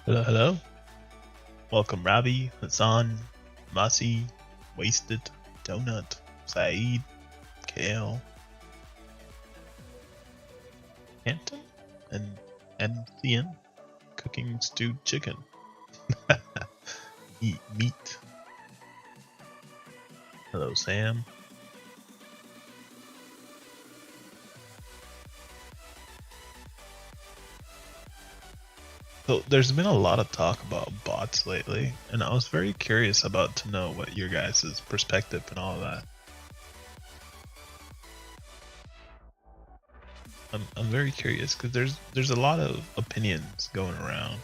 Hello, hello. Welcome, Ravi, Hassan, Masi, Wasted, Donut, Saeed, Kale, Hampton, and MCN cooking stewed chicken. Eat meat. Hello, Sam. So there's been a lot of talk about bots lately, and I was very curious about to know what your guys' perspective and all that. I'm very curious because there's a lot of opinions going around,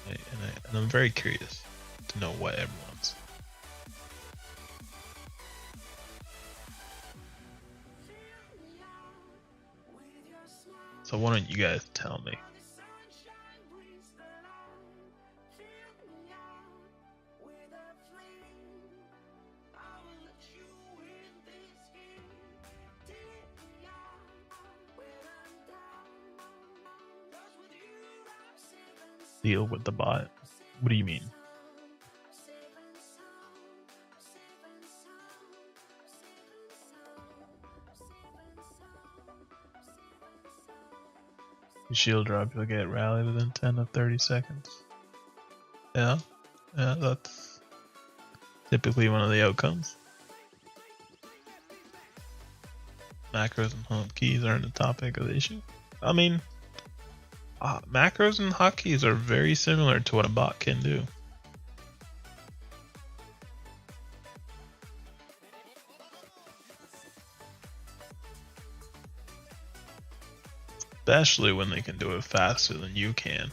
and I'm very curious to know what everyone's. So why don't you guys tell me? Deal with the bot? What do you mean? The shield drop, you'll get rallied within 10 to 30 seconds. Yeah, that's typically one of the outcomes. Macros and hotkeys aren't the topic of the issue. I mean, macros and hotkeys are very similar to what a bot can do. Especially when they can do it faster than you can.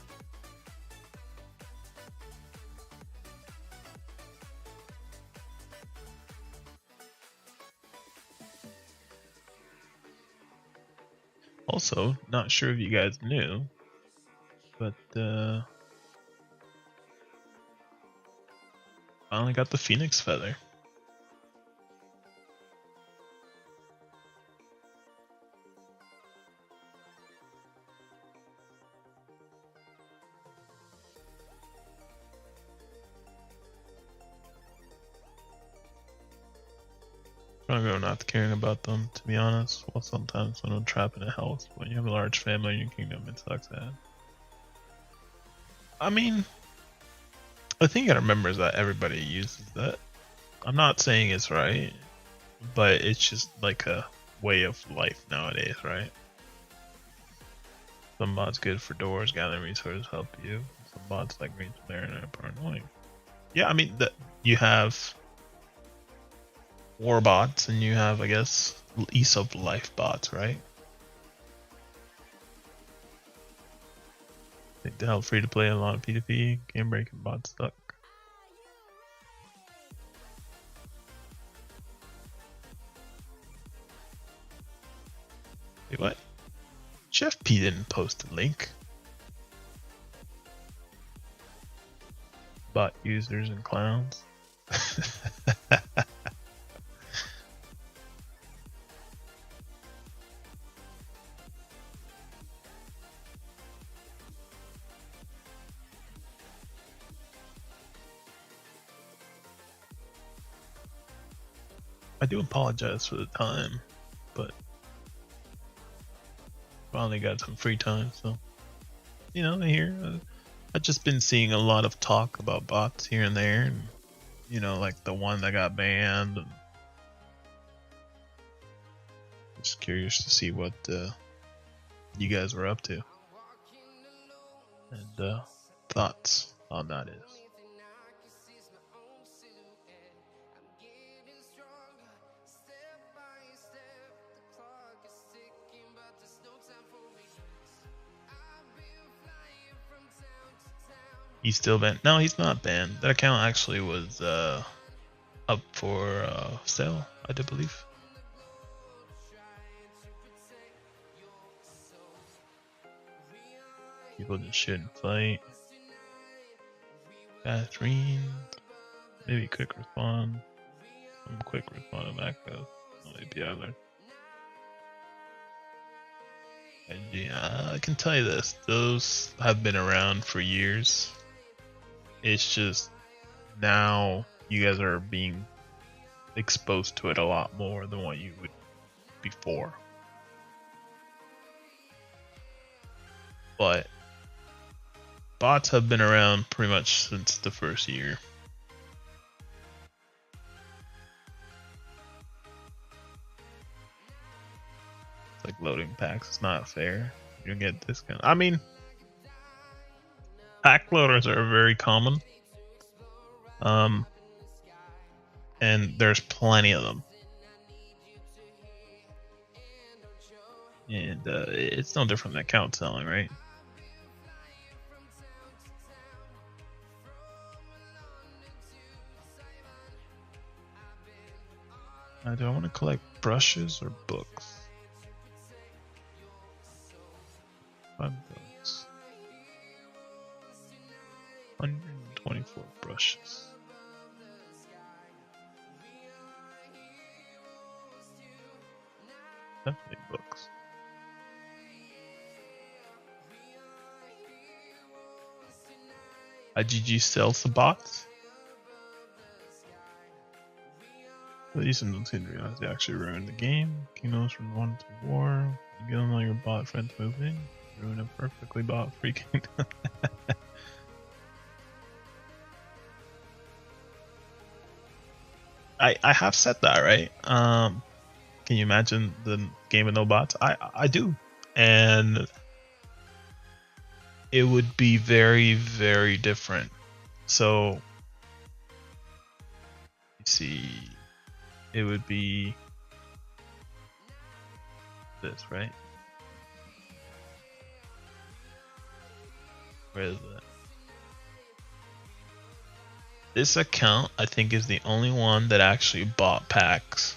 Also, not sure if you guys knew, but finally got the Phoenix Feather. Trying to go not caring about them, to be honest. Well, sometimes when I'm trapped in a house, when you have a large family in your kingdom, it sucks ass. I mean, I think you gotta remember is that everybody uses that. I'm not saying it's right, but it's just like a way of life nowadays, right? Some mods good for doors, gathering resources help you. Some mods like Green Flare are annoying. Yeah, I mean that you have war bots and you have, I guess, ease of life bots, right? I think they help free to play a lot of P2P, game breaking bots suck. Wait, what? Jeff P didn't post a link. Bot users and clowns. I do apologize for the time, but finally got some free time, so you know, here I've just been seeing a lot of talk about bots here and there, and you know, like the one that got banned. And just curious to see what you guys were up to and thoughts on that is. He's still banned? No, he's not banned. That account actually was up for sale, I do believe. People just shouldn't fight. Catherine, maybe quick respond. Some quick respond to macros. Maybe other. Yeah, I can tell you this: those have been around for years. It's just now you guys are being exposed to it a lot more than what you would before. But bots have been around pretty much since the first year. It's like loading packs. It's not fair. You get discount. I mean, pack loaders are very common. And there's plenty of them. And it's no different than account selling, right? Do I want to collect brushes or books? 5 books. 124 brushes. Definitely books. IGG sells the bots. These don't seem to realize they actually ruined the game. Kingdoms from one to war. You get on all your bot friends moving. Ruin a perfectly bought free kingdom. I have said that, right? Can you imagine the game with no bots? I do. And it would be very, very different. So, you see, it would be this, right? Where is it? This account, I think, is the only one that actually bought packs.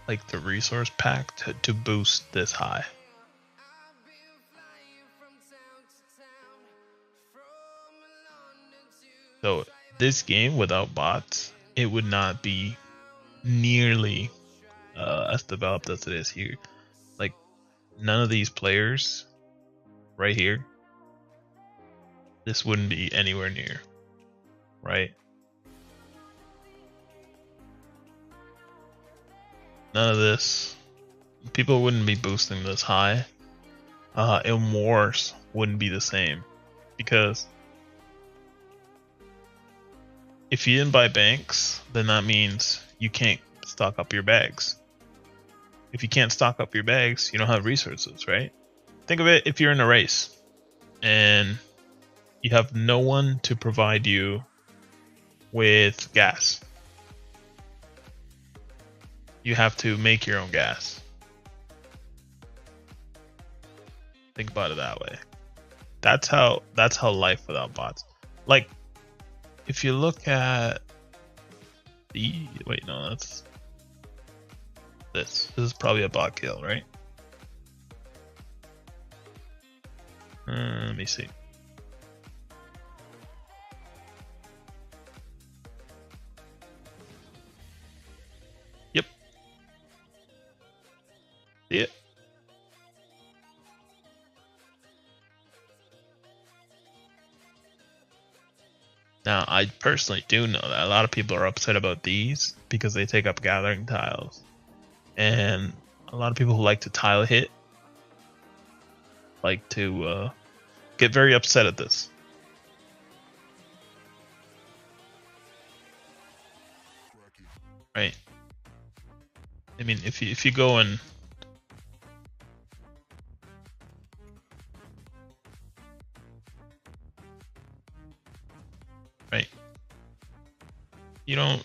Like the resource pack to boost this high. So this game without bots, it would not be nearly as developed as it is here. Like none of these players right here, this wouldn't be anywhere near, right? None of this. People wouldn't be boosting this high. In wars wouldn't be the same because if you didn't buy banks, then that means you can't stock up your bags. If you can't stock up your bags, you don't have resources, right? Think of it if you're in a race and you have no one to provide you with gas. You have to make your own gas. Think about it that way. That's how life without bots. Like if you look at the wait, no, that's this. This is probably a bot kill, right? Let me see. Yep. See it? Now, I personally do know that a lot of people are upset about these because they take up gathering tiles. And a lot of people who like to tile hit like to get very upset at this. Right? I mean, if you go and right, you don't.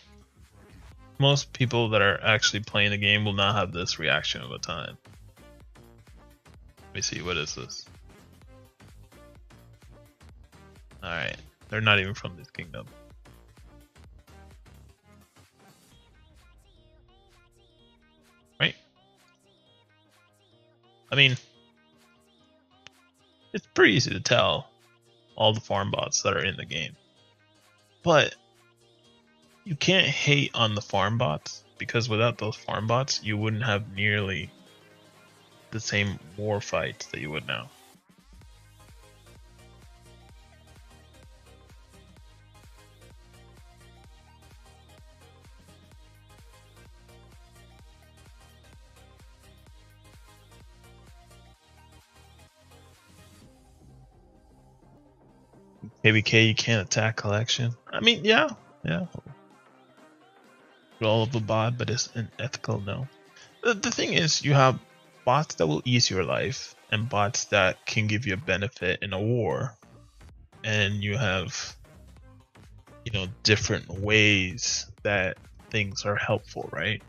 Most people that are actually playing the game will not have this reaction of a time. Let me see, what is this? Alright, they're not even from this kingdom. Right? I mean, it's pretty easy to tell all the farm bots that are in the game. But you can't hate on the farm bots because without those farm bots, you wouldn't have nearly the same war fights that you would now. KVK, you can't attack collection. I mean, yeah. All of the bot, but it's unethical, no. The thing is, you have bots that will ease your life and bots that can give you a benefit in a war. And you have, different ways that things are helpful, right?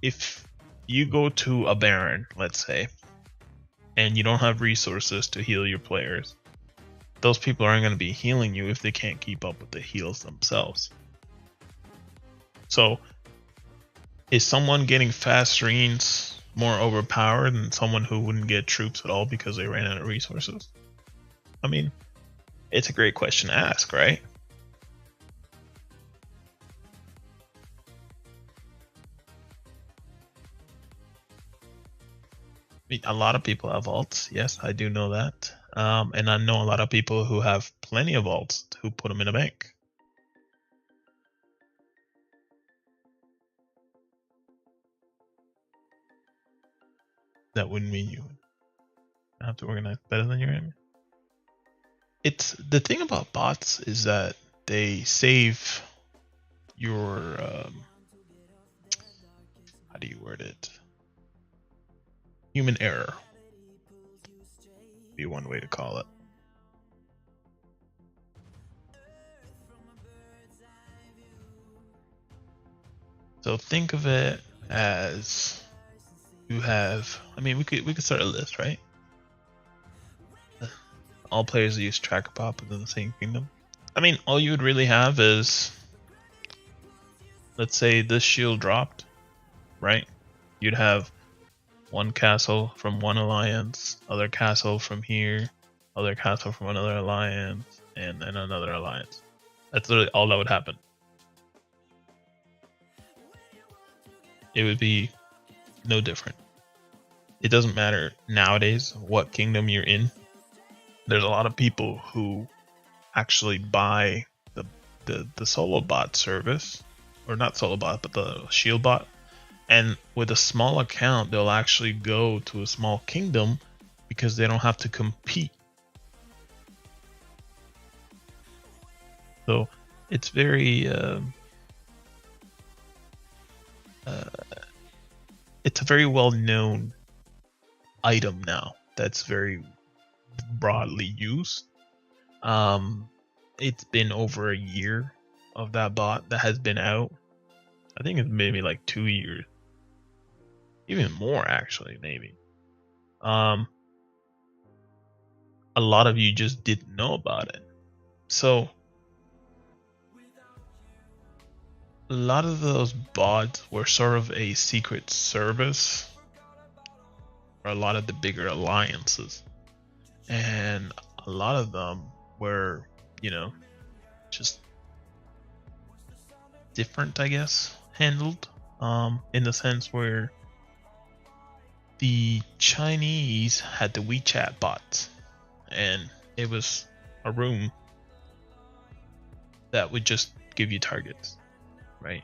If you go to a Baron, let's say, and you don't have resources to heal your players, those people aren't going to be healing you if they can't keep up with the heals themselves. So, is someone getting fast reigns more overpowered than someone who wouldn't get troops at all because they ran out of resources? I mean, it's a great question to ask, right? I mean, a lot of people have alts. Yes, I do know that. And I know a lot of people who have plenty of alts who put them in a bank. That wouldn't mean you have to organize better than your enemy. It's the thing about bots is that they save your how do you word it? Human error. Be one way to call it. So think of it as you have, I mean, we could start a list, right? All players that use tracker pop within the same kingdom. I mean, all you would really have is, let's say this shield dropped, right? You'd have one castle from one alliance, other castle from here, other castle from another alliance, and then another alliance. That's literally all that would happen. It would be no different. It doesn't matter nowadays what kingdom you're in. There's a lot of people who actually buy the solo bot service, or not solo bot, but the shield bot. And with a small account, they'll actually go to a small kingdom because they don't have to compete. So it's very it's a very well-known item now that's very broadly used. It's been over a year of that bot that has been out. I think it's maybe like 2 years, even more actually, maybe. A lot of you just didn't know about it. So a lot of those bots were sort of a secret service for a lot of the bigger alliances. And a lot of them were, just different, I guess, handled, in the sense where the Chinese had the WeChat bots, and it was a room that would just give you targets, right?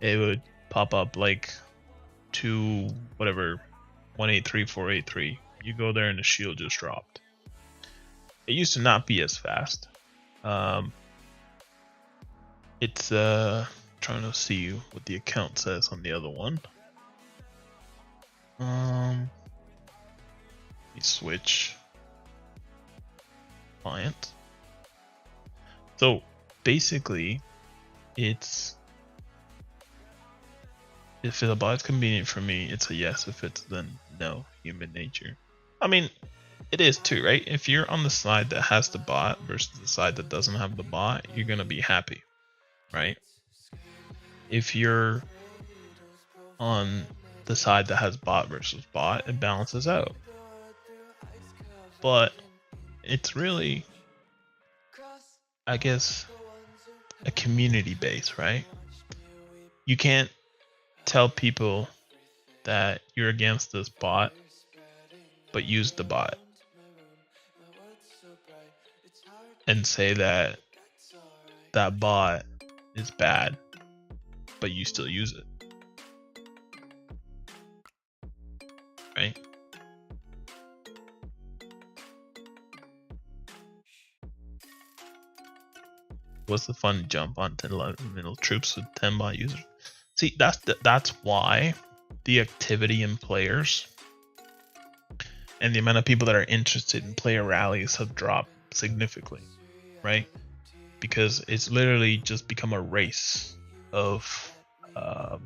It would pop up like 183-483. You go there and the shield just dropped. It used to not be as fast. It's trying to see what the account says on the other one. Let me switch client. So basically, it's, if the bot's convenient for me, it's a yes. If it's, then no. Human nature. I mean, it is too, right? If you're on the side that has the bot versus the side that doesn't have the bot, you're gonna be happy, right? If you're on the side that has bot versus bot, it balances out. But it's really, I guess, a community base, right? You can't tell people that you're against this bot, but use the bot and say that that bot is bad, but you still use it, right? What's the fun jump on 10 middle troops with 10 bot users? See, that's why the activity in players and the amount of people that are interested in player rallies have dropped significantly, right? Because it's literally just become a race of how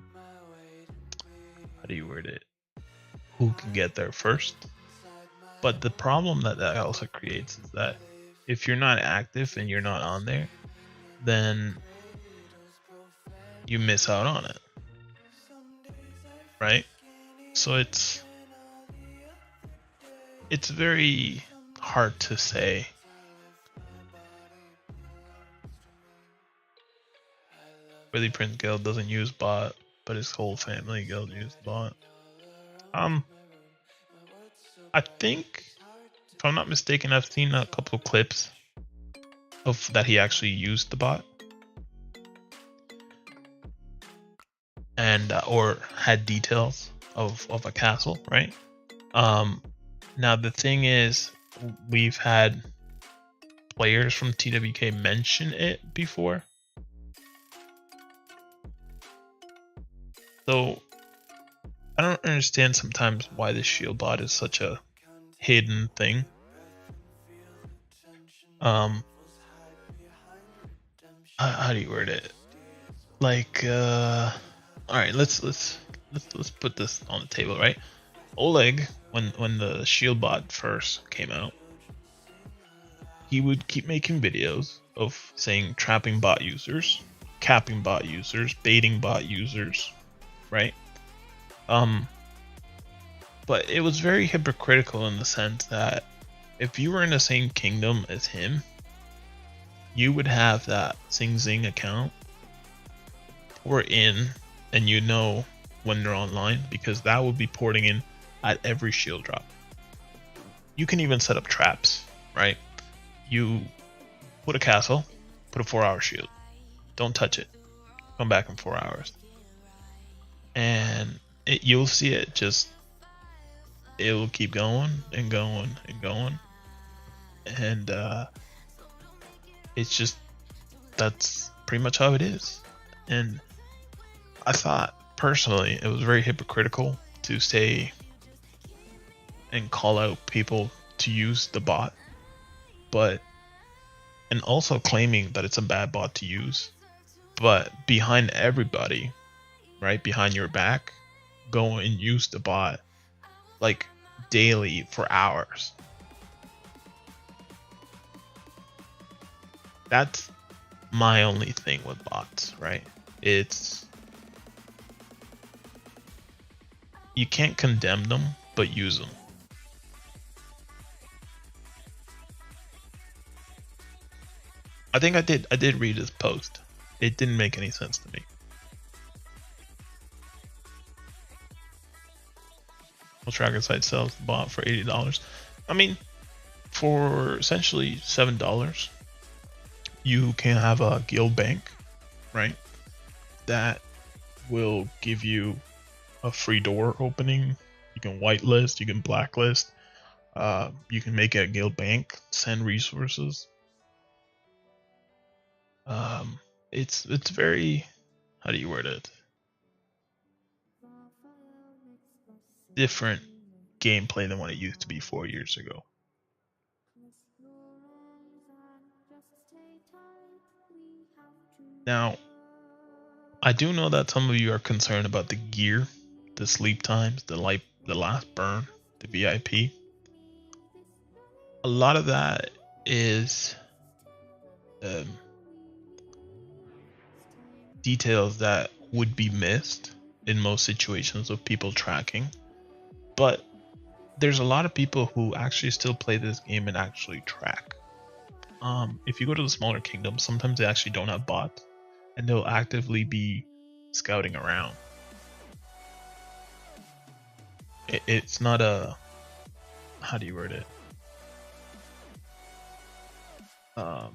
do you word it? Who can get there first? But the problem that also creates is that if you're not active and you're not on there, then you miss out on it, right? So it's very hard to say. Really, Prince Guild doesn't use bot, but his whole family guild used bot. I think, if I'm not mistaken, I've seen a couple of clips of that he actually used the bot and or had details of a castle, right? Now the thing is, we've had players from TWK mention it before, so I don't understand sometimes why the shield bot is such a hidden thing. How do you word it? Like, all right, let's put this on the table, right? Oleg, when the shield bot first came out, he would keep making videos of saying trapping bot users, capping bot users, baiting bot users, right? But it was very hypocritical in the sense that if you were in the same kingdom as him, you would have that Sing Zing account port in, and you know when they're online, because that would be porting in at every shield drop. You can even set up traps, right? You put a castle, put a 4-hour shield, don't touch it, come back in 4 hours, and you'll see it just, it will keep going and going and going, and it's just, that's pretty much how it is. And I thought personally it was very hypocritical to say and call out people to use the bot, but and also claiming that it's a bad bot to use, but behind everybody, right, behind your back, go and use the bot like daily for hours. That's my only thing with bots, right? It's, you can't condemn them, but use them. I think I did read his post. It didn't make any sense to me. Tracker site sells the bot for $80. I mean, for essentially $7, you can have a guild bank, right? That will give you a free door opening. You can whitelist, you can blacklist, you can make a guild bank, send resources. It's very, how do you word it? Different gameplay than what it used to be 4 years ago. Now, I do know that some of you are concerned about the gear, the sleep times, the last burn, the VIP. A lot of that is details that would be missed in most situations of people tracking. But there's a lot of people who actually still play this game and actually track. If you go to the smaller kingdoms, sometimes they actually don't have bots, and they'll actively be scouting around. it's not a, how do you word it? Um,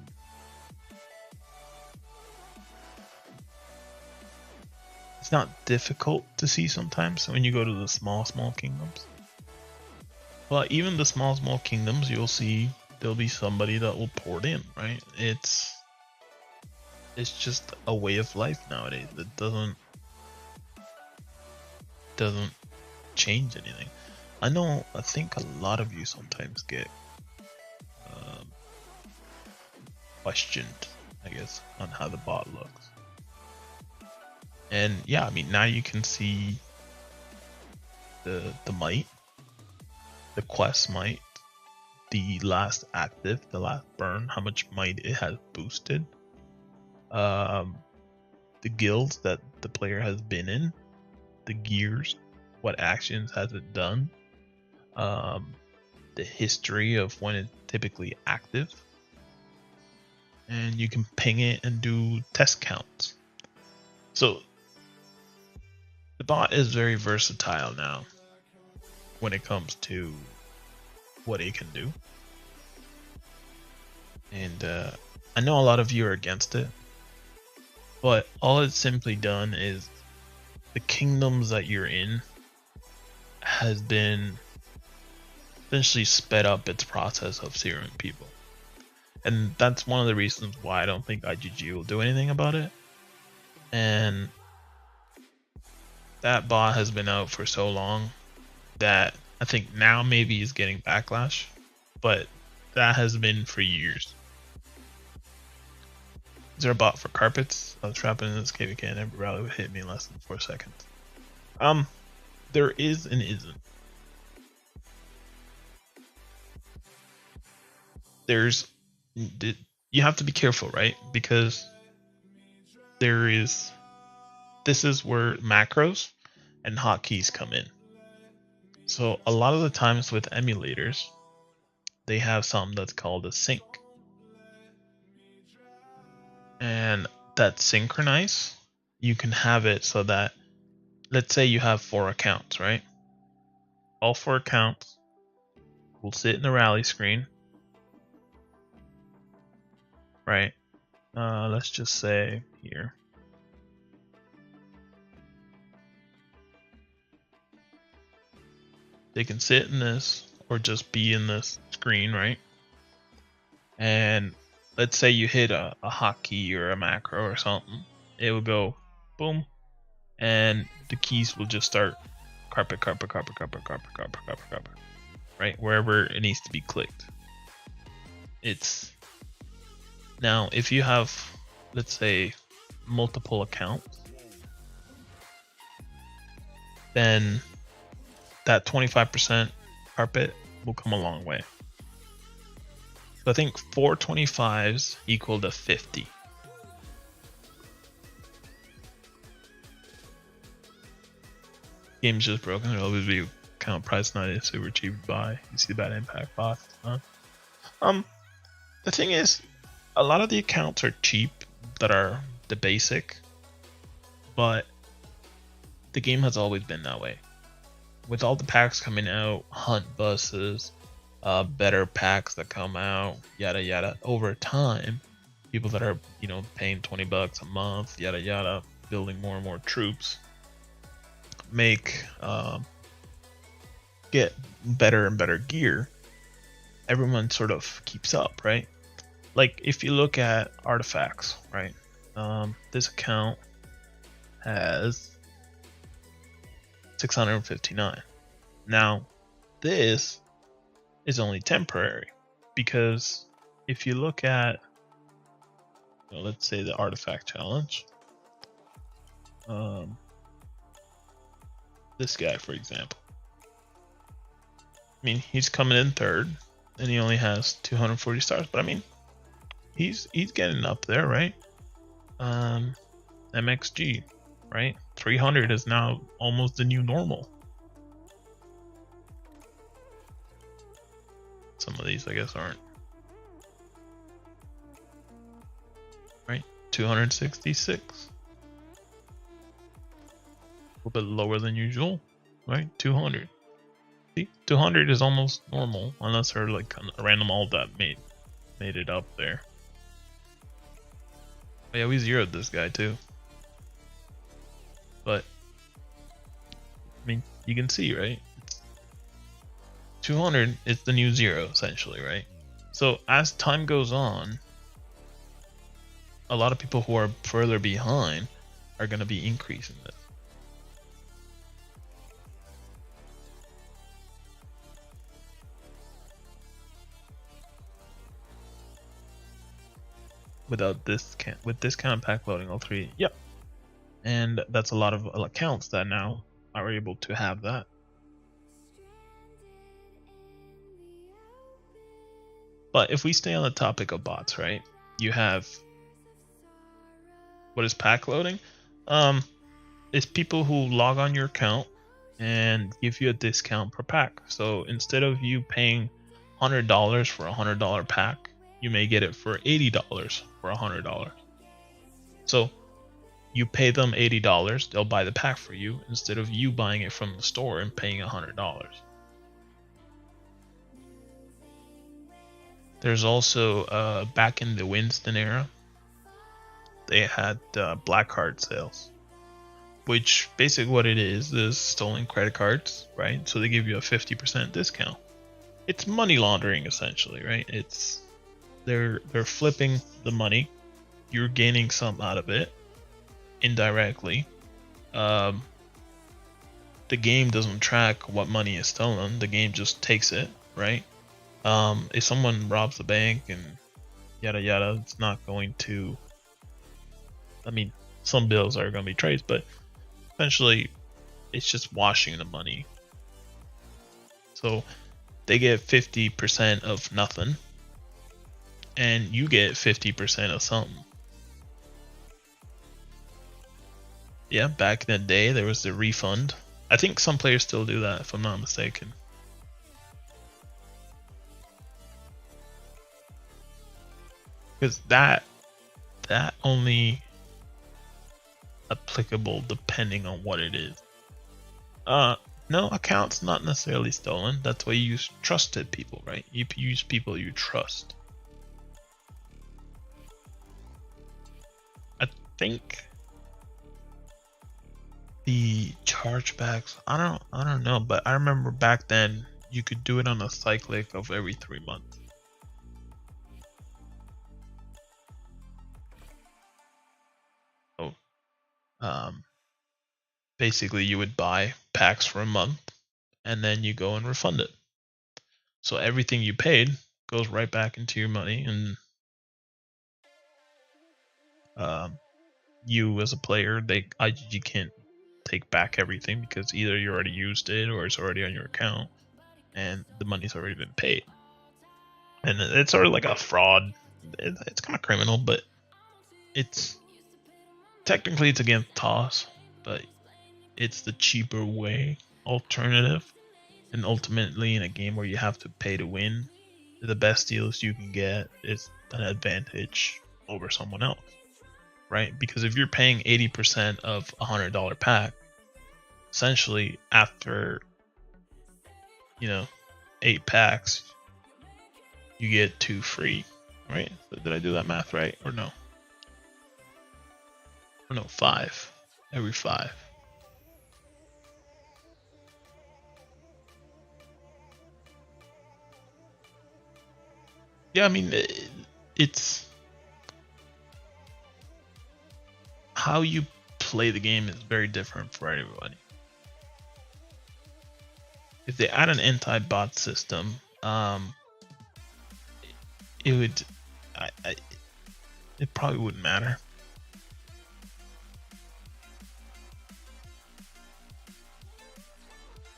it's not difficult to see sometimes when you go to the small kingdoms. But even the small kingdoms, you'll see there'll be somebody that will pour it in, right? It's just a way of life nowadays. It doesn't change anything. I think a lot of you sometimes get questioned, I guess, on how the bot looks. And yeah, I mean, now you can see the might, the quest might, the last active, the last burn, how much might it has boosted, the guilds that the player has been in, the gears, what actions has it done, the history of when it's typically active, and you can ping it and do test counts. So the bot is very versatile now when it comes to what it can do. And I know a lot of you are against it, but all it's simply done is the kingdoms that you're in has been essentially sped up its process of zeroing people. And that's one of the reasons why I don't think IGG will do anything about it. And that bot has been out for so long that I think now maybe is getting backlash, but that has been for years. Is there a bot for carpets? I was trapping in this KVK and every rally would hit me in less than 4 seconds. There is and isn't. You have to be careful, right? Because this is where macros and hotkeys come in. So a lot of the times with emulators, they have something that's called a sync. And that synchronize, you can have it so that, let's say you have 4 accounts, right? All 4 accounts will sit in the rally screen, right? Let's just say here. They can sit in this or just be in this screen, right? And let's say you hit a hotkey or a macro or something, it will go boom, and the keys will just start carpet, right? Wherever it needs to be clicked. It's now if you have, let's say, multiple accounts, then that 25% carpet will come a long way. So I think 4 25s equal to 50. Game's just broken. It'll always be account price not a super cheap buy. You see bad impact box. Huh? The thing is, a lot of the accounts are cheap that are the basic, but the game has always been that way. With all the packs coming out, hunt buses, better packs that come out, yada yada, over time, people that are, paying $20 a month, yada yada, building more and more troops, get better and better gear. Everyone sort of keeps up, right? Like if you look at artifacts, right? This account has 659. Now, this is only temporary because if you look at, let's say the artifact challenge, this guy, for example, I mean, he's coming in third and he only has 240 stars, but I mean, he's getting up there, right? MXG, right? 300 is now almost the new normal. Some of these, I guess, aren't. Right? 266. A little bit lower than usual, right? 200. See, 200 is almost normal, unless they're like a random alt that made it up there. But yeah, we zeroed this guy too. But I mean, you can see, right? 200 is the new 0 essentially, right? So as time goes on, a lot of people who are further behind are going to be increasing this. Without discount, with discount pack loading all 3, yep. And that's a lot of accounts that now are able to have that. But if we stay on the topic of bots, right? You have, what is pack loading? It's people who log on your account and give you a discount per pack. So instead of you paying $100 for a $100 pack, you may get it for $80 for $100. So you pay them $80, they'll buy the pack for you instead of you buying it from the store and paying $100. There's also back in the Winston era, they had black card sales, which basically what it is stolen credit cards, right? So they give you a 50% discount. It's money laundering essentially, right? It's they're flipping the money. You're gaining some out of it indirectly. The game doesn't track what money is stolen. The game just takes it, right? If someone robs the bank and yada yada, it's not going to, I mean, some bills are going to be traced, but essentially it's just washing the money. So they get 50% of nothing and you get 50% of something. Yeah, back in the day there was the refund. I think some players still do that if I'm not mistaken. Because that only applicable depending on what it is. No, account's not necessarily stolen. That's why you use trusted people, right? You use people you trust. I think the chargebacks, I don't know, but I remember back then you could do it on a cyclic of every 3 months. So basically you would buy packs for a month and then you go and refund it. So everything you paid goes right back into your money, and you as a player, IGG can't take back everything because either you already used it or it's already on your account and the money's already been paid. And it's sort of like a fraud. It's kind of criminal, but it's technically it's against TOS, but it's the cheaper way alternative. And ultimately in a game where you have to pay to win, the best deals you can get is an advantage over someone else, right? Because if you're paying 80% of a $100 pack, essentially after 8 packs you get 2 free, right? Did I do that math right or no? Or no, 5 every 5. Yeah, I mean, it's how you play the game is very different for everybody. If they add an anti-bot system, it would, it probably wouldn't matter.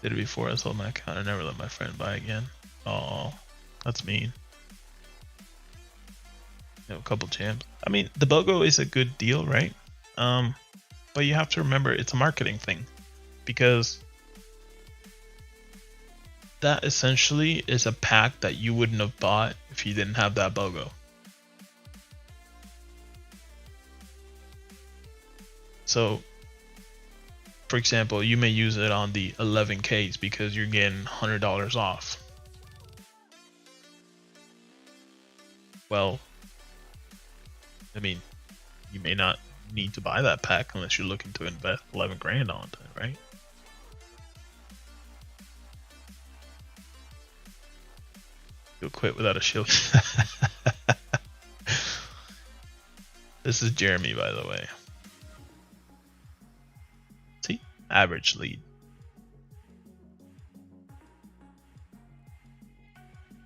Did it before I sold my account. I never let my friend buy again. Oh, that's mean. A couple champs. I mean, the BOGO is a good deal, right? But you have to remember it's a marketing thing, because that essentially is a pack that you wouldn't have bought if you didn't have that BOGO. So for example, you may use it on the 11Ks because you're getting $100 off. Well, I mean, you may not need to buy that pack unless you're looking to invest 11 grand onto it, right? You'll quit without a shield. This is Jeremy, by the way. See? Average lead.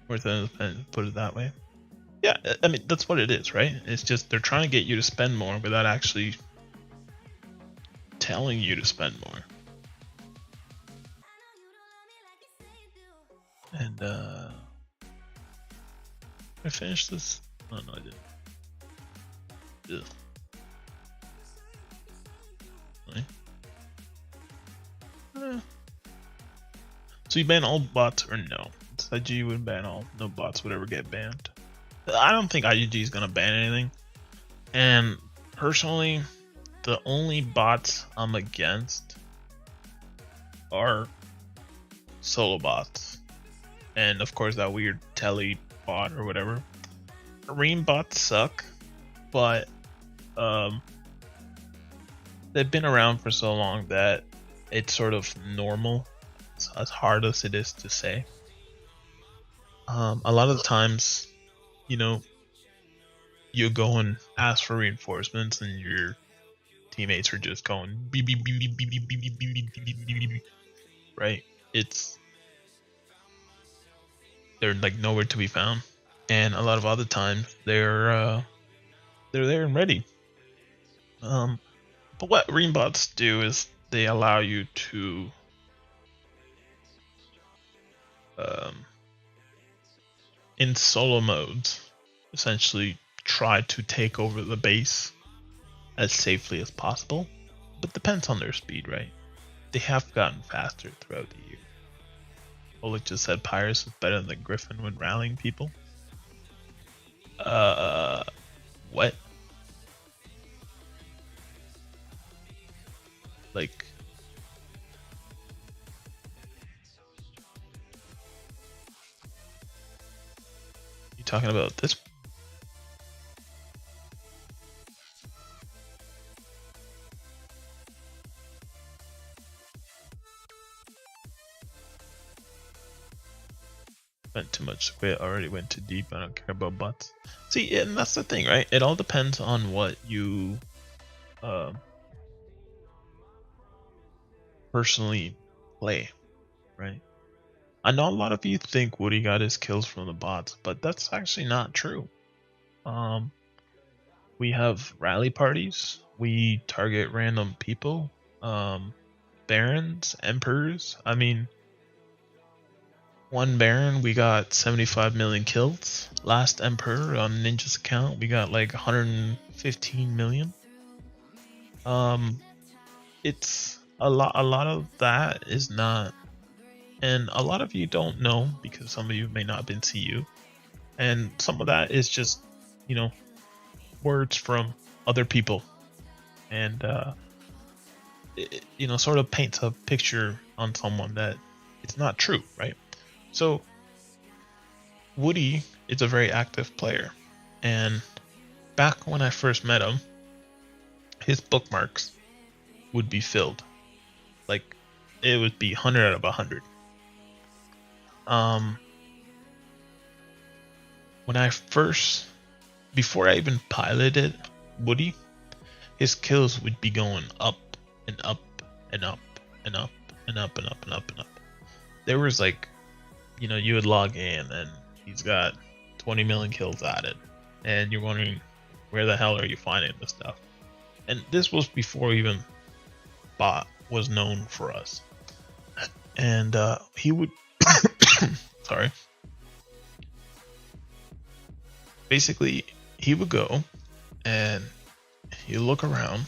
Worth it, put it that way. Yeah, I mean, that's what it is, right? It's just they're trying to get you to spend more without actually telling you to spend more. And, I finished this? Oh, no, I didn't. Ugh. Right. So you ban all bots or no? It's IG would ban all. No bots would ever get banned. I don't think IGG is gonna ban anything. And personally, the only bots I'm against are solo bots, and of course that weird telly bot or whatever. Marine bots suck, but they've been around for so long that it's sort of normal. It's as hard as it is to say. A lot of the times, you know, you go and ask for reinforcements and your teammates are just going beep, beep, beep, beep, beep, beep, beep, beep, beep, beep, beep, beep, right? They're like nowhere to be found, and a lot of other times they're there and ready. But what Marine bots do is they allow you to in solo modes essentially try to take over the base as safely as possible, but depends on their speed, right? They have gotten faster throughout the year. Oleg just said Pyrus is better than Griffin when rallying people. What? Like, you talking about this? Went too much. We already went too deep. I don't care about bots. See, and that's the thing, right? It all depends on what you personally play, right? I know a lot of you think Woody got his kills from the bots, but that's actually not true. We have rally parties. We target random people, barons, emperors. I mean, one baron we got 75 million kills. Last emperor on Ninja's account we got like 115 million. It's a lot of that is not, and a lot of you don't know because some of you may not have been CU, and some of that is just, you know, words from other people, and it, you know, sort of paints a picture on someone that it's not true, right? So Woody is a very active player, and back when I first met him, his bookmarks would be filled. Like, it would be 100 out of 100. When I first, before I even piloted Woody, his kills would be going up and up and up and up and up and up and up and up. There was like, you know, you would log in and he's got 20 million kills added, and you're wondering, where the hell are you finding this stuff? And this was before even bot was known for us. And he would sorry, basically he would go and he'd look around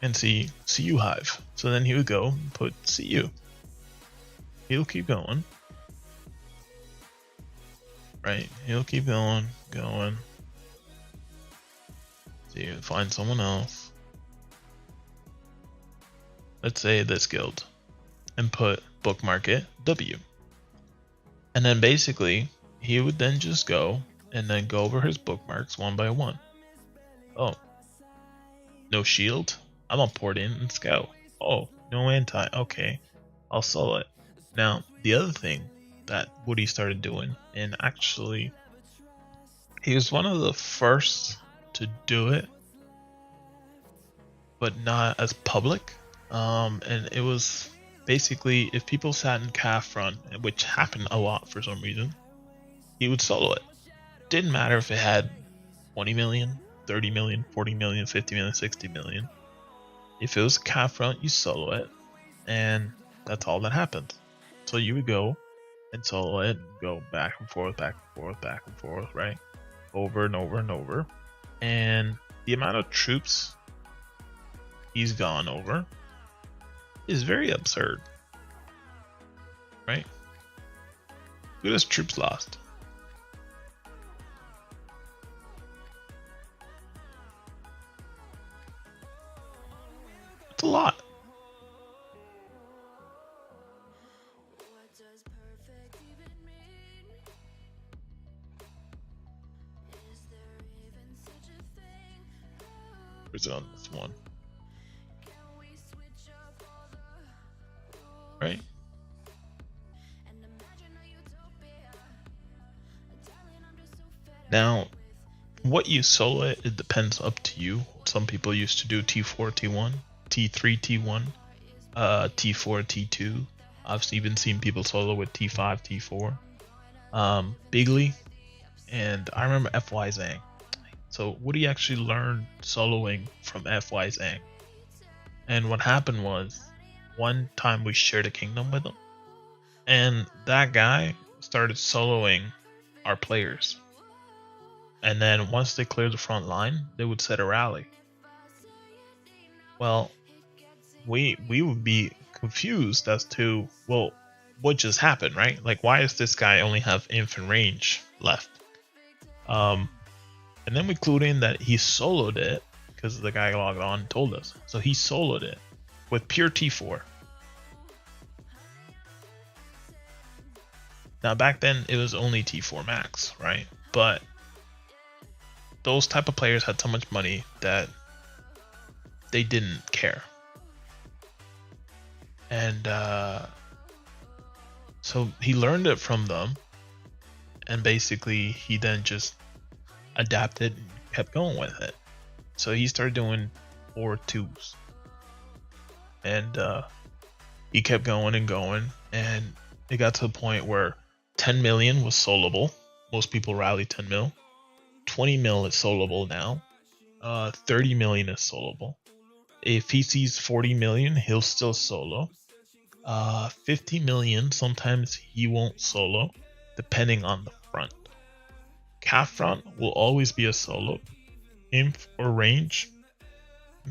and see CU Hive. So then he would go and put CU. He'll keep going, right? He'll keep going. See, find someone else. let's say this guild, and put bookmark it W. And then basically he would then just go and then go over his bookmarks one by one. Oh, no shield? I'm gonna port in and scout. Oh, no anti. Okay, I'll solo it. Now, the other thing that Woody started doing, and actually he was one of the first to do it, but not as public. And it was basically if people sat in calf front, which happened a lot for some reason, he would solo it. Didn't matter if it had 20 million, 30 million, 40 million, 50 million, 60 million. If it was calf front, you solo it, and that's all that happened. So you would go and solo it, go back and forth, back and forth, back and forth, right? Over and over and over. And the amount of troops he's gone over is very absurd, right? Look at his troops lost. It's a lot. Where's it on this one? Right? Now, what you solo it depends up to you. Some people used to do T4, T1, T3, T1, T4, T2. I've even seen people solo with T5, T4. Bigly, and I remember FY Zhang. So Woody actually learned soloing from FY Zhang. And what happened was, one time we shared a kingdom with him, and that guy started soloing our players. And then once they cleared the front line, they would set a rally. Well, we would be confused as to, well, what just happened, right? Like, why does this guy only have infant range left? And then we clued in that he soloed it because the guy logged on and told us. So he soloed it with pure T4. Now back then it was only T4 max, right? But those type of players had so much money that they didn't care. And so he learned it from them, and basically he then just adapted and kept going with it. So he started doing 4-2s, and he kept going and going, and it got to the point where 10 million was soloable. Most people rally 10 mil. 20 mil is soloable now. 30 million is soloable. If he sees 40 million, he'll still solo. 50 million, sometimes he won't solo, depending on the front. Calf front will always be a solo. Inf or range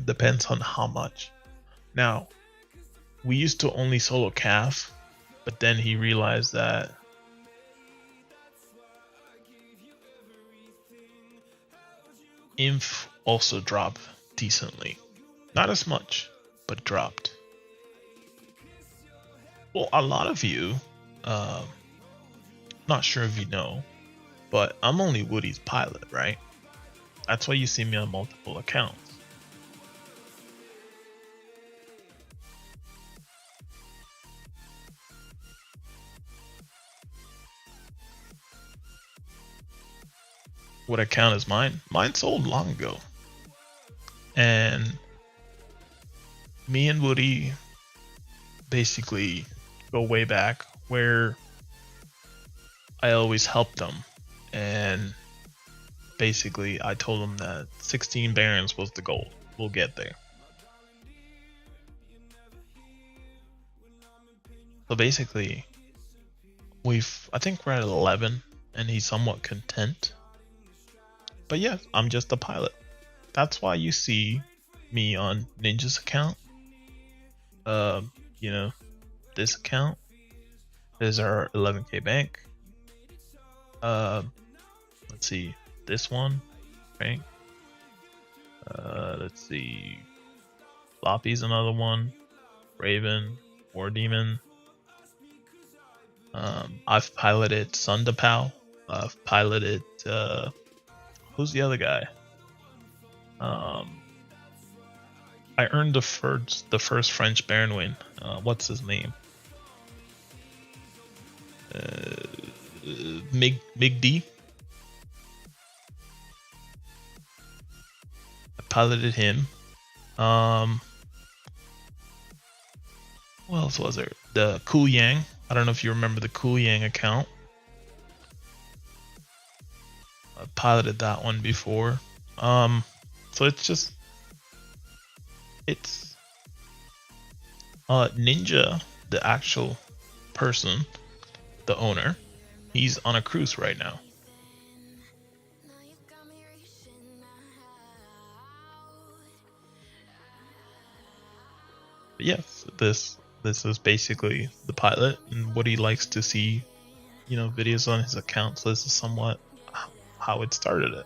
depends on how much. Now, we used to only solo calf, but then he realized that inf also dropped decently. Not as much, but dropped. Well, a lot of you, not sure if you know, but I'm only Woody's pilot, right? That's why you see me on multiple accounts. What account is mine? Mine sold long ago. And me and Woody basically go way back, where I always helped them, and basically I told them that 16 barons was the goal. We'll get there. So basically I think we're at 11, and he's somewhat content. But yeah, I'm just a pilot. That's why you see me on Ninja's account. You know, this account is our 11k bank. Let's see, this one, right? Let's see, Floppy's another one. Raven, War Demon. I've piloted Sundapal. I've piloted who's the other guy? I earned the first French Baron win. What's his name? Mig D. I piloted him. What else was there? The Cool Yang. I don't know if you remember the Cool Yang account. I piloted that one before. So it's Ninja, the actual person, the owner. He's on a cruise right now. But yes, this is basically the pilot and what he likes to see, videos on his account. So this is somewhat how it started it.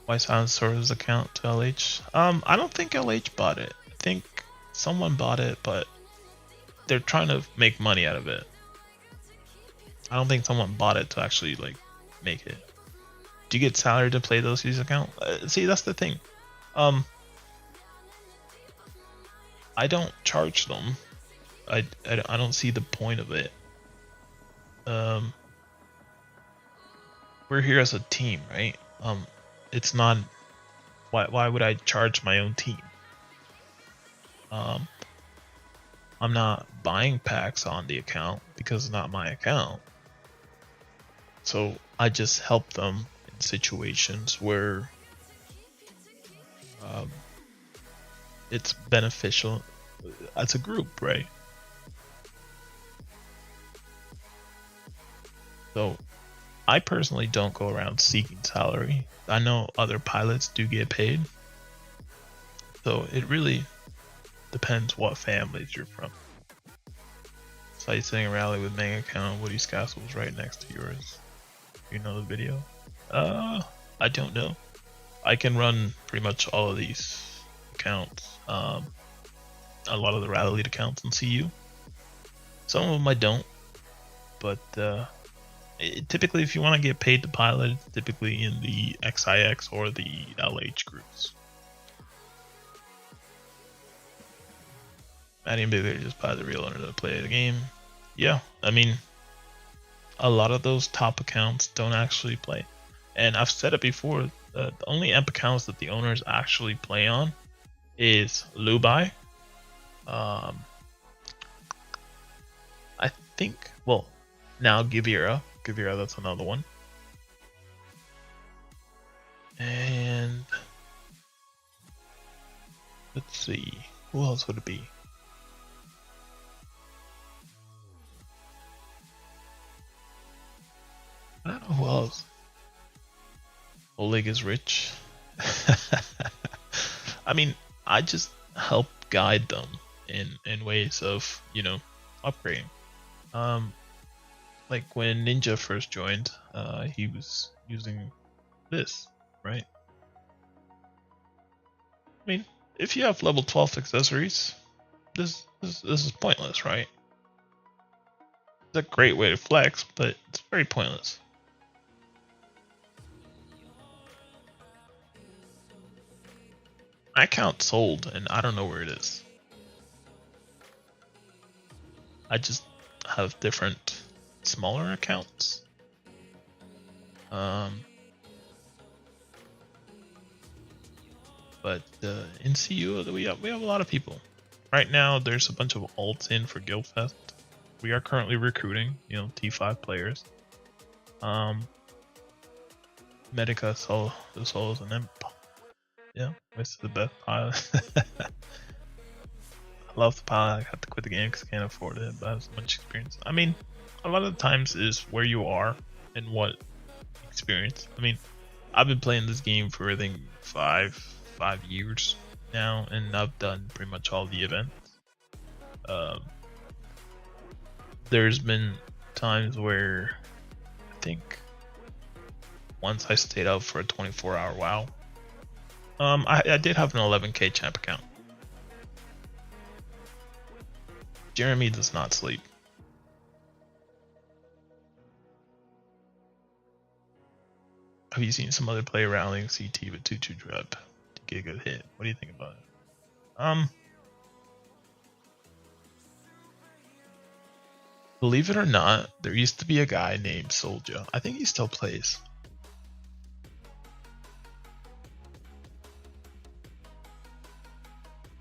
Why silence his account to LH? I don't think LH bought it. I think someone bought it, but they're trying to make money out of it. I don't think someone bought it to actually make it. Do you get salary to play those his account? See, that's the thing. I don't charge them. I don't see the point of it. We're here as a team, right? It's not. Why would I charge my own team? I'm not buying packs on the account because it's not my account. So I just help them in situations where it's beneficial as a group, right? So I personally don't go around seeking salary. I know other pilots do get paid. So it really depends what families you're from. Sightseeing rally with main account. Woody's castle is right next to yours. You know the video? I don't know. I can run pretty much all of these accounts. A lot of the rally lead accounts in CU. Some of them I don't. But typically, if you want to get paid to pilot, it's typically in the XIX or the LH groups. Maddie and Bigler just buy the real owner to play the game. Yeah, I mean, a lot of those top accounts don't actually play. And I've said it before, the only EMP accounts that the owners actually play on is Lubai. I think, well, now Givira, that's another one. And let's see, who else would it be? I don't know who else. Oleg is rich. I mean, I just help guide them in ways of, upgrading. Like when Ninja first joined, he was using this, right? I mean, if you have level 12 accessories, this is pointless, right? It's a great way to flex, but it's very pointless. My account sold, and I don't know where it is. I just have different smaller accounts. But in CU we have a lot of people. Right now there's a bunch of alts in for Guildfest. We are currently recruiting, T5 players. Medica Soul is an imp. Yeah, this is the best pilot. I love the pilot. I had to quit the game because I can't afford it, but I have so much experience. I mean, a lot of the times is where you are and what experience. I mean, I've been playing this game for I think 5 years now, and I've done pretty much all the events. There's been times where I think once I stayed out for a 24-hour WoW. I did have an 11k champ account. Jeremy does not sleep. Have you seen some other player rallying CT with 2-2 drip to get a good hit? What do you think about it? Believe it or not, there used to be a guy named Soldier. I think he still plays.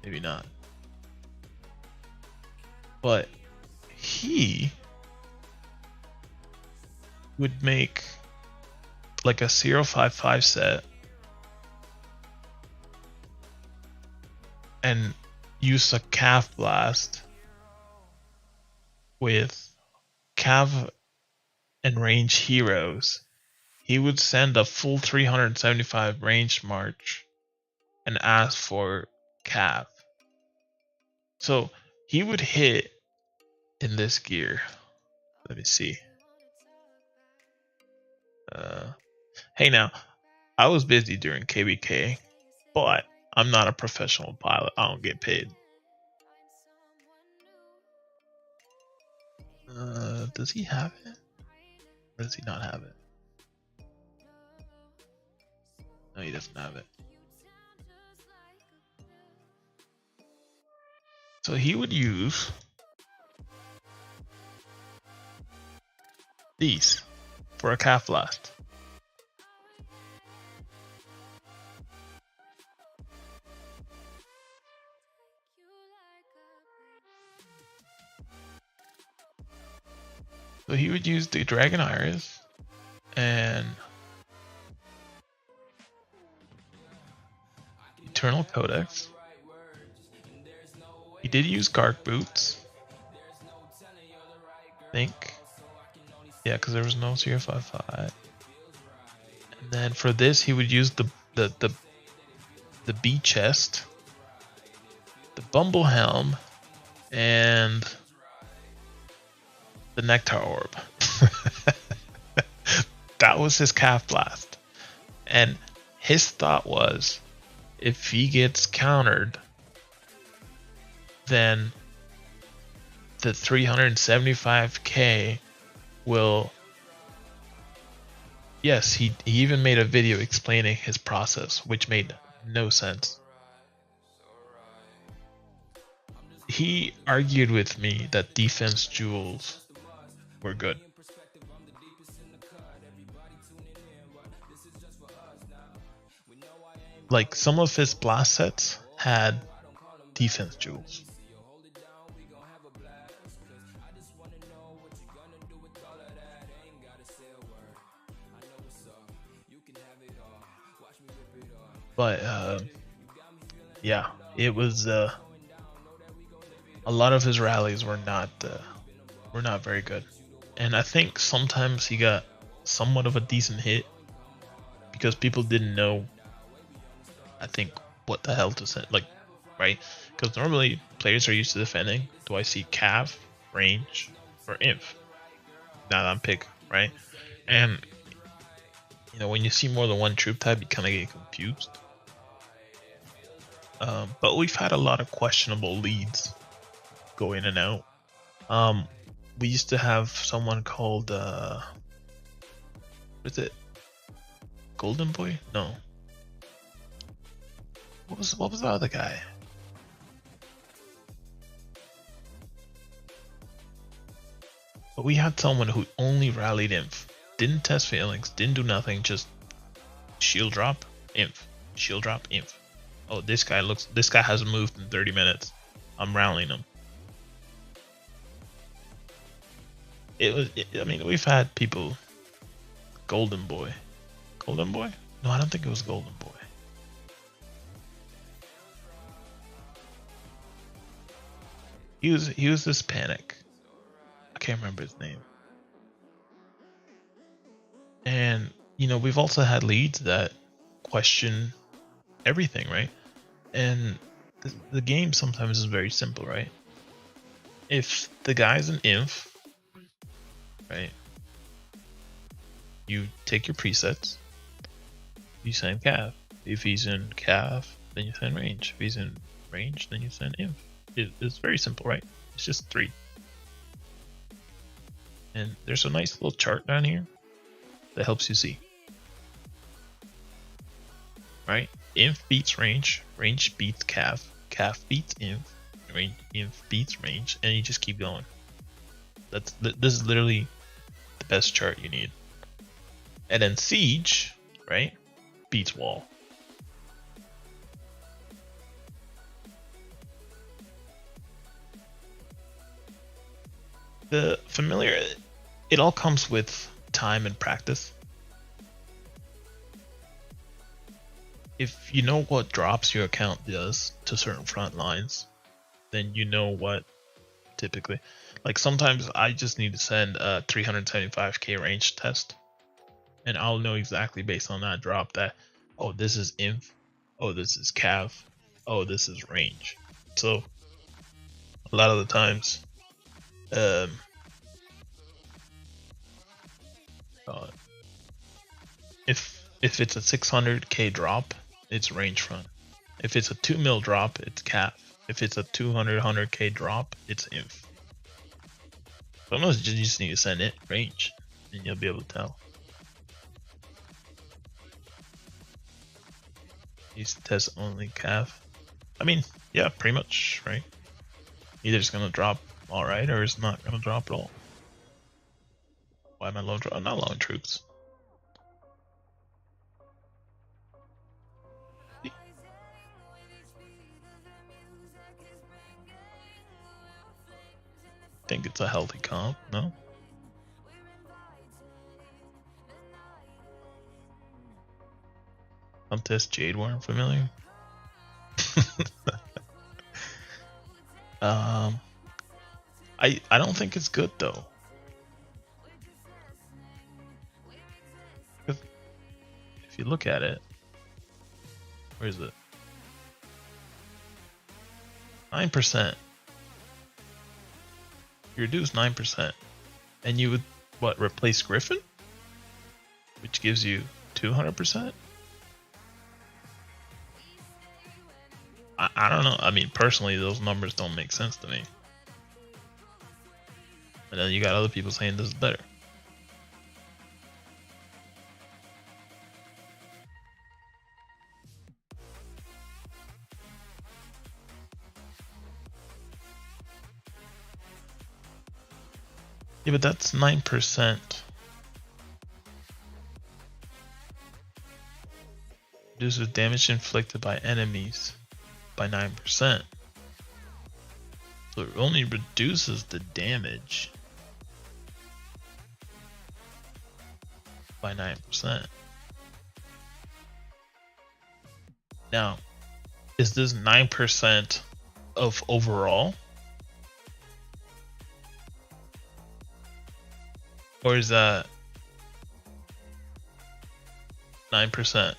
Maybe not. But he would make like a 0-5-5 set and use a calf blast with cav and range heroes. He would send a full 375 range march and ask for cav. So he would hit in this gear. Let me see. Hey now, I was busy during KBK, but I'm not a professional pilot. I don't get paid. Does he have it? Or does he not have it? No, he doesn't have it. So he would use these for a calf blast. So he would use the Dragon Iris and Eternal Codex. He did use Gark Boots. I think. Yeah, because there was no 0-5-5. And then for this, he would use the B chest, the Bumble Helm, and the Nectar Orb. That was his calf blast. And his thought was, if he gets countered, then the 375k will... Yes, he even made a video explaining his process, which made no sense. He argued with me that defense jewels were good. Like, some of his blast sets had defense jewels. But yeah, it was a lot of his rallies were not very good, and I think sometimes he got somewhat of a decent hit because people didn't know, I think, what the hell to send, like, right? Because normally players are used to defending. Do I see cav, range, or inf? Now I'm pick, right? And you know, when you see more than one troop type, you kind of get confused. But we've had a lot of questionable leads go in and out. We used to have someone called what is it? Golden Boy? No. What was the other guy? But we had someone who only rallied inf, didn't test phalanx, didn't do nothing, just shield drop, inf, shield drop, inf. Oh, this guy hasn't moved in 30 minutes. I'm rallying him. I mean, we've had people. Golden Boy. Golden Boy? No, I don't think it was Golden Boy. He was this panic. I can't remember his name. And you know, we've also had leads that question everything, right? And the game sometimes is very simple, right? If the guy's an inf, right, you take your presets, you send cav. If he's in cav, then you send range. If he's in range, then you send inf. It's very simple, right? It's just 3. And there's a nice little chart down here that helps you see. Right? Inf beats range, range beats cav, cav beats inf beats range, and you just keep going. This is literally the best chart you need. And then siege, right, beats wall. The familiar, it all comes with time and practice. If you know what drops your account does to certain front lines, then you know what typically. Like sometimes I just need to send a 375k range test, and I'll know exactly based on that drop that, oh, this is inf, oh, this is cav, oh, this is range. So a lot of the times, if it's a 600k drop, it's range front. If it's a 2 mil drop, it's cav. If it's a 100k drop, it's inf. Sometimes you just need to send it range, and you'll be able to tell. These tests only cav. I mean, yeah, pretty much, right? Either it's gonna drop alright, or it's not gonna drop at all. Why am I low drop? I'm not allowing troops. Think it's a healthy comp, no? Test Jade Worm familiar? I don't think it's good though. If you look at it, where is it? 9%. You reduce 9%, and you would what, replace Griffin, which gives you 200%. I don't know. I mean, personally, those numbers don't make sense to me. And then you got other people saying this is better. Yeah, but that's 9%. Reduces damage inflicted by enemies by 9%. So it only reduces the damage by 9%. Now, is this 9% of overall? Or is that 9%?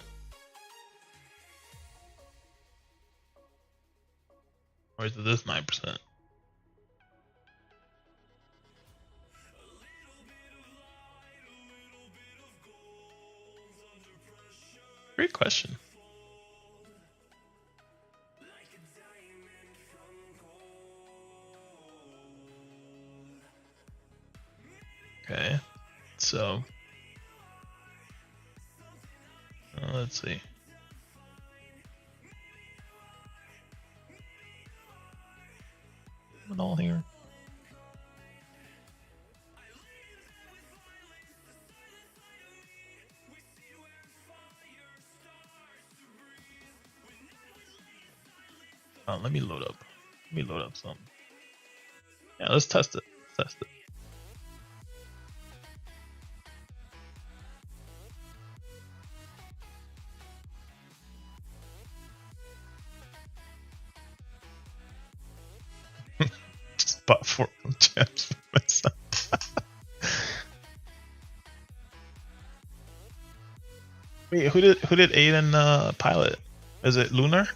Or is it this 9%? Great question. Okay, so let's see. Put it all here. Let me load up. Let me load up something. Yeah, let's test it. Let's test it. Just bought 4 gems for myself. Wait, who did Aiden pilot? Is it Lunar?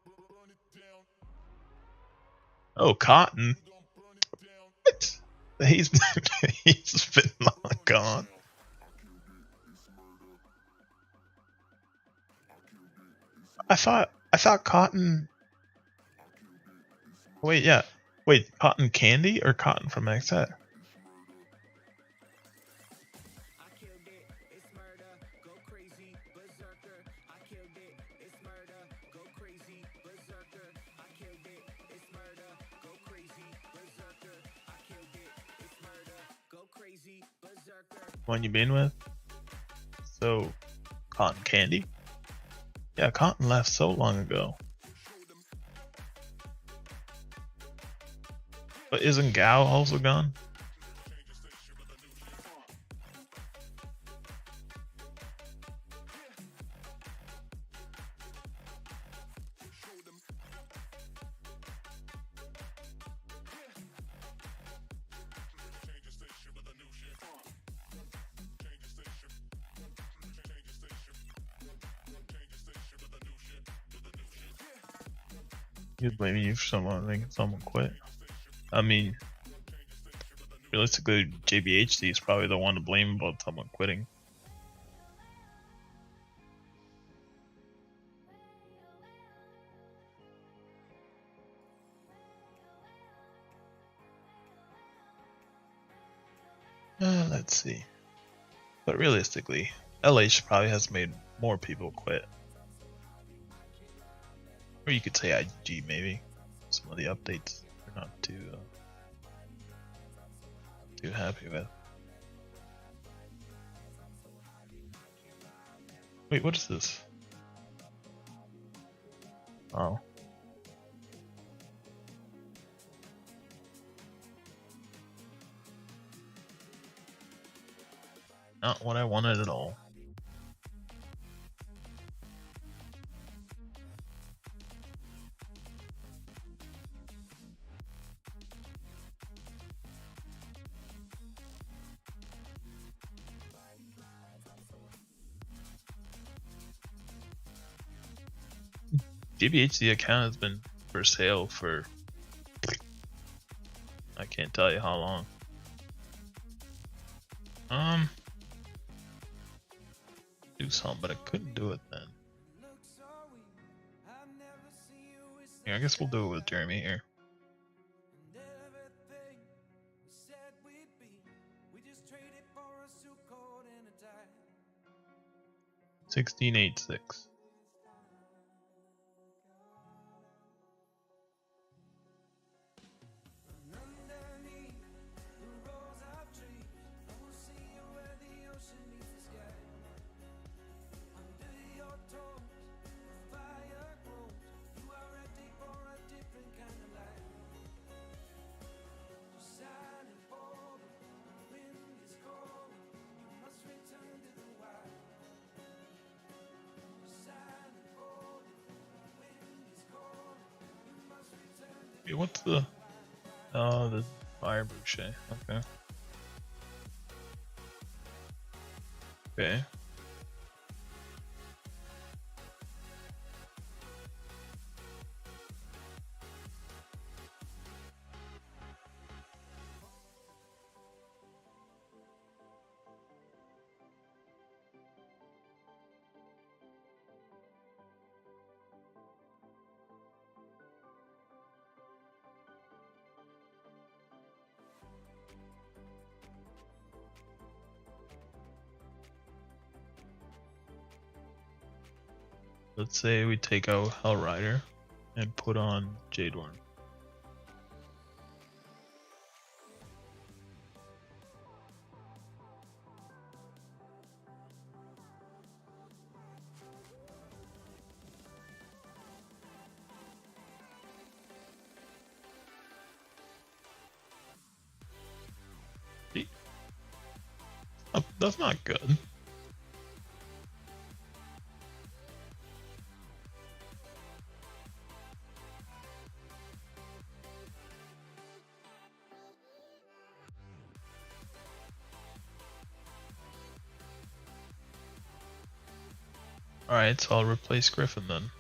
Burn it down. Oh, Cotton. What? He's he's been long gone. I thought Cotton. Wait, yeah. Wait, Cotton Candy or Cotton from XZ? One you been with? So, Cotton Candy? Yeah, Cotton left so long ago. But isn't Gao also gone? He's blaming you for someone making someone quit. I mean, realistically, JBHD is probably the one to blame about someone quitting. Let's see. But realistically, LH probably has made more people quit. Or you could say IG maybe. Some of the updates are not too happy with. Wait, what is this? Oh. Not what I wanted at all. GBHD account has been for sale for I can't tell you how long. Do something, but I couldn't do it then. Yeah, I guess we'll do it with Jeremy here. 1686. Wait, what's the fire boucher? Okay. Okay. Let's say we take out Hellrider and put on Jadorn. Oh, that's not good. Alright, so I'll replace Griffin then.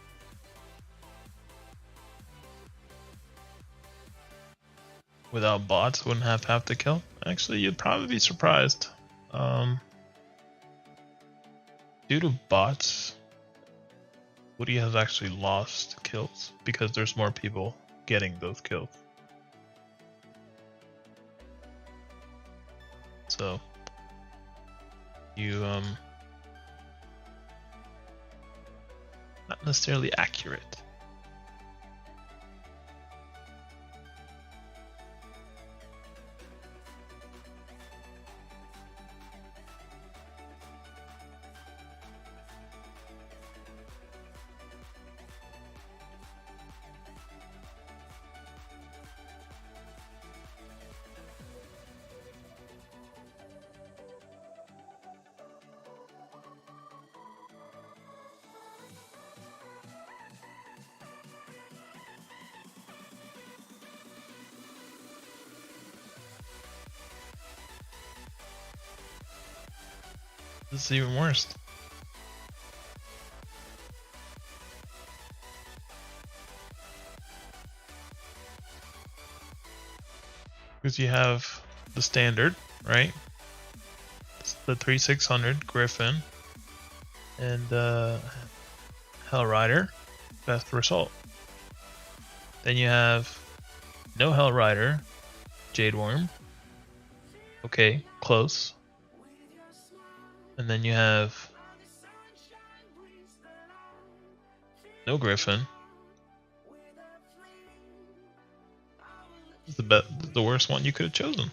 without bots wouldn't have half the kill. Actually, you'd probably be surprised. Due to bots, Woody has actually lost kills because there's more people getting those kills. So you not necessarily accurate. This is even worse. Because you have the standard, right? It's the 3600 Griffin and Hell Rider, best result. Then you have no Hell Rider, Jade Worm. Okay, close. And then you have no Griffin. This is the worst one you could have chosen.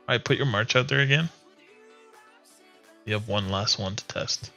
Alright, put your march out there again. You have one last one to test.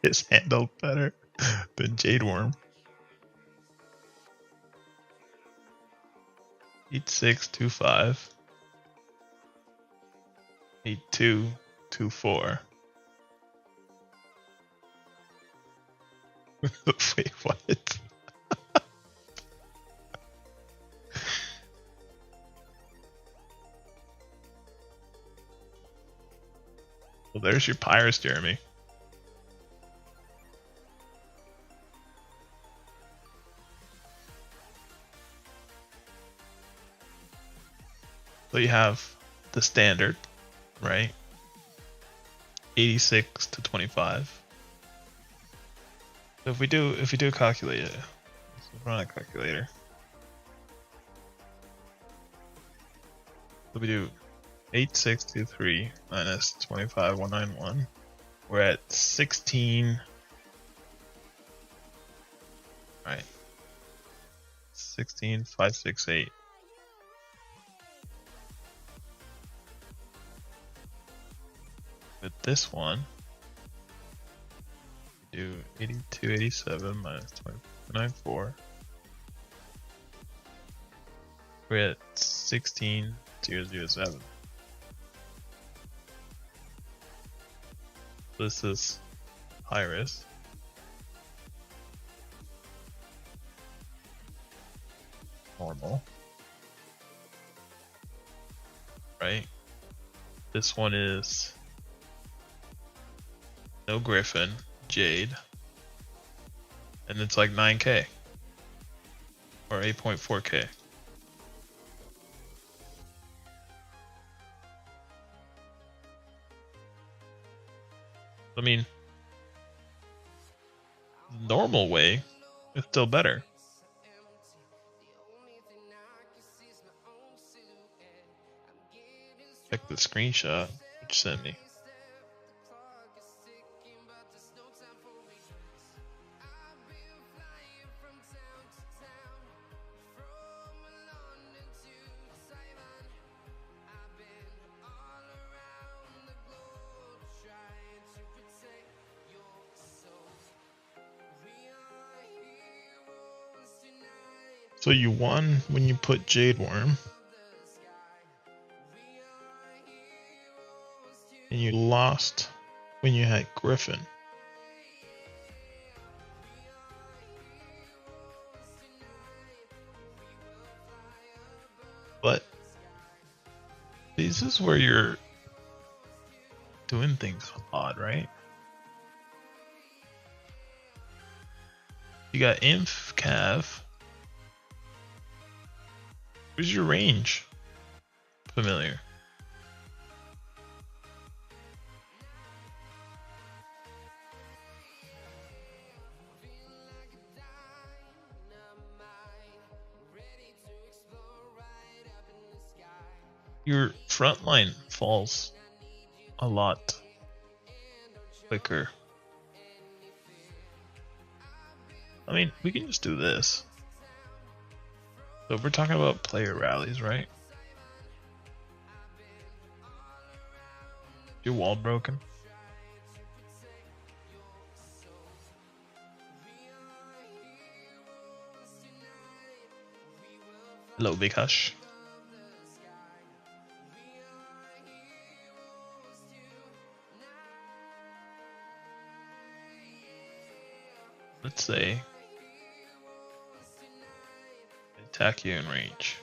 Is handled better than Jade Worm. 8625. 8224. Wait, what? Well, there's your Pyrus, Jeremy. So you have the standard, right? 86 to 25. So if we do calculate it, let's run a calculator. So we do 8623 minus 25191. We're at 16. Right. 16568. With this one, we do 8287 minus 294. We're at 16007. This is Iris. Normal. Right? This one is no Griffin, Jade. And it's like 9k. Or 8.4k. I mean, the normal way is still better. Check the screenshot which sent me. So you won when you put Jade Worm. And you lost when you had Griffin. But this is where you're doing things odd, right? You got Inf, Cav. Where's your range? Familiar. Your front line falls a lot quicker. I mean, we can just do this. So if we're talking about player rallies, right? Your wall broken? Hello, Big Hush. Let's say attack you in range.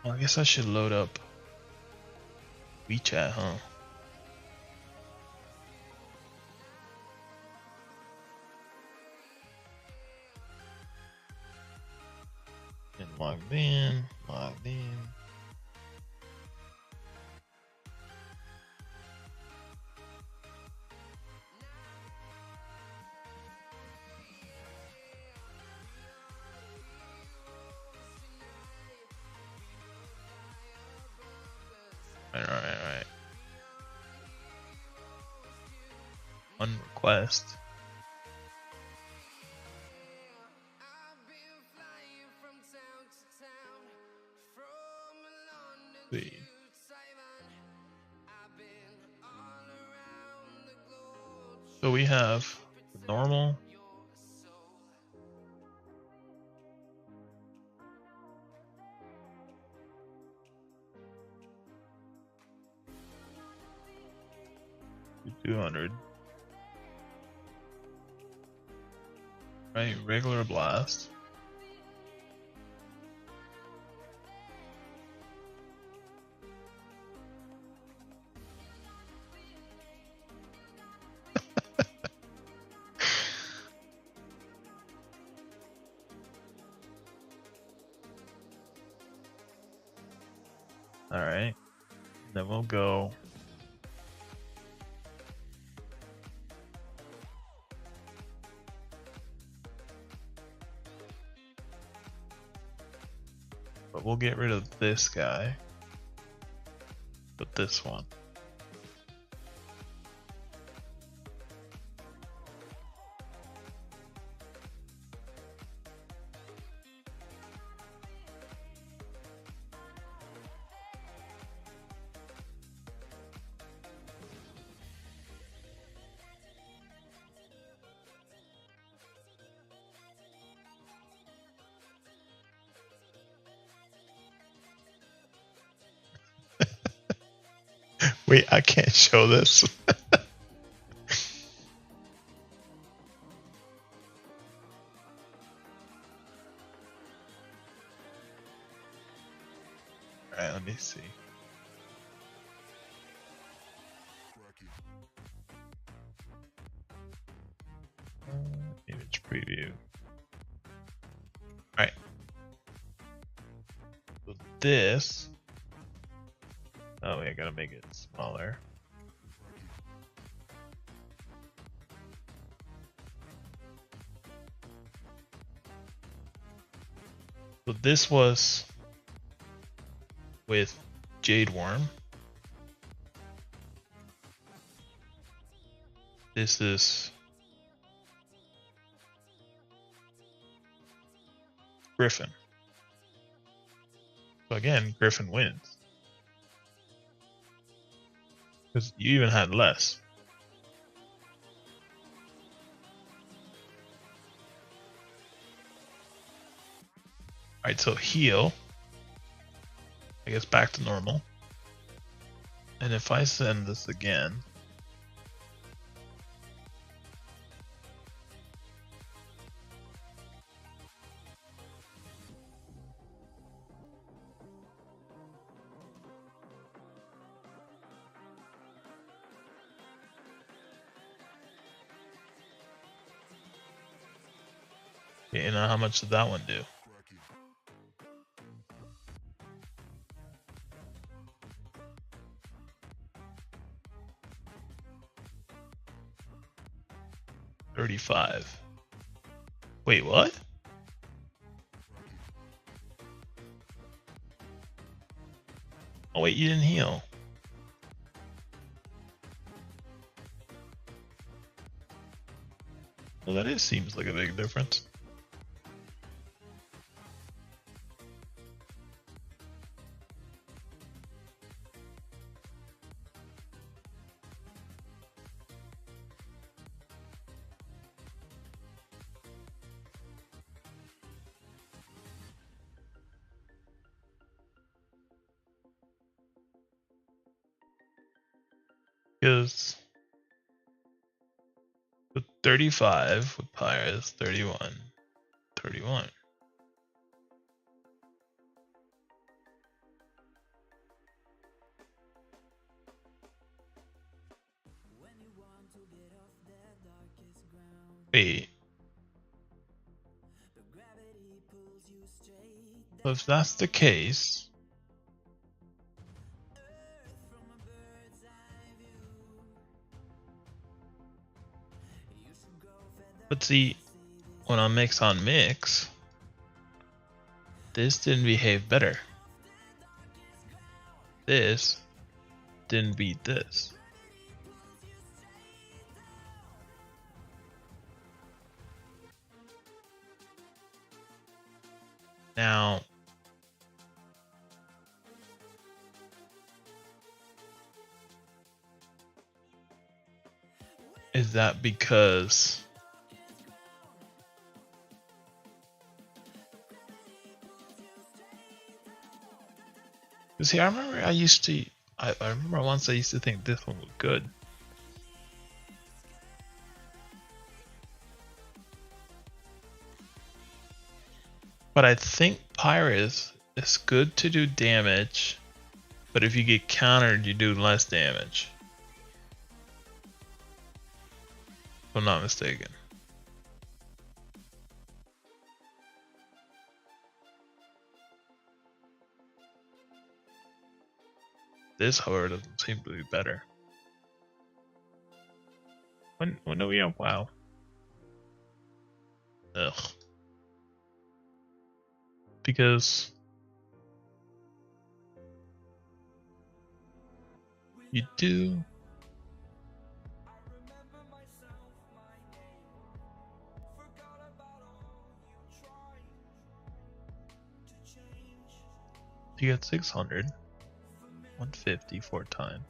Well, I guess I should load up WeChat, huh? And logged in, logged in. Alright. One request. Sweet. So we have the normal. $200. Right, regular blast. Alright. Then we'll go. But we'll get rid of this guy. But this one. Wait, I can't show this. Alright, let me see. Image preview. Alright. So this. Oh, wait, I gotta make it smaller. So this was with Jade Worm. This is Griffin. So again, Griffin wins. Because you even had less. Alright, so heal. I guess back to normal. And if I send this again, okay, you know how much did that one do? $35. Wait, what? Oh wait, you didn't heal. Well, that seems like a big difference. Because with 35 with Pyrus, 31, 31. Wait. So if that's the case, but see, when I mix on mix, this didn't behave better. This didn't beat this. Now, is that because see, I remember I remember once I used to think this one was good. But I think Pyrus is good to do damage, but if you get countered, you do less damage. If I'm not mistaken. This, however, doesn't seem to be better. When do we have WoW? Ugh. Because you do. You get 600, 150 4 times.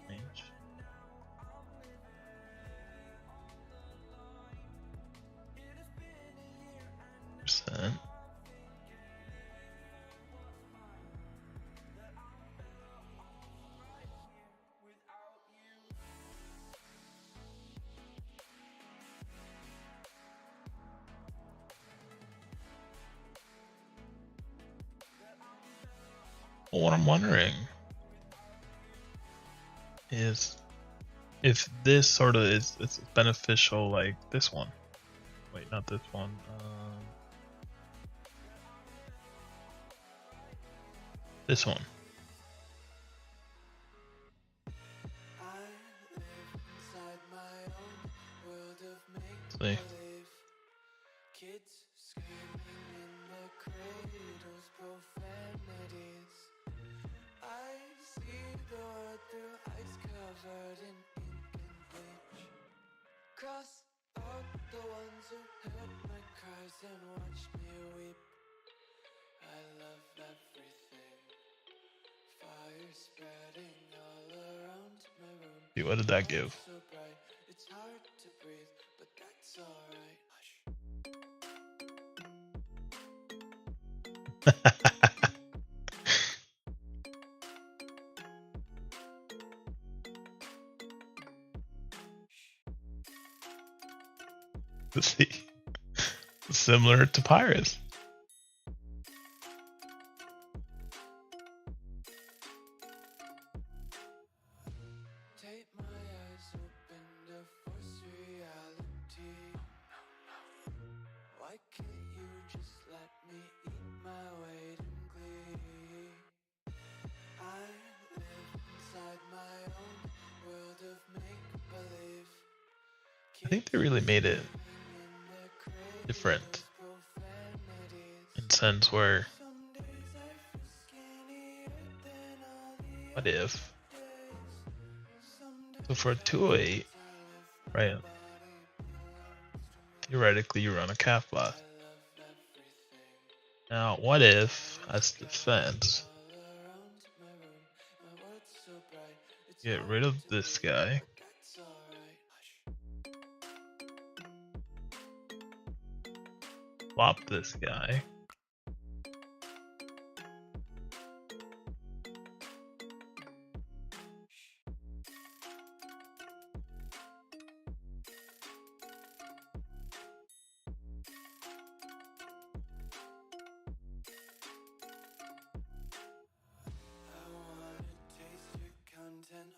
Range. Percent. Well, what I'm wondering is if this sort of is it's beneficial like this one. Wait, not this one. This one. see. Kids screaming in their cradles, profanities. I see the world through ice covered in ink and bleach. Cross out the ones who heard my cries and watched me weep. I love everything. Fire spreading all around my room. See, what did that give? So bright, it's hard to breathe, but that's alright. Hush. See, similar to Pyrus. Take my eyes open to force reality. Why can't you just let me eat my weight in glee? I live inside my own world of make-believe. I think they really made it different in sense where, what if? So for a 208, right? Theoretically, you run a calf blast. Now, what if, as defense, get rid of this guy, flop this guy,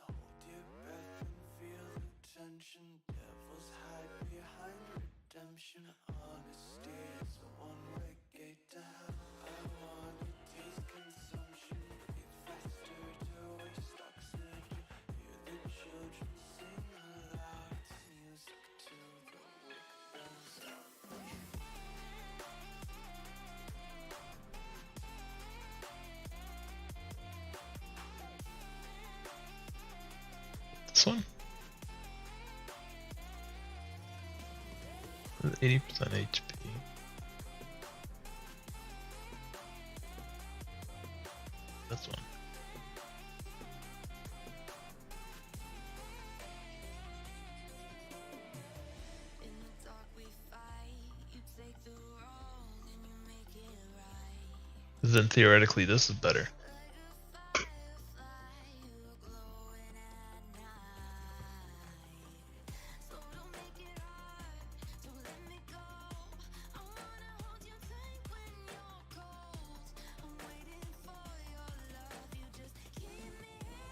hold your breath and feel the tension. Devils hide behind redemption. Honesty is a one-way gate to hell. I wanna taste consumption. Breathe faster to waste oxygen. Hear the children sing aloud. It's music to the wick burns out. this one, with 80% HP. This one. Then theoretically, this is better.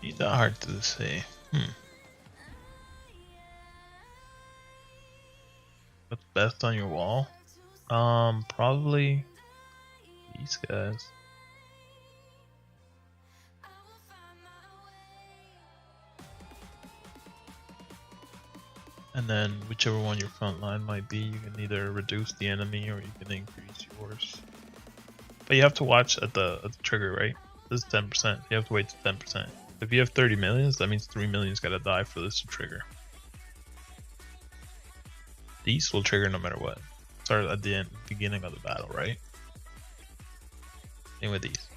Ain't that hard to say. What's best on your wall? Probably these guys. And then whichever one your front line might be, you can either reduce the enemy or you can increase yours. But you have to watch at the trigger, right? This is 10%. You have to wait to 10%. If you have 30 millions, that means 3 millions gotta die for this to trigger. These will trigger no matter what. Start at the beginning of the battle, right? Same with these.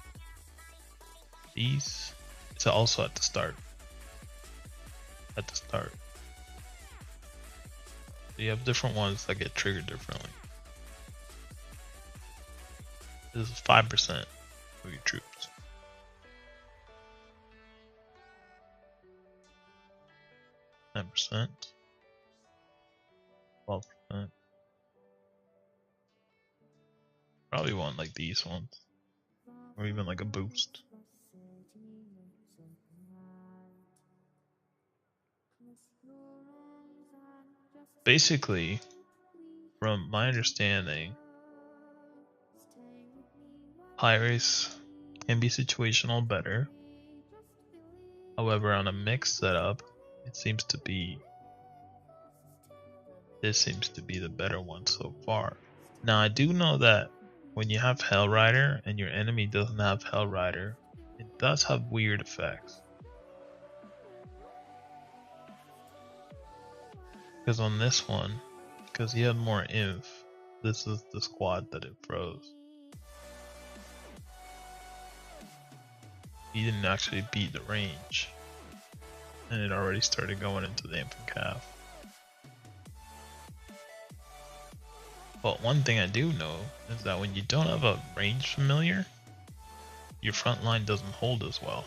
These, it's also at the start. At the start. So you have different ones that get triggered differently. This is 5% of your troops. 10%. 12%. Probably want like these ones. Or even like a boost. Basically, from my understanding, Pyrus can be situational better. However, on a mixed setup, it seems to be this seems to be the better one so far. Now I do know that when you have Hell Rider and your enemy doesn't have Hell Rider, it does have weird effects. Because on this one, because he had more inf, this is the squad that it froze. He didn't actually beat the range, and it already started going into the infant calf. But one thing I do know is that when you don't have a range familiar, your front line doesn't hold as well.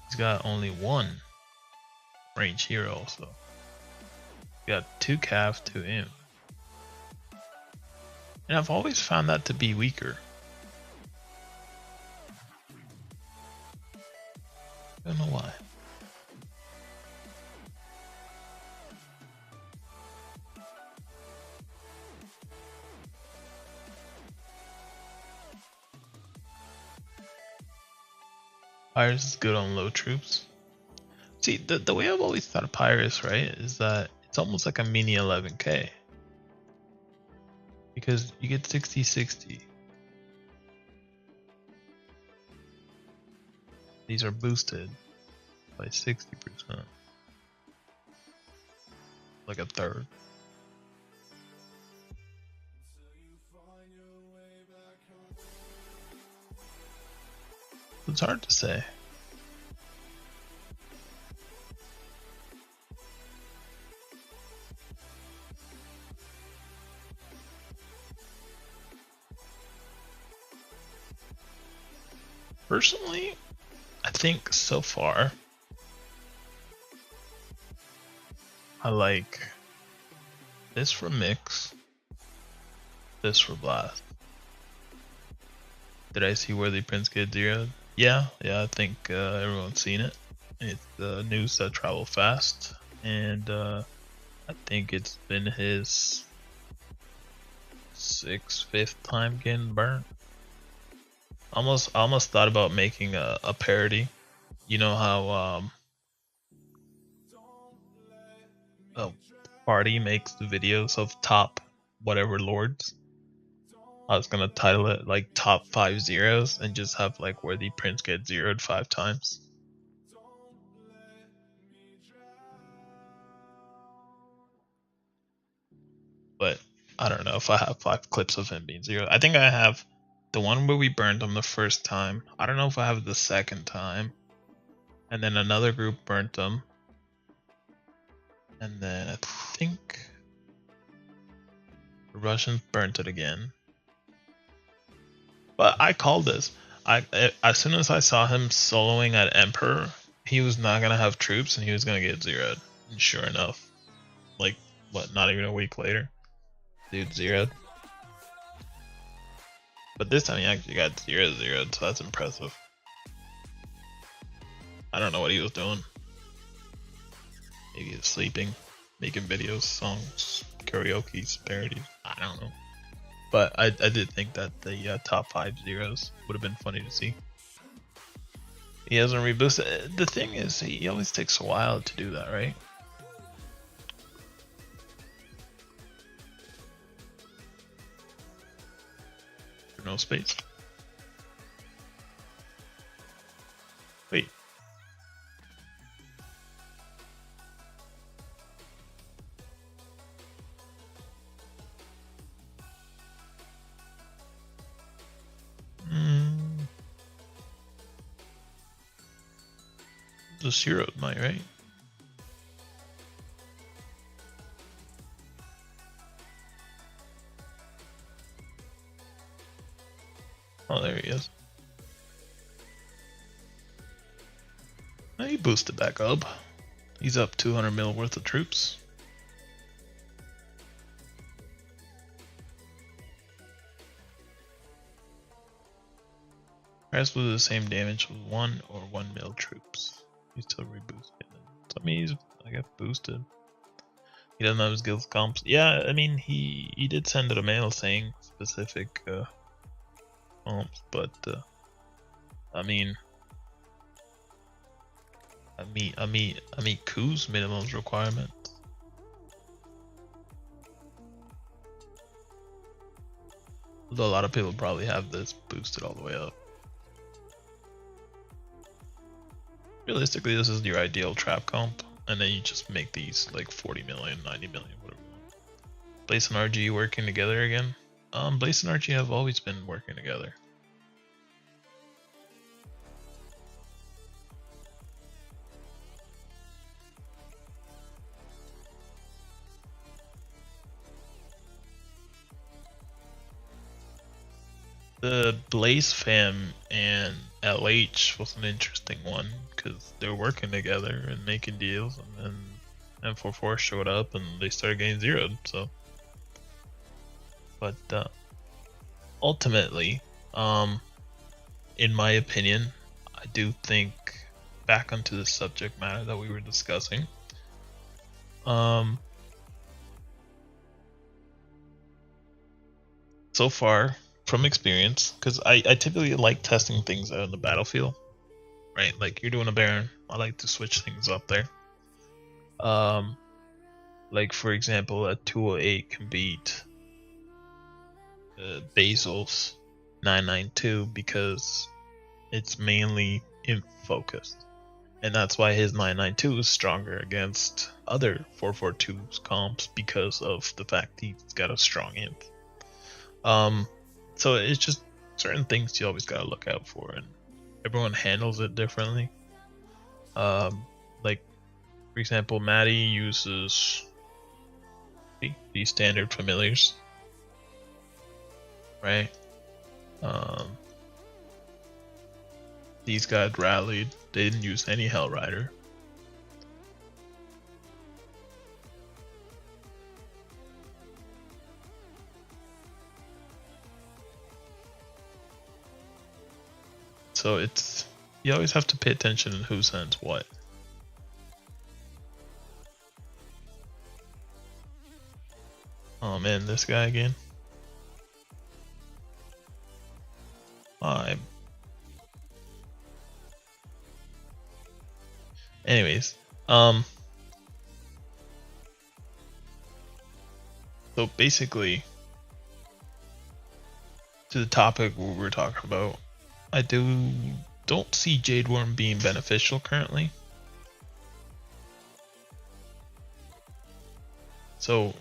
He's got only one range hero, so you got 2 calf, 2 imp. And I've always found that to be weaker. I don't know why. Pyrus is good on low troops. See, the way I've always thought of Pyrus, right, is that it's almost like a mini 11k. Because you get 60-60. These are boosted by 60%. Like a third. It's hard to say. Personally, I think so far I like this for mix, this for blast. Did I see Worthy Prince get zeroed? Yeah, I think everyone's seen it. It's the news that travel fast, and I think it's been his 5th time getting burnt. I almost thought about making a parody. You know how a party makes the videos of top whatever lords? I was gonna title it like top 5 zeros and just have like Worthy Prince get zeroed 5 times. But I don't know if I have 5 clips of him being zeroed. I think I have the one where we burned him the first time. I don't know if I have the second time. And then another group burnt him. And then I think the Russians burnt it again. But I called this. As soon as I saw him soloing at Emperor, he was not gonna have troops and he was gonna get zeroed. And sure enough, like what? Not even a week later, dude zeroed. But this time he actually got zeroed, so that's impressive. I don't know what he was doing. Maybe he was sleeping, making videos, songs, karaoke, parodies. I don't know. But I did think that the top 5 zeros would have been funny to see. He hasn't reboosted. The thing is, he always takes a while to do that, right? No space. Wait. The zeroed might, right? Oh, there he is. Now he boosted back up. He's up 200 mil worth of troops. Rest with the same damage with 1 or 1 mil troops. He's still reboosted. So I mean, he's, I guess, boosted. He doesn't have his guild comps. Yeah, I mean, he did send it a mail saying specific comps, but I mean, I mean, Ku's minimums requirement. Although a lot of people probably have this boosted all the way up. Realistically, this is your ideal trap comp, and then you just make these like 40 million, 90 million, whatever you want. Blaze and RG working together again. Blaze and RG have always been working together. The Blaze fam and LH was an interesting one because they're working together and making deals, and then M44 showed up and they started getting zeroed. So, but ultimately, in my opinion, I do think back onto the subject matter that we were discussing. So far, from experience, because I typically like testing things out on the battlefield, right? Like you're doing a Baron, I like to switch things up there. Like for example, a 208 can beat Basil's 992 because it's mainly in focus, and that's why his 992 is stronger against other 442's comps because of the fact he's got a strong int. So it's just certain things you always gotta look out for, and everyone handles it differently. Like for example, Maddie uses these standard familiars, right? These guys rallied. They didn't use any Hell Rider. So it's, you always have to pay attention to who sends what. Oh man, this guy again. Anyways, so basically, to the topic we were talking about, I don't see Jade Worm being beneficial currently. So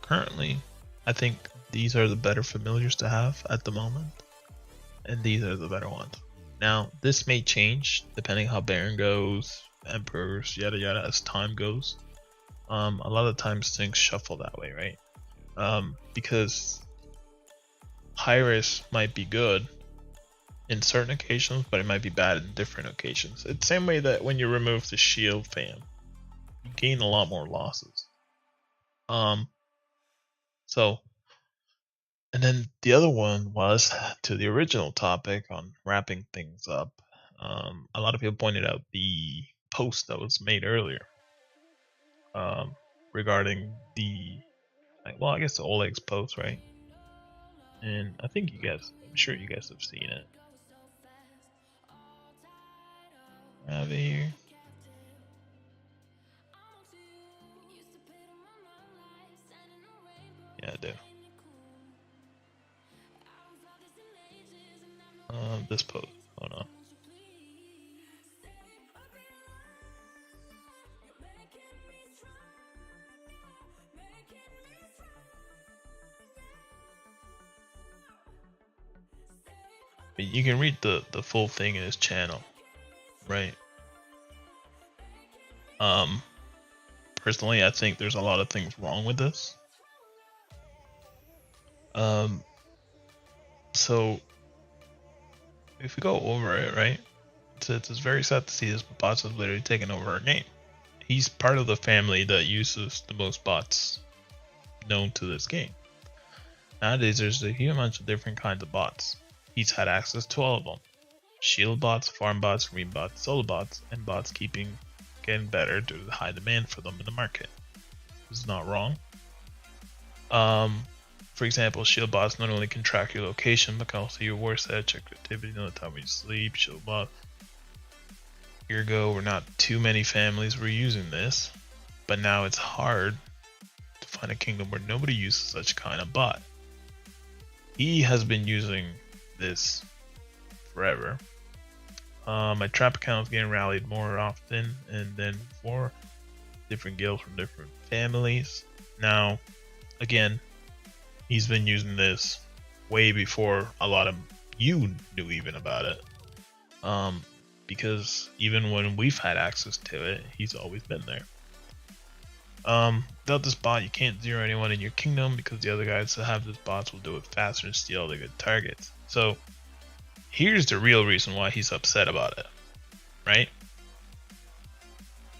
currently, I think these are the better familiars to have at the moment, and these are the better ones. Now, this may change depending how Baron goes, Emperors, yada yada, as time goes. A lot of times things shuffle that way, right? Because Hyris might be good in certain occasions, but it might be bad in different occasions. It's the same way that when you remove the shield fam, you gain a lot more losses. So, and then the other one was to the original topic on wrapping things up. A lot of people pointed out the post that was made earlier regarding the, well, I guess the Oleg's post, right? And I think you guys, I'm sure you guys have seen it. Have it here. Yeah, I do. This post. Hold on. But you can read the full thing in his channel, right? Personally, I think there's a lot of things wrong with this. So if we go over it, right? It's very sad to see this bots have literally taken over our game. He's part of the family that uses the most bots known to this game. Nowadays, there's a huge amount of different kinds of bots. He's had access to all of them. Shield bots, farm bots, green bots, solo bots, and bots getting better due to the high demand for them in the market. This is not wrong. For example, shield bots not only can track your location, but can also your war set, check your activity, know the time when you sleep, shield bot. year ago were not too many families were using this, but now it's hard to find a kingdom where nobody uses such kind of bot. He has been using this forever. My trap account is getting rallied more often, and then for different guilds from different families. Now, again, he's been using this way before a lot of you knew even about it. Because even when we've had access to it, he's always been there. Without this bot, you can't zero anyone in your kingdom because the other guys that have this bots will do it faster and steal the good targets. So here's the real reason why he's upset about it, right?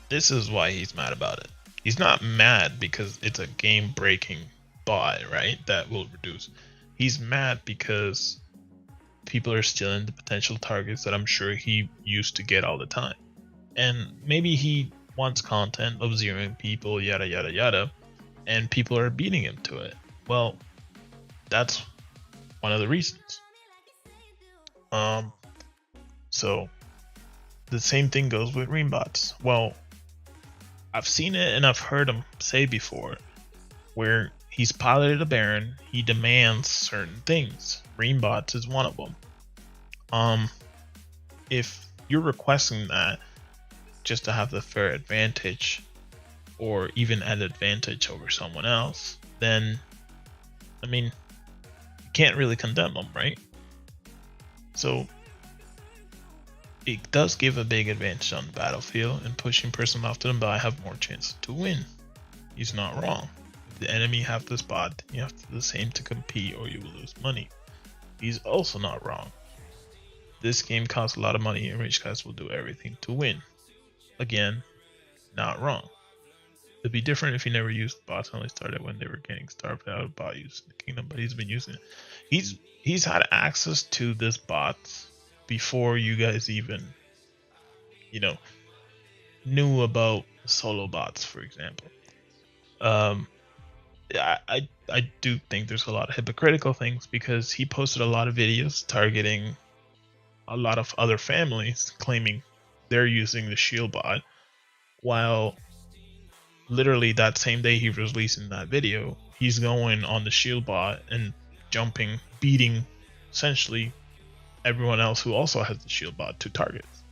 This is why he's mad about it. He's not mad because it's a game-breaking bot, right? That will reduce. He's mad because people are stealing the potential targets that I'm sure he used to get all the time. And maybe he wants content of zeroing people, yada yada yada, and people are beating him to it. Well, that's one of the reasons. So the same thing goes with ream bots. Well, I've seen it and I've heard him say before where he's piloted a Baron, he demands certain things. Ream bots is one of them. If you're requesting that just to have the fair advantage or even an advantage over someone else, then I mean, you can't really condemn them, right? So it does give a big advantage on the battlefield and pushing person off to them, but I have more chance to win. He's not wrong. If the enemy have this bot, you have to do the same to compete or you will lose money. He's also not wrong. This game costs a lot of money and rich guys will do everything to win. Again, not wrong. It'd be different if he never used bots, only started when they were getting starved out of bot use in the kingdom, but he's been using it. He's had access to this bots before you guys even, knew about solo bots, for example. I do think there's a lot of hypocritical things because he posted a lot of videos targeting a lot of other families claiming they're using the shield bot, while literally that same day he was releasing that video, he's going on the shield bot and jumping, beating essentially everyone else who also has the shield bot to targets.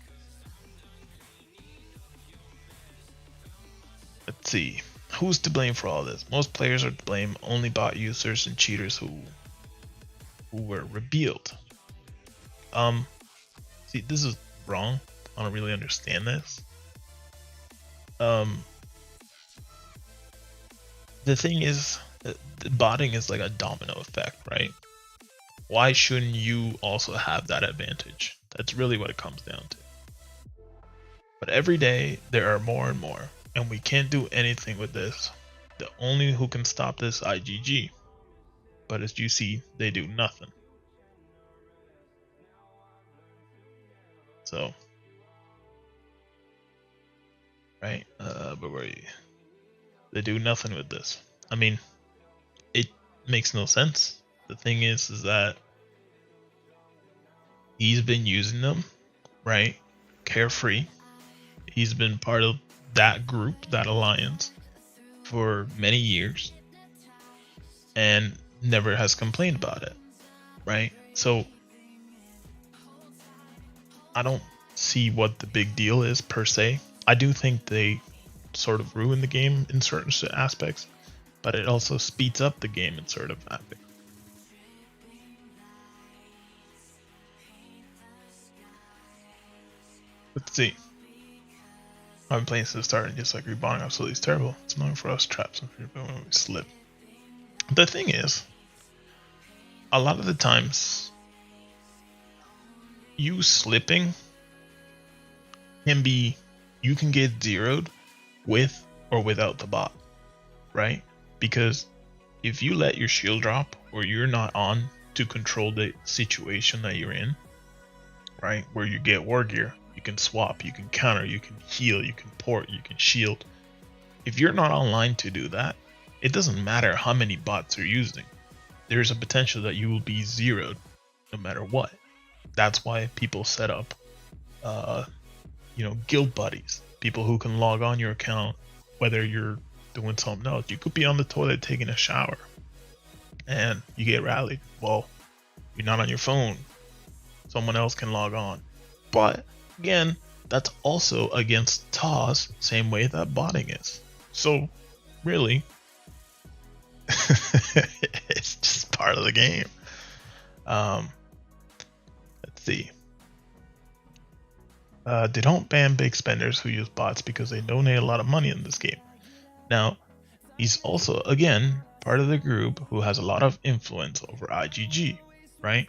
Let's see. Who's to blame for all this? Most players are to blame, only bot users and cheaters who were revealed. See, this is wrong. I don't really understand this. The thing is, the botting is like a domino effect, right? Why shouldn't you also have that advantage? That's really what it comes down to. But every day there are more and more, and we can't do anything with this. The only who can stop this IGG. But as you see, they do nothing. So, right? But where are you? They do nothing with this. I mean, it makes no sense. The thing is that he's been using them, right? Carefree. He's been part of that group, that alliance, for many years, and never has complained about it, right? So I don't see what the big deal is per se. I do think they sort of ruin the game in certain aspects, but it also speeds up the game in certain aspects. Let's see. I've been playing since the start and just like rebonding absolutely is terrible. It's annoying for us traps when we slip. The thing is, a lot of the times, you slipping you can get zeroed with or without the bot, right? Because if you let your shield drop or you're not on to control the situation that you're in, right? Where you get war gear, you can swap, you can counter, you can heal, you can port, you can shield. If you're not online to do that, it doesn't matter how many bots you're using. There's a potential that you will be zeroed no matter what. That's why people set up guild buddies, people who can log on your account, whether you're doing something else. You could be on the toilet taking a shower and you get rallied. Well, you're not on your phone. Someone else can log on. But again, that's also against TOS, same way that botting is. So really, it's just part of the game. Let's see. They don't ban big spenders who use bots because they donate a lot of money in this game. Now, he's also, again, part of the group who has a lot of influence over IGG, right?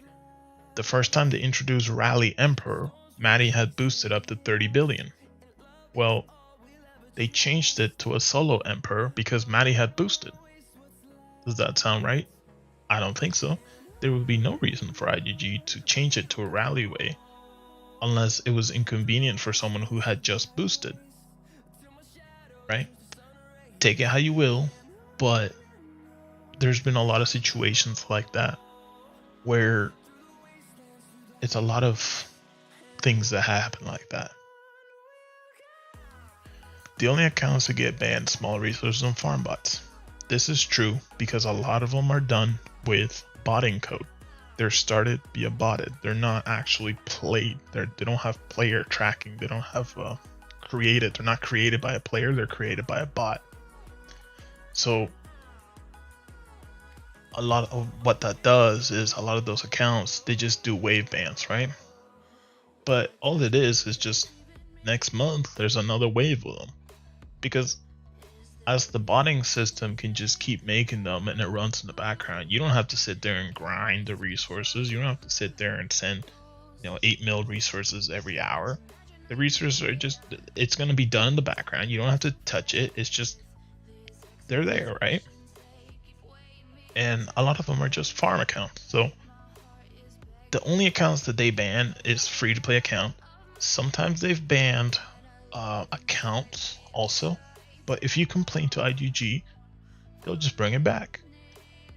The first time they introduced Rally Emperor, Maddie had boosted up to 30 billion. Well, they changed it to a solo Emperor because Maddie had boosted. Does that sound right? I don't think so. There would be no reason for IGG to change it to a Rally way unless it was inconvenient for someone who had just boosted, right? Take it how you will, but there's been a lot of situations like that where it's a lot of things that happen like that. The only accounts that get banned, small resources and farm bots. This is true because a lot of them are done with botting code. They're started via botted. They're not actually played. They don't have player tracking. They don't have created. They're not created by a player. They're created by a bot. So a lot of what that does is a lot of those accounts, they just do wave bans, right? But all it is just next month there's another wave of them, because as the botting system can just keep making them and it runs in the background, you don't have to sit there and grind the resources. You don't have to sit there and send 8 mil resources every hour. The resources are just, it's going to be done in the background. You don't have to touch it. It's just, they're there, right? And a lot of them are just farm accounts. So the only accounts that they ban is free to play account. Sometimes they've banned accounts also, but if you complain to IGG, they'll just bring it back.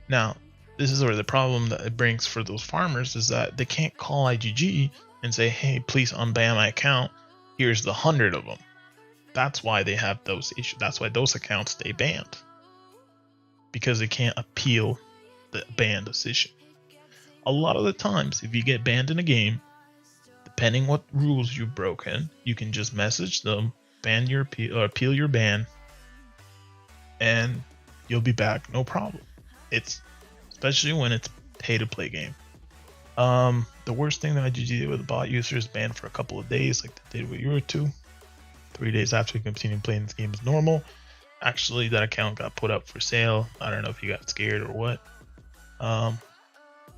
Now, this is where the problem that it brings for those farmers is that they can't call IGG and say, hey, please unban my account. Here's the 100 of them. That's why they have those issues. That's why those accounts stay banned, because they can't appeal the ban decision. A lot of the times, if you get banned in a game, depending what rules you've broken, you can just message them, ban your appeal, or appeal your ban, and you'll be back, no problem. It's especially when it's pay to play game. The worst thing that IGG did with a bot user is banned for a couple of days, like they did with you or 2. 3 days after you continue playing this game as normal. Actually, that account got put up for sale. I don't know if you got scared or what.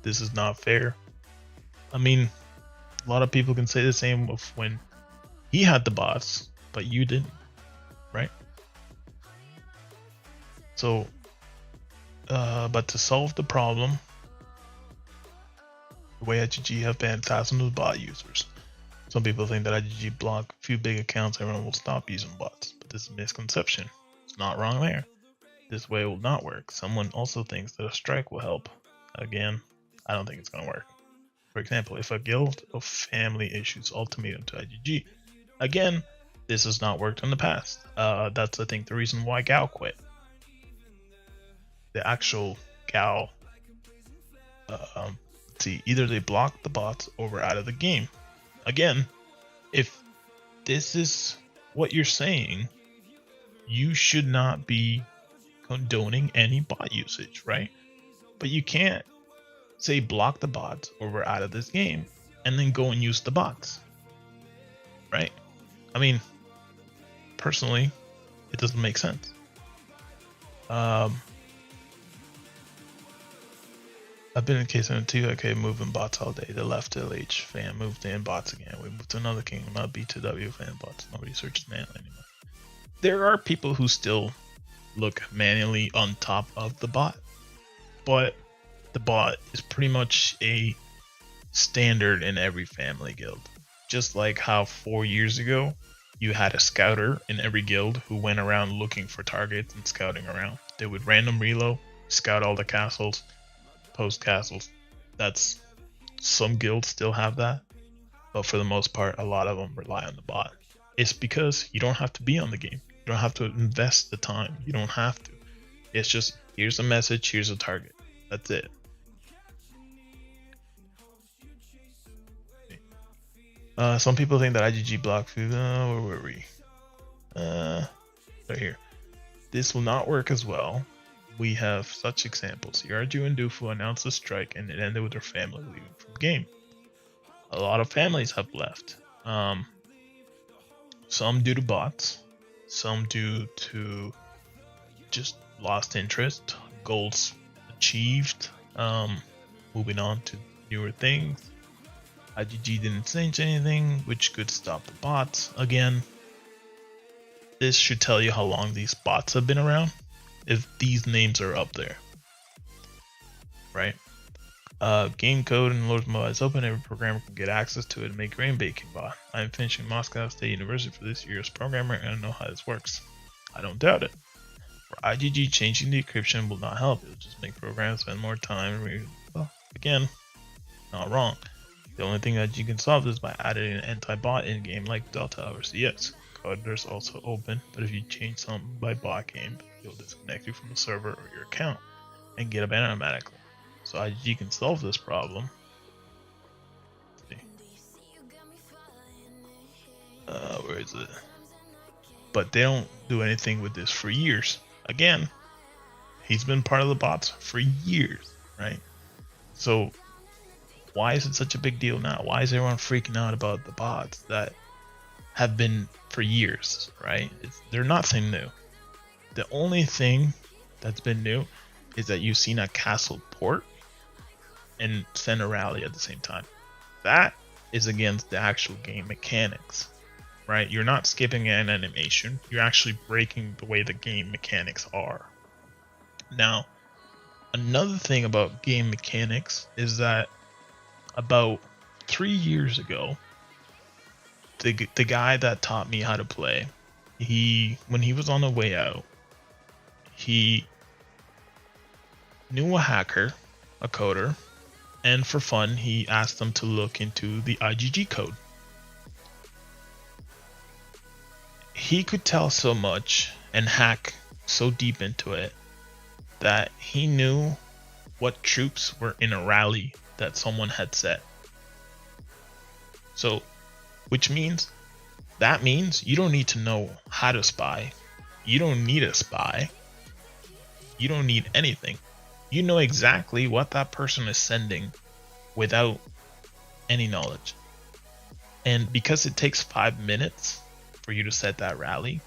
This is not fair. I mean, a lot of people can say the same of when he had the bots, but you didn't, right? So, but to solve the problem, the way IGG have banned thousands of bot users. Some people think that IGG block a few big accounts, everyone will stop using bots, but this is a misconception. It's not wrong there. This way will not work. Someone also thinks that a strike will help. Again, I don't think it's going to work. For example, if a guild of family issues ultimatum to IGG, again, this has not worked in the past. That's, I think, the reason why Gal quit. The actual Gal, see, either they blocked the bots or were out of the game. Again, if this is what you're saying, you should not be condoning any bot usage, right? But you can't say block the bots or we're out of this game and then go and use the bots, right? I mean, personally, it doesn't make sense. I've been in KSM2, okay, moving bots all day. The left LH fan moved in bots again. We moved to another kingdom, not B2W fan bots. Nobody searches manually anymore. There are people who still look manually on top of the bot, but the bot is pretty much a standard in every family guild. Just like how 4 years ago, you had a scouter in every guild who went around looking for targets and scouting around. They would random reload, scout all the castles, post castles. That's, some guilds still have that, but for the most part, a lot of them rely on the bot. It's because you don't have to be on the game. You don't have to invest the time. You don't have to. It's just, here's a message, here's a target. That's it. Some people think that IGG block food. Where were we? Right here. This will not work as well. We have such examples. Yarju and Dufu announced a strike and it ended with their family leaving from the game. A lot of families have left. Some due to bots, some due to just lost interest, goals achieved, moving on to newer things. IGG didn't change anything, which could stop the bots. Again, this should tell you how long these bots have been around if these names are up there, right? Game code and lordsmobile is open. Every programmer can get access to it and make grain baking bot. I'm finishing Moscow State University for this year's programmer and I know how this works. I don't doubt it. For IGG, changing the encryption will not help. It'll just make programs spend more time. Well, again, not wrong. The only thing that you can solve is by adding an anti-bot in game like Delta or CS. Coder's also open, but if you change something by bot game, it'll disconnect you from the server or your account and get a ban automatically. So IGG can solve this problem. Where is it? But they don't do anything with this for years. Again, he's been part of the bots for years, right? So why is it such a big deal now? Why is everyone freaking out about the bots that have been for years, right? They're nothing new. The only thing that's been new is that you've seen a castle port and send a rally at the same time. That is against the actual game mechanics, right? You're not skipping an animation. You're actually breaking the way the game mechanics are. Now, another thing about game mechanics is that about 3 years ago, the guy that taught me how to play, when he was on the way out, he knew a hacker, a coder, and for fun, he asked them to look into the IGG code. He could tell so much and hack so deep into it that he knew what troops were in a rally that someone had set. So, that means you don't need to know how to spy. You don't need a spy. You don't need anything. You know exactly what that person is sending without any knowledge. And because it takes 5 minutes for you to set that rally,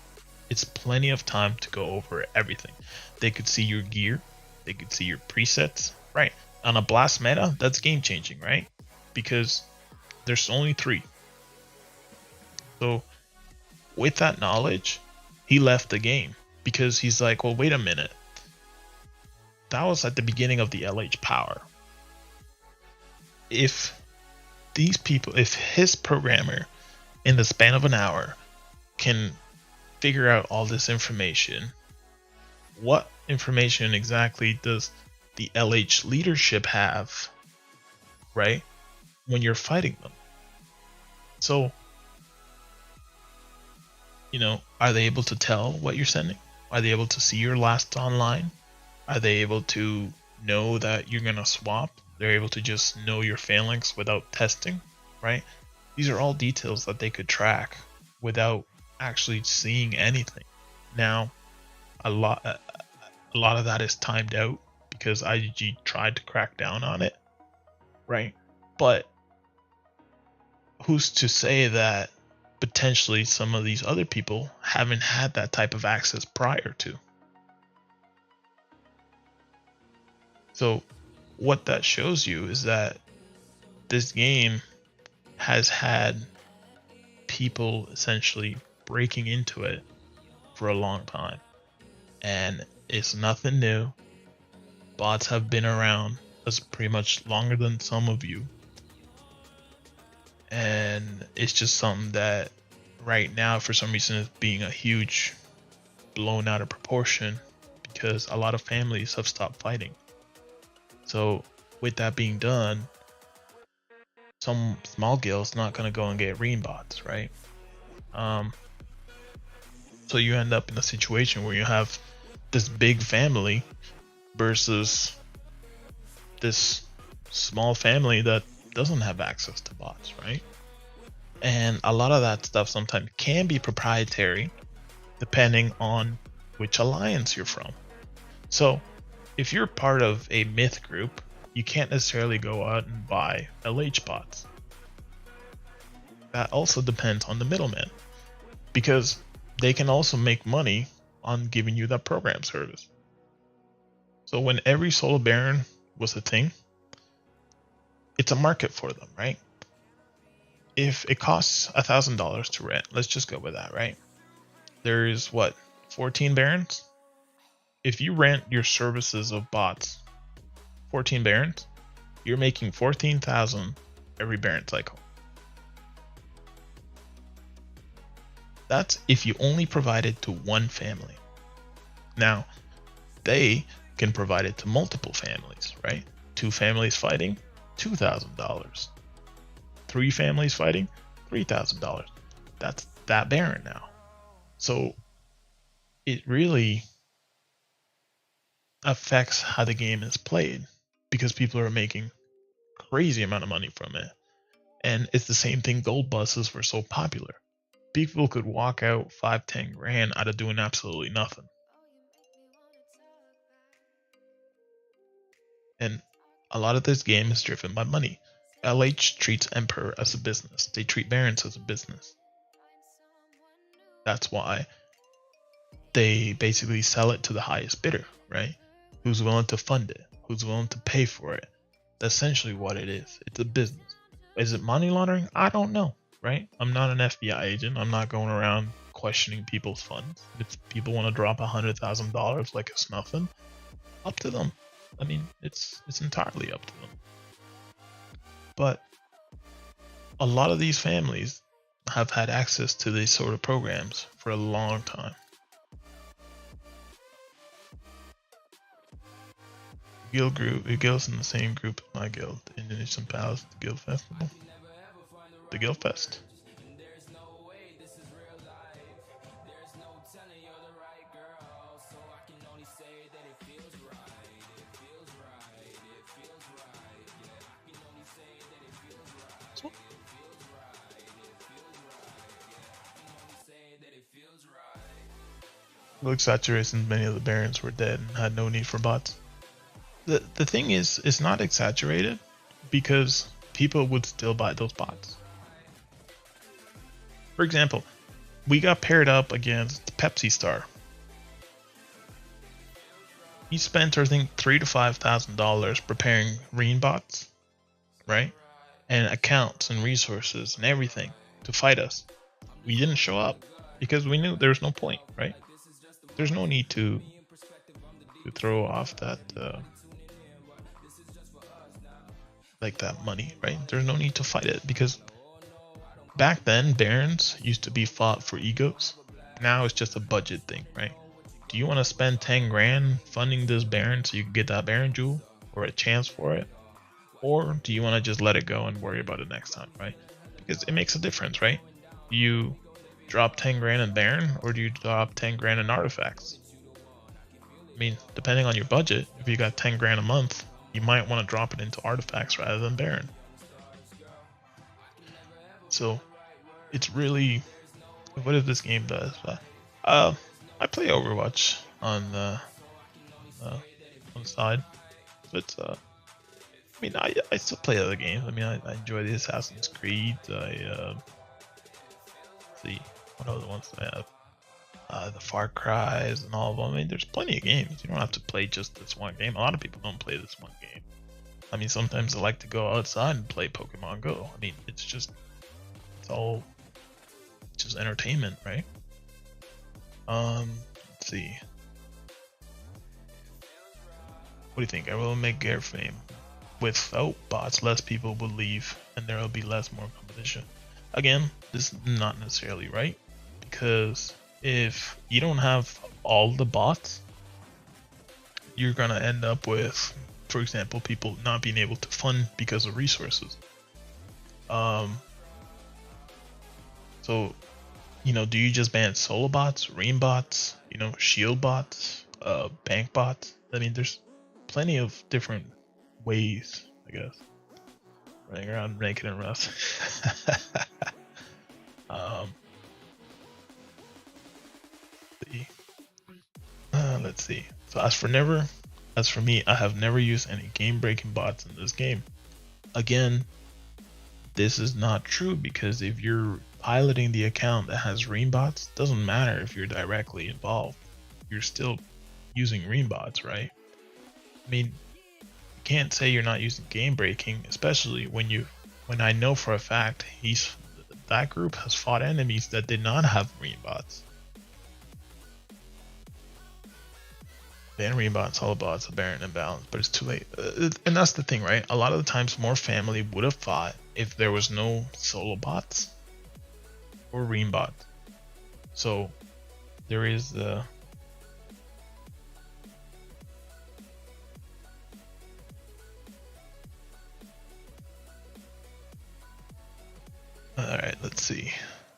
it's plenty of time to go over everything. They could see your gear. They could see your presets. Right. On a blast meta, that's game changing, right? Because there's only 3. So with that knowledge, he left the game because he's like, well, wait a minute. That was at the beginning of the LH power. If his programmer in the span of an hour can figure out all this information, what information exactly does the LH leadership have, right, when you're fighting them? So, are they able to tell what you're sending? Are they able to see your last online? Are they able to know that you're going to swap? They're able to just know your phalanx without testing, right? These are all details that they could track without actually seeing anything. Now, a lot of that is timed out because IGG tried to crack down on it, right? But who's to say that potentially some of these other people haven't had that type of access prior to? So what that shows you is that this game has had people essentially breaking into it for a long time, and it's nothing new. Bots have been around as pretty much longer than some of you, and it's just something that right now for some reason is being a huge blown out of proportion because a lot of families have stopped fighting. So with that being done, some small guild's not going to go and get ream bots, right? Um, so you end up in a situation where you have this big family versus this small family that doesn't have access to bots, right? And a lot of that stuff sometimes can be proprietary depending on which alliance you're from. So if you're part of a myth group, you can't necessarily go out and buy LH bots. That also depends on the middleman, because they can also make money on giving you that program service. So when every solo baron was a thing, it's a market for them, right? If it costs $1,000 to rent, let's just go with that, right? There's what, 14 barons? If you rent your services of bots, 14 barons, you're making 14,000 every baron cycle. That's if you only provide it to one family. Now, they can provide it to multiple families, right? 2 families fighting, $2,000. 3 families fighting, $3,000. That's that baron now. So it really affects how the game is played, because people are making crazy amount of money from it. And it's the same thing gold buses were so popular. People could walk out 5-10 grand out of doing absolutely nothing. And a lot of this game is driven by money. LH treats Emperor as a business. They treat Barons as a business. That's why they basically sell it to the highest bidder, right? Who's willing to fund it? Who's willing to pay for it? That's essentially what it is. It's a business. Is it money laundering? I don't know, right? I'm not an FBI agent. I'm not going around questioning people's funds. If people want to drop $100,000 like it's nothing, up to them. I mean, it's entirely up to them. But a lot of these families have had access to these sort of programs for a long time. Guild's in the same group as my guild, Indonesian Palace, the Guild Festival. The Guild Fest. Looks saturation, many of the barons were dead and had no need for bots. The thing is, it's not exaggerated because people would still buy those bots. For example, we got paired up against Pepsi Star. He spent, I think, $3,000 to $5,000 preparing Reen bots, right? And accounts and resources and everything to fight us. We didn't show up because we knew there was no point, right? There's no need to throw off that like that money, right? There's no need to fight it, because back then barons used to be fought for egos. Now it's just a budget thing, right? Do you want to spend 10 grand funding this baron so you can get that baron jewel or a chance for it? Or do you want to just let it go and worry about it next time, right? Because it makes a difference, right? Do you drop 10 grand in baron, or do you drop 10 grand in artifacts? I mean, depending on your budget, if you got 10 grand a month, you might want to drop it into artifacts rather than baron. So it's really what if this game does. I play Overwatch on the side, but I mean, I still play other games. I mean, I enjoy the Assassin's Creed. See what other ones do I have. The Far Cries and all of them. I mean, there's plenty of games. You don't have to play just this one game. A lot of people don't play this one game. I mean, sometimes they like to go outside and play Pokemon Go. I mean, it's all just entertainment, right? Let's see. What do you think? I will make Airfame. Without bots, less people will leave, and there will be more competition. Again, this is not necessarily right, because if you don't have all the bots, you're gonna end up with, for example, people not being able to fund because of resources. So do you just ban solo bots, ream bots, shield bots, bank bots? I mean, there's plenty of different ways, I guess. Running around naked and rust. um, let's see. So as for me, I have never used any game-breaking bots in this game. Again, this is not true because if you're piloting the account that has ream bots, doesn't matter if you're directly involved. You're still using ream bots, right? I mean, you can't say you're not using game breaking, especially when I know for a fact that group has fought enemies that did not have ream bots. Ban ream bots, all bots, a Baron imbalance, but it's too late. And that's the thing, right? A lot of the times, more family would have fought if there was no solo bots or ream bots. So there is the Alright, let's see.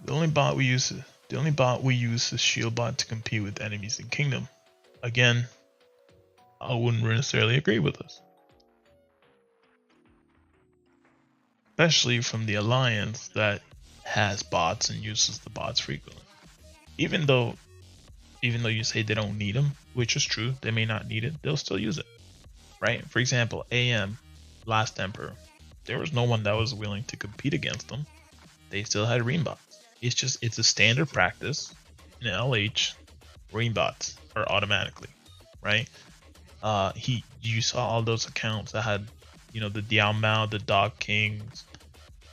The only bot we use is shield bot to compete with enemies in Kingdom. Again, I wouldn't necessarily agree with this. Especially from the alliance that has bots and uses the bots frequently. Even though you say they don't need them, which is true, they may not need it, they'll still use it. Right? For example, AM, Last Emperor, there was no one that was willing to compete against them. They still had ream bots. It's a standard practice in LH. Ream bots are automatically, right? You saw all those accounts that had, the Diao Mao, the Dog Kings,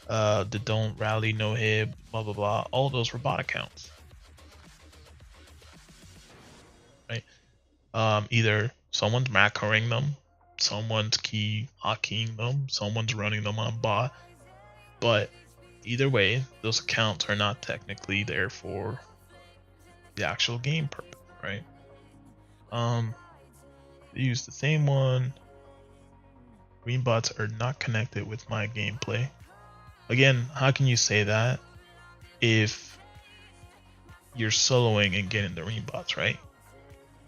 the Don't Rally, No Hib, blah blah blah. All those were bot accounts, right? Either someone's macroing them, someone's key hocking them, someone's running them on bot, but either way, those accounts are not technically there for the actual game purpose, right? They use the same one. Green bots are not connected with my gameplay. Again, how can you say that if you're soloing and getting the ream bots, right?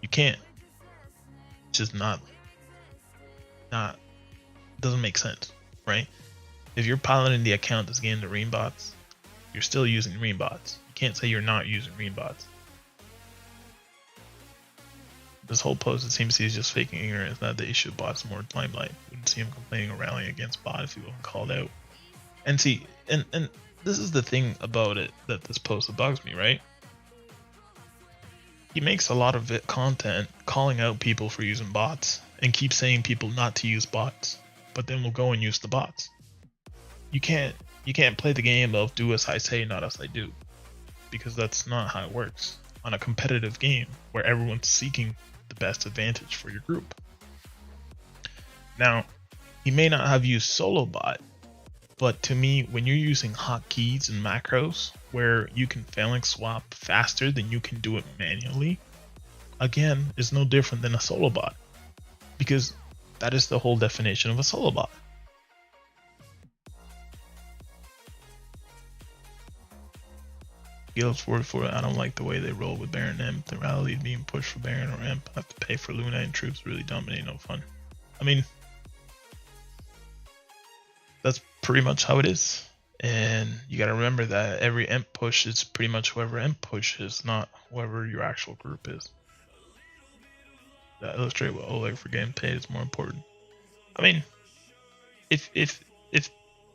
You can't. It's just not doesn't make sense, right? If you're piloting the account that's getting the ream bots, you're still using ream bots. You can't say you're not using ream bots. This whole post, it seems he's just faking ignorance, not the issue of bots more limelight. Wouldn't see him complaining or rallying against bot if he wasn't called out. And see, and this is the thing about it that this post bugs me, right? He makes a lot of content calling out people for using bots and keeps saying people not to use bots, but then will go and use the bots. You can't play the game of do as I say, not as I do, because that's not how it works on a competitive game where everyone's seeking the best advantage for your group. Now, he may not have used solo bot, but to me, when you're using hotkeys and macros where you can phalanx swap faster than you can do it manually, again, is no different than a solo bot, because that is the whole definition of a solo bot. Guilds 44, I don't like the way they roll with Baron Imp. The rally being pushed for Baron or Imp. I have to pay for Luna and troops, really dominate, no fun. I mean, that's pretty much how it is. And you gotta remember that every Imp push is pretty much whoever Imp pushes, not whoever your actual group is. That illustrates what Oleg for getting paid is more important. I mean, if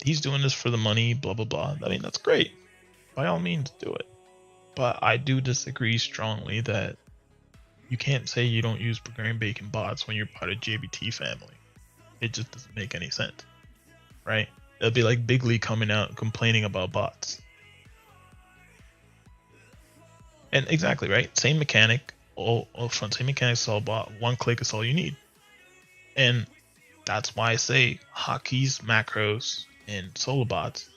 he's doing this for the money, blah blah blah, I mean, that's great. By all means, do it. But I do disagree strongly that you can't say you don't use game bacon bots when you're part of JBT family. It just doesn't make any sense, right? It'll be like Big Lee coming out and complaining about bots. And exactly, right? Same mechanic, all front, same mechanics, all bot. One click is all you need. And that's why I say hotkeys, macros, and solo bots,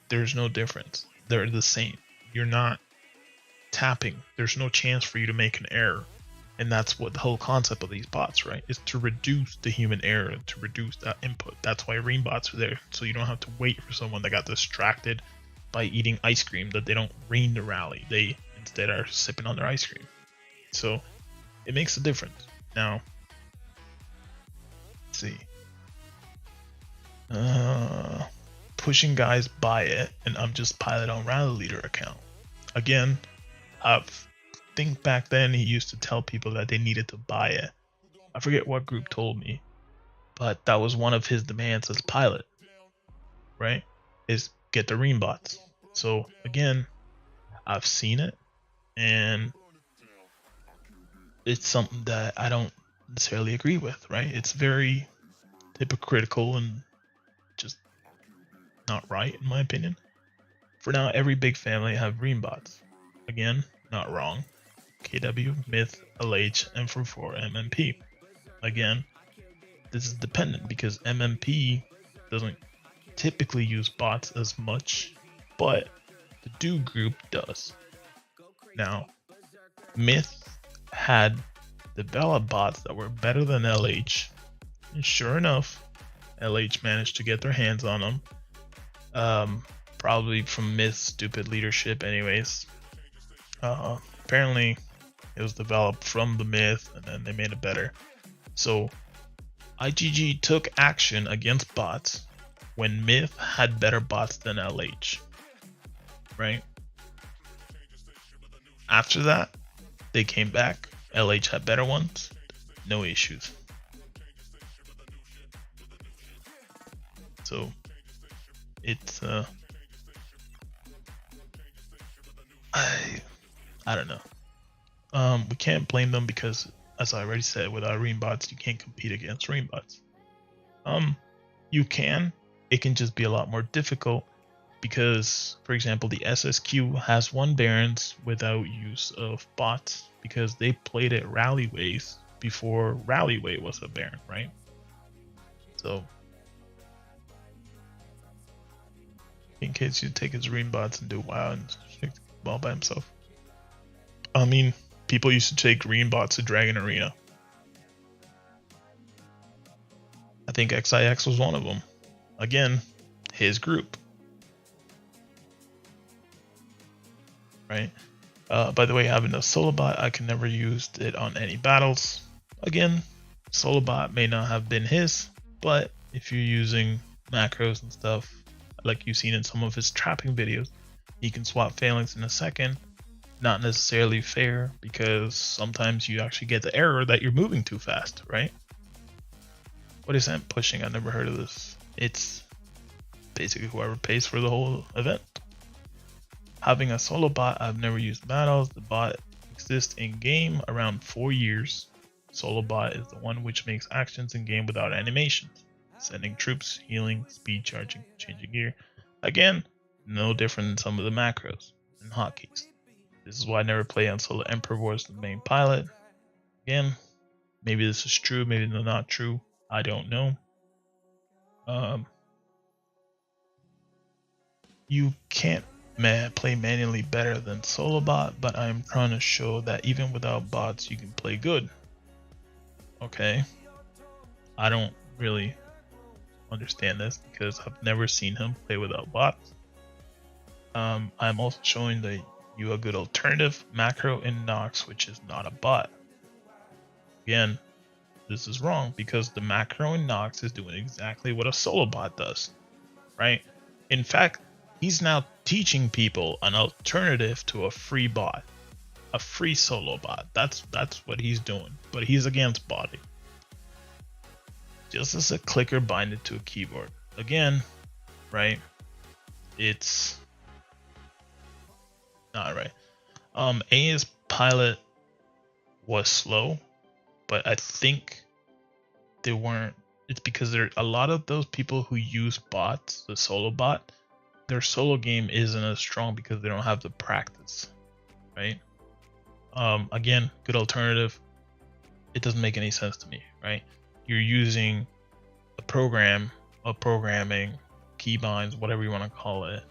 there's no difference. They're the same. You're not tapping. There's no chance for you to make an error. And that's what the whole concept of these bots, right? Is to reduce the human error, to reduce that input. That's why ream bots are there. So you don't have to wait for someone that got distracted by eating ice cream that they don't reign the rally. They instead are sipping on their ice cream. So it makes a difference. Now, let's see. Pushing guys by it, and I'm just pilot on rally leader account. Again, I think back then he used to tell people that they needed to buy it. I forget what group told me, but that was one of his demands as pilot, right? Is get the ream bots. So again, I've seen it, and it's something that I don't necessarily agree with, right? It's very hypocritical and just not right in my opinion. For now, every big family have ream bots. Again, not wrong. KW, Myth, LH, and for 4 MMP. Again, this is dependent because MMP doesn't typically use bots as much, but the Do group does. Now, Myth had developed bots that were better than LH, and sure enough, LH managed to get their hands on them. Probably from Myth's stupid leadership, anyways. Apparently, it was developed from the Myth, and then they made it better. So, IGG took action against bots when Myth had better bots than LH, right? After that, they came back. LH had better ones, no issues. So, it's I don't know. We can't blame them because, as I already said, without ream bots, you can't compete against ream bots. You can. It can just be a lot more difficult because, for example, the SSQ has one Barons without use of bots because they played it Rallyways before Rallyway was a Baron, right? So, in case you take his ream bots and do WoW and stick the ball by himself. I mean, people used to take green bots to Dragon Arena. I think XIX was one of them. Again, his group. Right? By the way, having a solo bot, I can never use it on any battles. Again, solo bot may not have been his, but if you're using macros and stuff, like you've seen in some of his trapping videos, he can swap phalanx in a second. Not necessarily fair because sometimes you actually get the error that you're moving too fast, right? What is that pushing? I've never heard of this. It's basically whoever pays for the whole event. Having a solo bot, I've never used battles. The bot exists in game around 4 years. Solo bot is the one which makes actions in game without animations. Sending troops, healing, speed charging, changing gear. Again, no different than some of the macros and hotkeys. This is why I never play on solo Emperor Wars, the main pilot. Again, maybe this is true, maybe not true. I don't know. You can't play manually better than solo bot, but I'm trying to show that even without bots, you can play good. Okay. I don't really understand this because I've never seen him play without bots. I'm also showing that you a good alternative macro in Nox, which is not a bot. Again, this is wrong because the macro in Nox is doing exactly what a solo bot does, right? In fact, he's now teaching people an alternative to a free bot, a free solo bot. That's what he's doing, but he's against botting. Just as a clicker binded to a keyboard. Again, right? It's not right. A's pilot was slow, but I think they weren't. It's because there a lot of those people who use bots, the solo bot, their solo game isn't as strong because they don't have the practice, right? Again, good alternative. It doesn't make any sense to me, right? You're using a program, programming, keybinds, whatever you want to call it,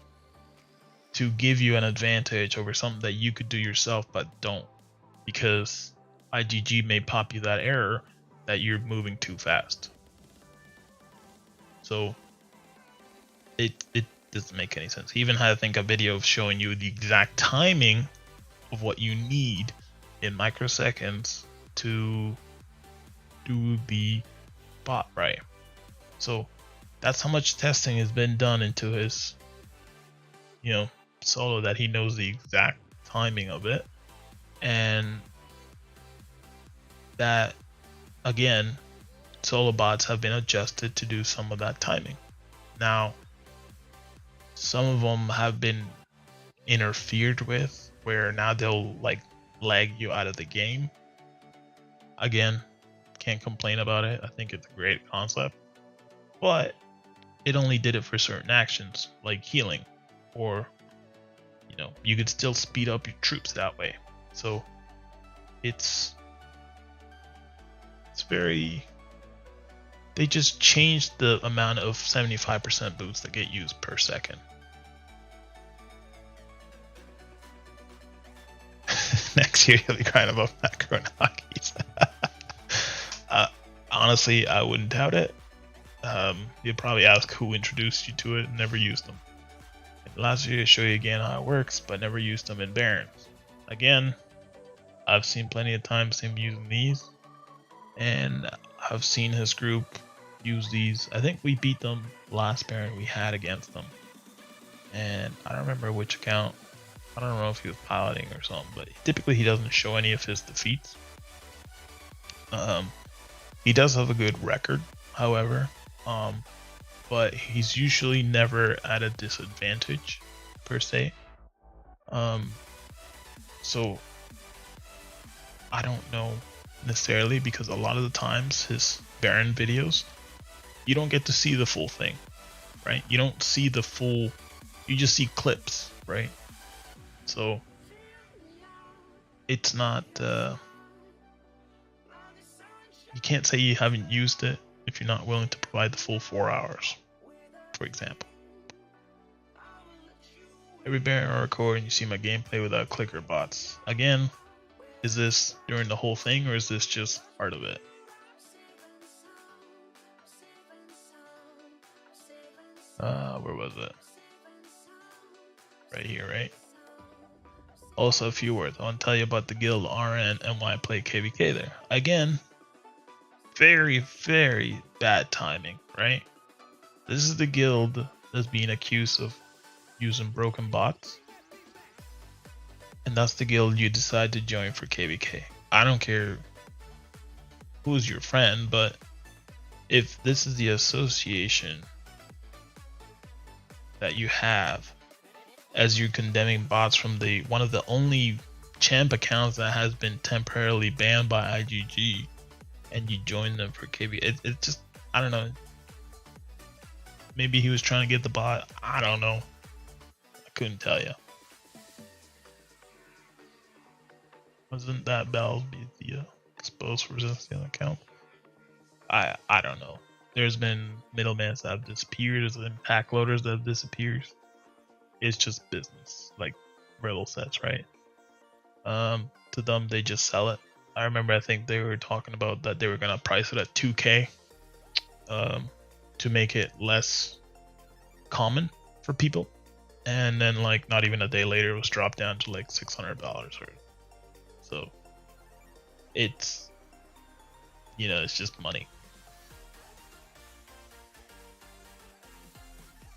to give you an advantage over something that you could do yourself but don't, because IGG may pop you that error that you're moving too fast. So it doesn't make any sense. He even had, I think, a video of showing you the exact timing of what you need in microseconds to do the bot right. So that's how much testing has been done into his, solo, that he knows the exact timing of it. And that, again, solo bots have been adjusted to do some of that timing. Now, some of them have been interfered with, where now they'll like lag you out of the game. Again, can't complain about it. I think it's a great concept, but it only did it for certain actions like healing, or you could still speed up your troops that way. So it's very, they just changed the amount of 75% boots that get used per second. Next year you'll be crying about macro Nagis. Honestly, I wouldn't doubt it. You'd probably ask who introduced you to it and never used them. And last year I show you again how it works, but never used them in Barons. Again, I've seen plenty of times him using these, and I've seen his group use these. I think we beat them last Baron we had against them, and I don't remember which account. I don't know if he was piloting or something, but typically he doesn't show any of his defeats. He does have a good record, however, but he's usually never at a disadvantage per se. So I don't know necessarily, because a lot of the times his Baron videos, you don't get to see the full thing, right? You don't see the full, you just see clips, right? So it's not, you can't say you haven't used it if you're not willing to provide the full 4 hours, for example. Every Baron or core, and you see my gameplay without clicker bots. Again, is this during the whole thing, or is this just part of it? Where was it? Right here, right? Also, a few words. I want to tell you about the guild RN and why I play KVK there. Again, very, very bad timing, right? This is the guild that's being accused of using broken bots, and that's the guild you decide to join for KVK. I don't care who's your friend, but if this is the association that you have as you're condemning bots from the one of the only champ accounts that has been temporarily banned by IGG, and you join them for KB, it just, I don't know. Maybe he was trying to get the bot. I don't know. I couldn't tell you. Wasn't that Bell be the exposed for resisting account? I don't know. There's been middlemans that have disappeared. There's been pack loaders that have disappeared. It's just business, like Riddle sets, right? To them, they just sell it. I remember, I think they were talking about that they were gonna price it at 2K, to make it less common for people, and then like not even a day later, it was dropped down to like $600 or so. It's, it's just money.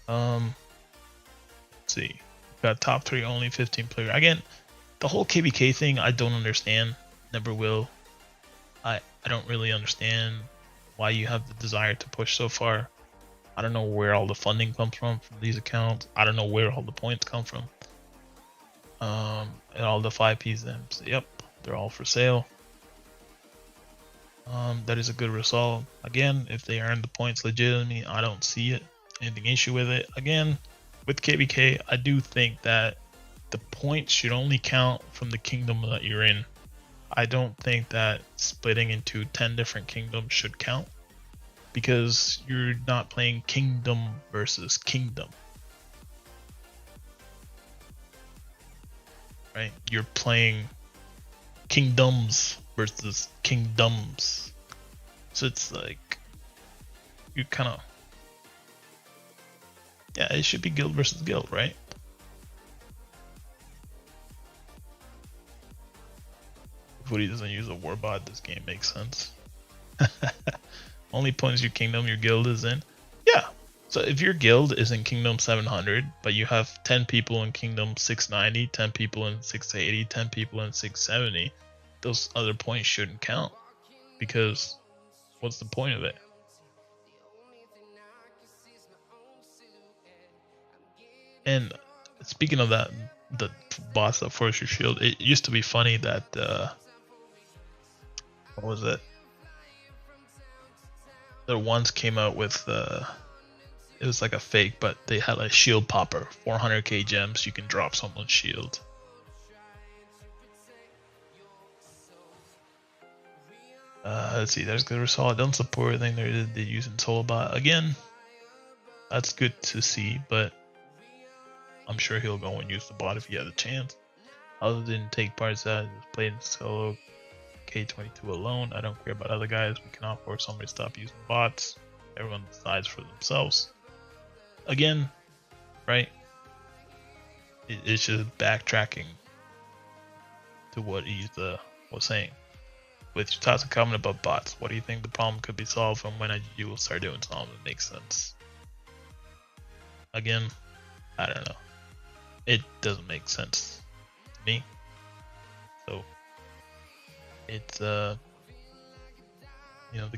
Let's see, got top 3 only 15 player. Again, the whole KBK thing, I don't understand. Never will. I don't really understand why you have the desire to push so far. I don't know where all the funding comes from these accounts. I don't know where all the points come from. And all the 5Ps them. So, yep, they're all for sale. That is a good result. Again, if they earn the points legitimately, I don't see anything issue with it. Again, with KBK, I do think that the points should only count from the kingdom that you're in. I don't think that splitting into 10 different kingdoms should count, because you're not playing kingdom versus kingdom, right? You're playing kingdoms versus kingdoms. So it's like, you kind of, Yeah, it should be guild versus guild, right? If Woody doesn't use a warbot, this game makes sense. Only points your kingdom your guild is in. Yeah. So if your guild is in kingdom 700, but you have 10 people in kingdom 690, 10 people in 680, 10 people in 670, those other points shouldn't count, because what's the point of it? And speaking of that, the boss that forced your shield, it used to be funny that what was it? There once came out with it was like a fake, but they had a shield popper, 400k gems. You can drop someone's shield. Let's see. There's good result. Don't support anything they're using Solobot again. That's good to see, but I'm sure he'll go and use the bot if he has a chance. Other than take parts that just played in solo K22 alone. I don't care about other guys. We cannot force somebody to stop using bots. Everyone decides for themselves. Again, right? It's just backtracking to what he was saying. With your thoughts and comment about bots, what do you think the problem could be solved, and when you will start doing something that makes sense? Again, I don't know. It doesn't make sense to me. So it's the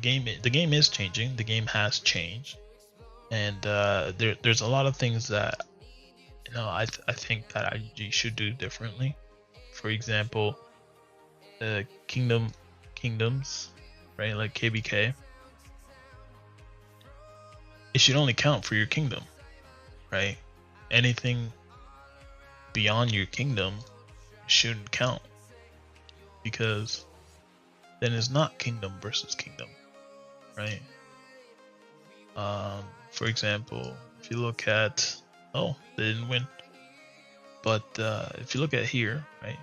game is changing. The game has changed, and there's a lot of things that I think that IG should do differently. For example, kingdoms, right? Like KBK, it should only count for your kingdom, right? Anything beyond your kingdom shouldn't count, because then it's not kingdom versus kingdom, right? For example, if you look at, oh, they didn't win, but if you look at here, right,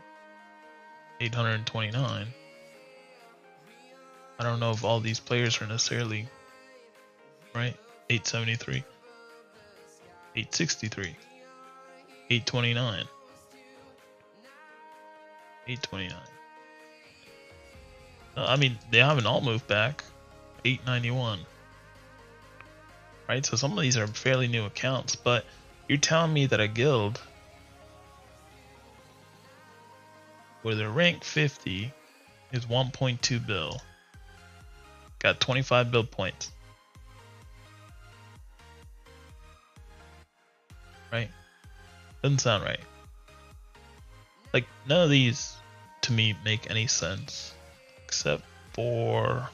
829. I don't know if all these players are necessarily right. 873, 863, 829, 829. I mean, they have an alt move back, 891. Right, so some of these are fairly new accounts, but you're telling me that a guild where they're ranked 50 is 1.2 bill, got 25 bill points, right? Doesn't sound right. Like, none of these to me make any sense, except for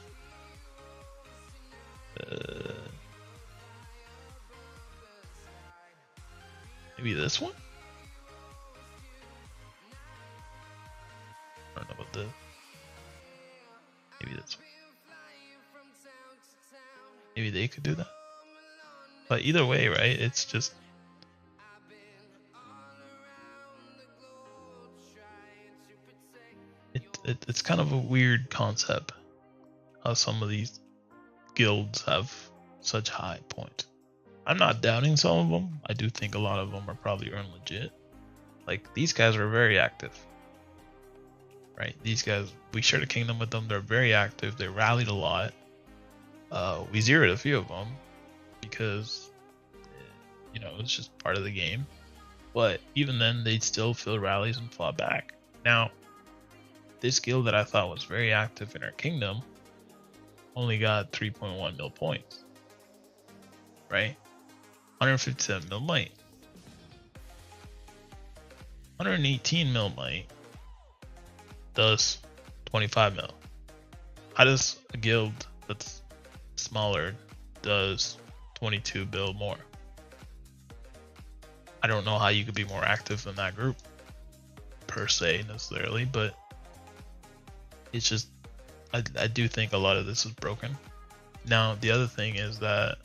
maybe this one. I don't know about this. Maybe this one. Maybe they could do that. But either way, right? It's just it's kind of a weird concept how some of these guilds have such high points. I'm not doubting some of them. I do think a lot of them are probably earned legit. Like, these guys are very active, right? These guys, we shared a kingdom with them. They're very active. They rallied a lot. We zeroed a few of them because it's just part of the game. But even then, they'd still fill rallies and fought back. Now, this guild that I thought was very active in our kingdom only got 3.1 mil points, right? 157 mil might, 118 mil might does 25 mil. How does a guild that's smaller does 22 bill more? I don't know how you could be more active than that group per se necessarily, but it's just I do think a lot of this is broken. Now, the other thing is that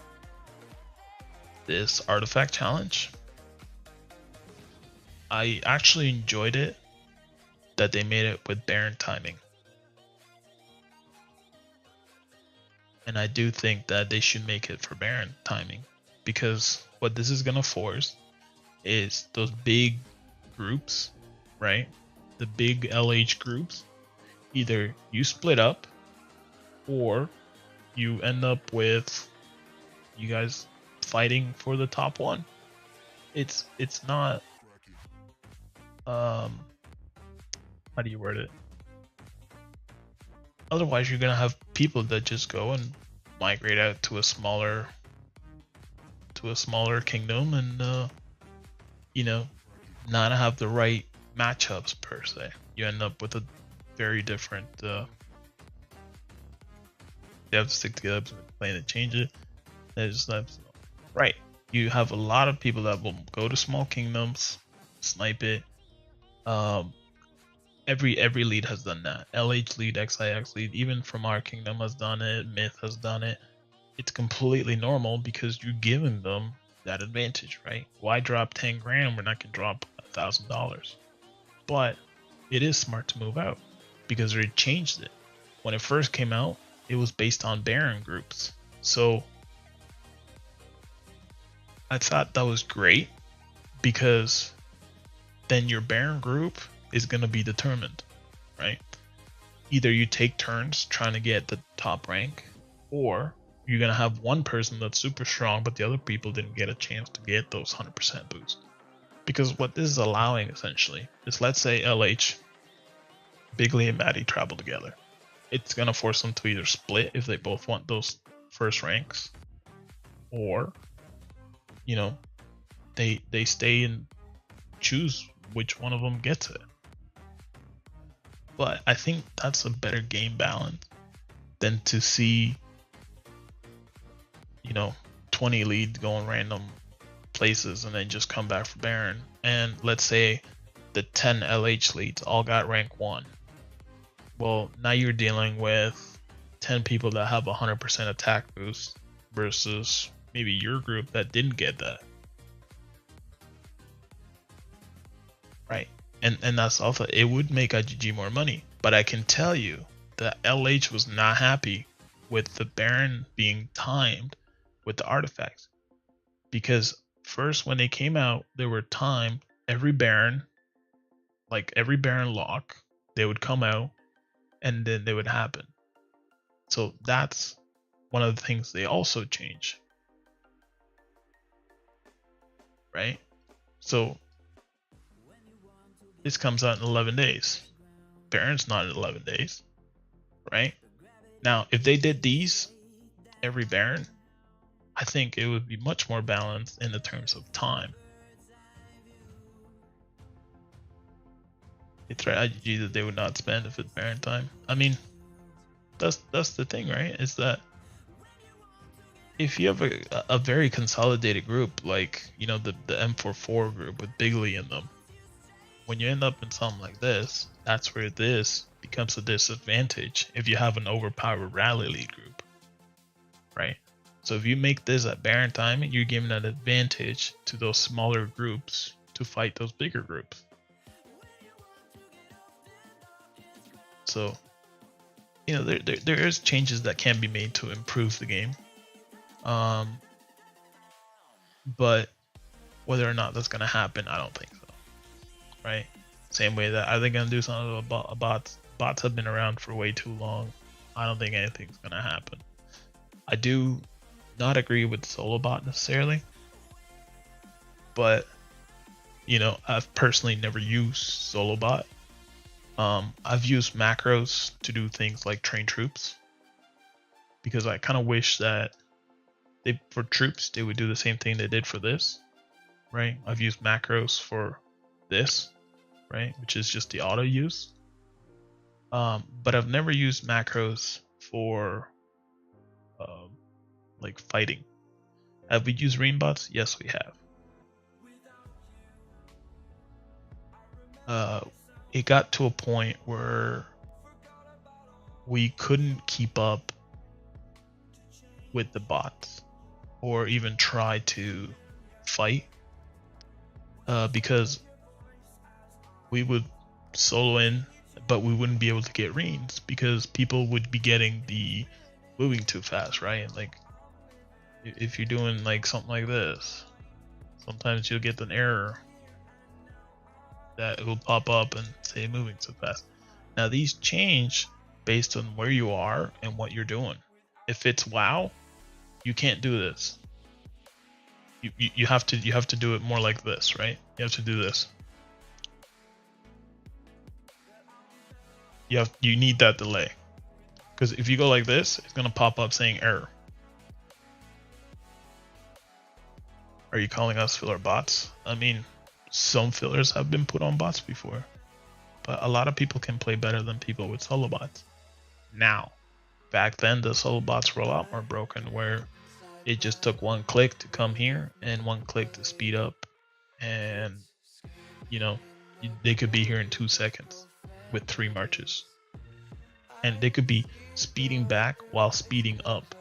this artifact challenge, I actually enjoyed it that they made it with Baron timing. And I do think that they should make it for Baron timing. because what this is gonna force is those big groups, right? The big LH groups. Either you split up, or you end up with you guys fighting for the top one. It's not how do you word it? Otherwise, you're gonna have people that just go and migrate out to a smaller kingdom and you know, not have the right matchups per se. You end up with a very different. You have to stick together to plan to change it. There's that's right. You have a lot of people that will go to small kingdoms, snipe it. Um, every lead has done that. LH lead, XIX lead, even from our kingdom has done it. Myth has done it. It's completely normal because you're giving them that advantage, right? Why drop 10 grand when I can drop $1,000? But it is smart to move out because they changed it. When it first came out, it was based on Baron groups. So I thought that was great because then your Baron group is going to be determined, right? Either you take turns trying to get the top rank, or you're going to have one person that's super strong, but the other people didn't get a chance to get those 100% boosts. Because what this is allowing essentially is, let's say LH, Bigley and Maddie travel together. It's going to force them to either split if they both want those first ranks, or, you know, they stay and choose which one of them gets it. But I think that's a better game balance than to see, you know, 20 leads going random places and then just come back for Baron. And let's say the 10 LH leads all got rank 1. Well, now you're dealing with 10 people that have 100% attack boost versus maybe your group that didn't get that. Right. And that's also, it would make IGG more money. But I can tell you that LH was not happy with the Baron being timed with the artifacts. Because first, when they came out, they were timed every Baron, like every Baron lock, they would come out and then they would happen. So that's one of the things they also change. Right? So this comes out in 11 days. Baron's not in 11 days. Right? Now, if they did these every Baron, I think it would be much more balanced in the terms of time. They threat IGG that they would not spend if it's Baron time. I mean, that's the thing, right? Is that if you have a very consolidated group, like, you know, the M44 group with Bigley in them, when you end up in something like this, that's where this becomes a disadvantage if you have an overpowered rally lead group, right? So if you make this at Baron time, you're giving an advantage to those smaller groups to fight those bigger groups. So, you know, there is changes that can be made to improve the game. But whether or not that's going to happen, I don't think so. Right? Same way that are they going to do something about bots? Bots have been around for way too long. I don't think anything's going to happen. I do not agree with solo bot necessarily, but you know, I've personally never used solo bot. I've used macros to do things like train troops, because I kind of wish that for troops they would do the same thing they did for this, right? I've used macros for this, right, which is just the auto use, but I've never used macros for like fighting. Have we used rain bots? Yes, we have. It got to a point where we couldn't keep up with the bots or even try to fight, because we would solo in, but we wouldn't be able to get reins because people would be getting the moving too fast, right? Like If you're doing like something like this, sometimes you'll get an error that will pop up and say moving so fast. Now these change based on where you are and what you're doing. If it's WoW, you can't do this. You have to do it more like this, right? You have to do this. You need that delay. Because if you go like this, it's gonna pop up saying error. Are you calling us filler bots? I mean, some fillers have been put on bots before, but a lot of people can play better than people with solo bots. Now, back then the solo bots were a lot more broken, where it just took one click to come here and one click to speed up, and you know, they could be here in 2 seconds with 3 marches, and they could be speeding back while speeding up.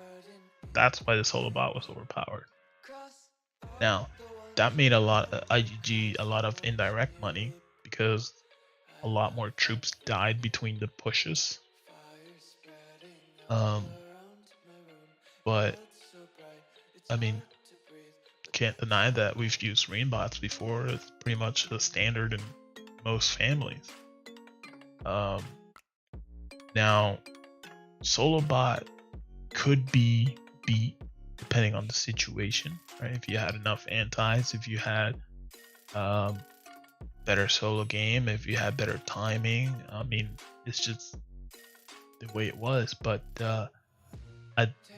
That's why the solo bot was overpowered. Now, that made a lot IGG a lot of indirect money, because a lot more troops died between the pushes. But I mean, can't deny that we've used marine bots before. It's pretty much the standard in most families. Now, solo bot could be beat depending on the situation, right? If you had enough antis, if you had better solo game, if you had better timing. I mean, it's just the way it was. But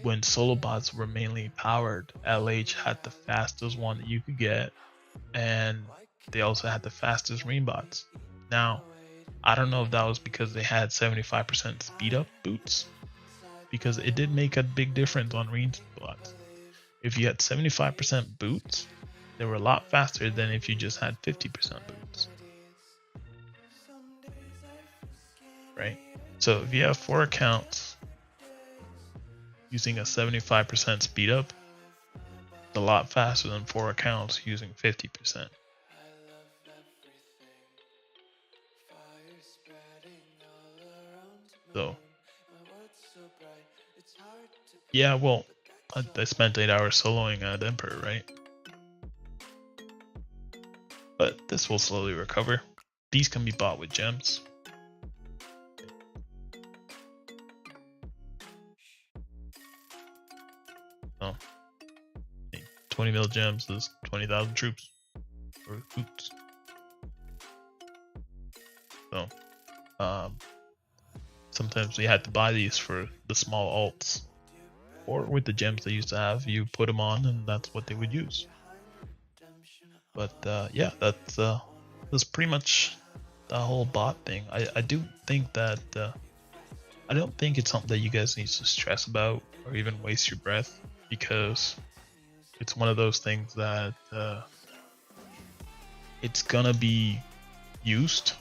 when solo bots were mainly powered, LH had the fastest one that you could get, and they also had the fastest marine bots. Now, I don't know if that was because they had 75% speed up boots, because it did make a big difference on marine bots. If you had 75% boots, they were a lot faster than if you just had 50% boots. Right? So if you have 4 accounts using a 75% speed up, it's a lot faster than 4 accounts using 50%. So, yeah, well, I spent 8 hours soloing at Emperor, right? But this will slowly recover. These can be bought with gems. Oh, 20 mil gems is 20,000 troops or boots. So, sometimes we had to buy these for the small alts, or with the gems they used to have, you put them on and that's what they would use. But yeah, that's pretty much the whole bot thing. I do think that I don't think it's something that you guys need to stress about or even waste your breath, because it's one of those things that it's gonna be used,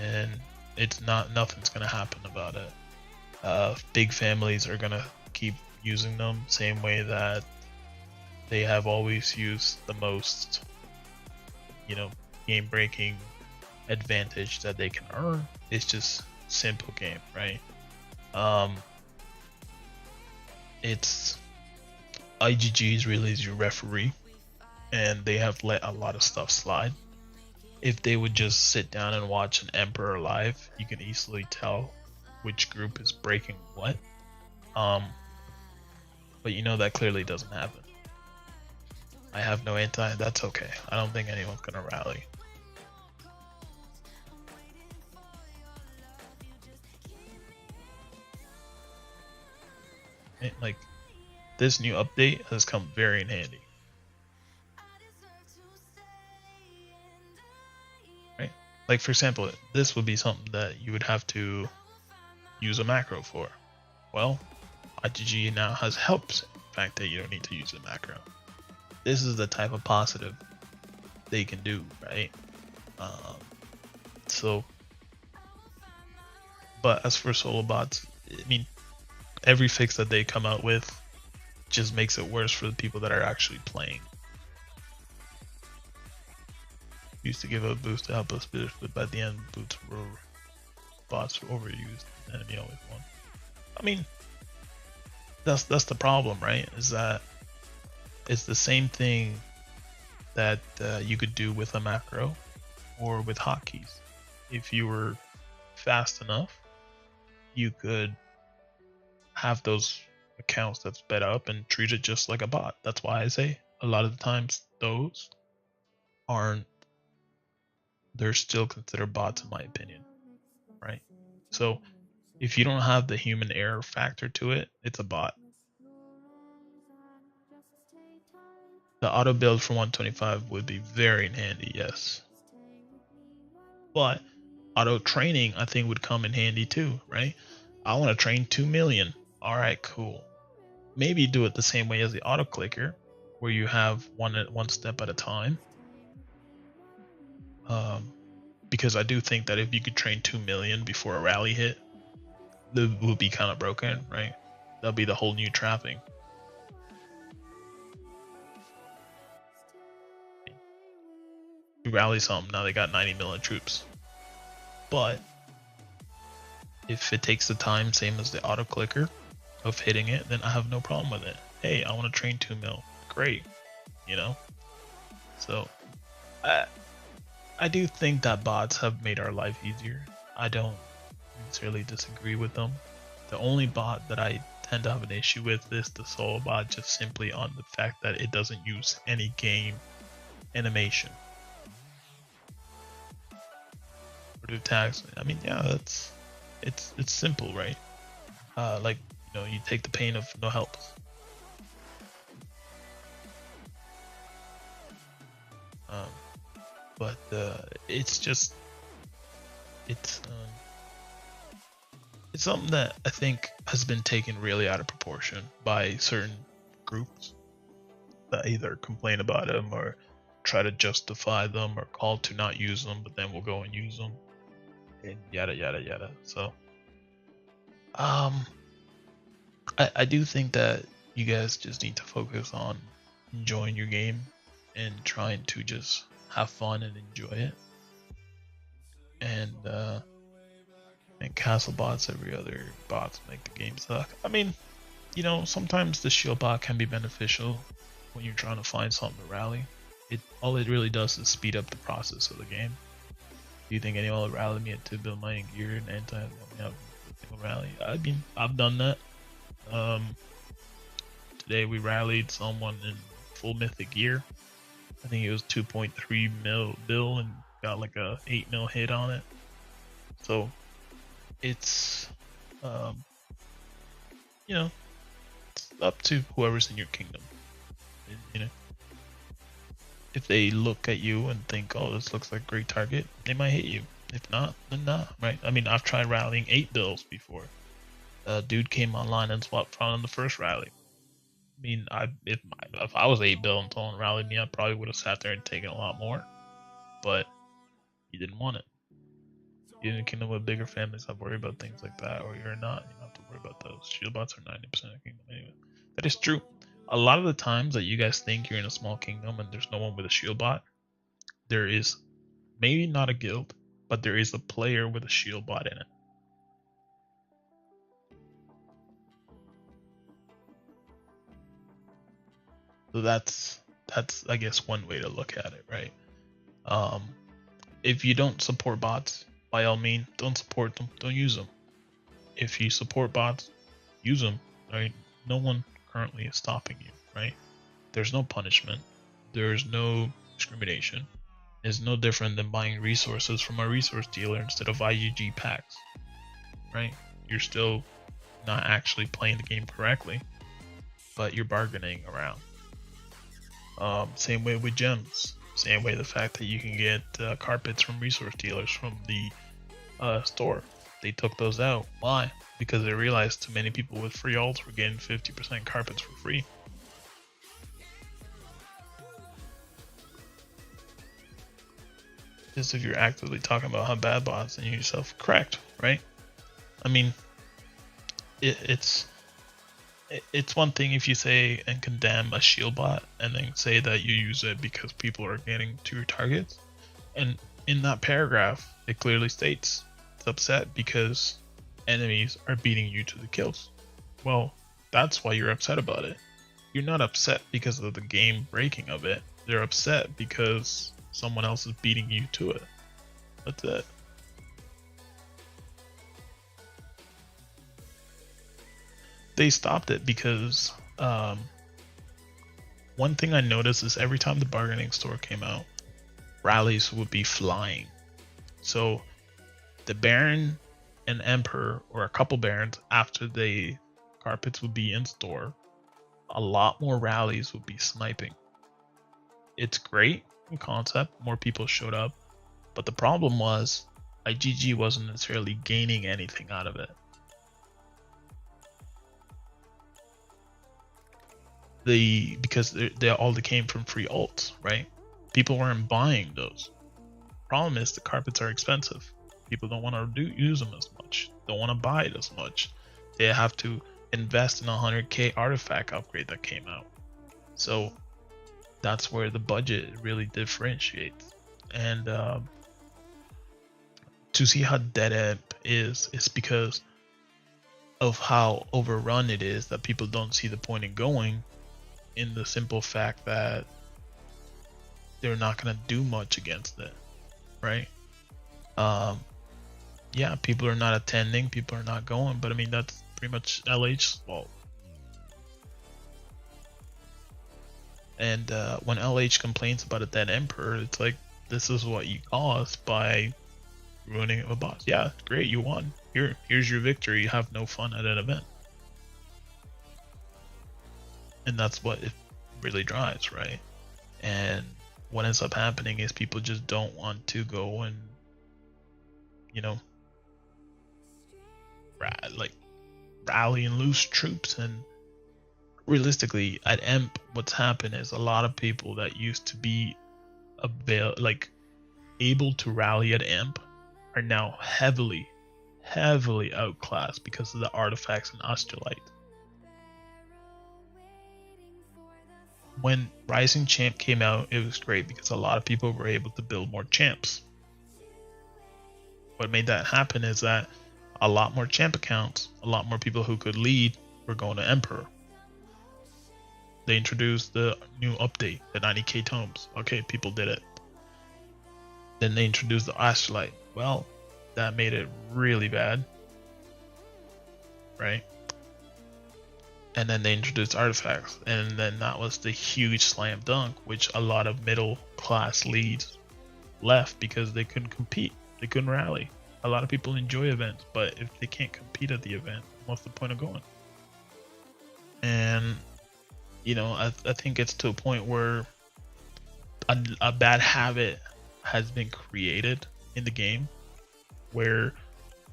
and nothing's gonna happen about it. Big families are gonna keep using them same way that they have always used the most, game breaking advantage that they can earn. It's just simple game, right? It's IGG is really your referee, and they have let a lot of stuff slide. If they would just sit down and watch an Emperor live, you can easily tell which group is breaking what. But that clearly doesn't happen. I have no anti, that's okay. I don't think anyone's gonna rally. Like, this new update has come very in handy. Right? Like, for example, this would be something that you would have to use a macro for. Well, IGG now has helps the fact that you don't need to use a macro. This is the type of positive they can do, right? But as for solo bots, I mean, every fix that they come out with just makes it worse for the people that are actually playing. Used to give a boost to help us finish, but by the end, bots were overused, and enemy always won. I mean, That's the problem, right? Is that it's the same thing that you could do with a macro or with hotkeys. If you were fast enough, you could have those accounts that's sped up and treat it just like a bot. That's why I say a lot of the times those aren't, they're still considered bots in my opinion, right? So if you don't have the human error factor to it, it's a bot. The auto build for 125 would be very handy, yes. But auto training, I think, would come in handy too, right? I want to train 2 million. All right, cool. Maybe do it the same way as the auto clicker, where you have one step at a time. Um, because I do think that if you could train 2 million before a rally hit, it would be kind of broken, right? That'll be the whole new trapping. You rally some, now they got 90 million troops. But if it takes the time, same as the auto clicker, of hitting it, then I have no problem with it. Hey, I want to train 2 mil. Great, you know? So, I do think that bots have made our life easier. I don't necessarily disagree with them. The only bot that I tend to have an issue with is the solo bot, just simply on the fact that it doesn't use any game animation. Or do tags. I mean, yeah, it's simple, right? Like, you take the pain of no help. Um, but it's just it's something that I think has been taken really out of proportion by certain groups that either complain about them or try to justify them or call to not use them, but then we'll go and use them and yada yada yada. So um I do think that you guys just need to focus on enjoying your game and trying to just have fun and enjoy it. And castle bots, every other bots make the game suck. I mean, sometimes the shield bot can be beneficial when you're trying to find something to rally. All it really does is speed up the process of the game. Do you think anyone will rally me at 2 build mining gear and anti rally? I mean, I've done that. Today we rallied someone in full mythic gear. I think it was 2.3 mil bill and got like a 8 mil hit on it. So it's it's up to whoever's in your kingdom. If they look at you and think, oh, this looks like a great target, they might hit you. If not, then not, right? I mean, I've tried rallying 8 bills before. A dude came online and swapped front on the first rally. I mean, if I was 8 bill and someone rallied me, I probably would have sat there and taken a lot more. But he didn't want it. You're in a kingdom with bigger families, have worry about things like that, or you're not. You don't have to worry about those. Shield bots are 90% of kingdom anyway. That is true. A lot of the times that you guys think you're in a small kingdom and there's no one with a shield bot, there is maybe not a guild, but there is a player with a shield bot in it. So that's I guess one way to look at it, right? If you don't support bots, by all means, don't support them, don't use them. If you support bots, use them, right? No one currently is stopping you, right? There's no punishment, there's no discrimination. It's no different than buying resources from a resource dealer instead of IGG packs, right? You're still not actually playing the game correctly, but you're bargaining around. Same way with gems. Same way the fact that you can get carpets from resource dealers from the store. They took those out. Why? Because they realized too many people with free alts were getting 50% carpets for free. Just if you're actively talking about how bad bots and you yourself correct, right? I mean, it's one thing if you say and condemn a shield bot and then say that you use it because people are getting to your targets. And in that paragraph, it clearly states it's upset because enemies are beating you to the kills. Well, That's why you're upset about it. You're not upset because of the game breaking of it. They're upset because someone else is beating you to it. That's it. They stopped it because one thing I noticed is every time the bargaining store came out, rallies would be flying. So the Baron and Emperor, or a couple Barons after the carpets would be in store, a lot more rallies would be sniping. It's great in concept, more people showed up, but the problem was IGG wasn't necessarily gaining anything out of it. Because they all came from free alts, right? People weren't buying those. Problem is the carpets are expensive. People don't want to use them as much. Don't want to buy it as much. They have to invest in a 100k artifact upgrade that came out. So that's where the budget really differentiates. And to see how dead end is because of how overrun it is, that people don't see the point in going, in the simple fact that they're not going to do much against it, right? Yeah, people are not attending, people are not going, but I mean, that's pretty much LH's fault. And when LH complains about a dead Emperor, it's like, this is what you caused by ruining a boss. Yeah, great, you won. Here's your victory. You have no fun at an event. And that's what it really drives, right? And what ends up happening is people just don't want to go and, you know, rally and lose troops. And realistically, at EMP, what's happened is a lot of people that used to be able to rally at EMP are now heavily outclassed because of the artifacts and Astrolite. When Rising Champ came out, it was great because a lot of people were able to build more champs. What made that happen is that a lot more champ accounts, a lot more people who could lead were going to Emperor. They introduced the new update, the 90k tomes. Okay, people did it. Then they introduced the Astrolite. Well, that made it really bad, right? And then they introduced artifacts, and then that was the huge slam dunk, which a lot of middle class leads left because they couldn't compete, they couldn't rally. A lot of people enjoy events, but if they can't compete at the event, what's the point of going? And you know, I think it's to a point where a bad habit has been created in the game, where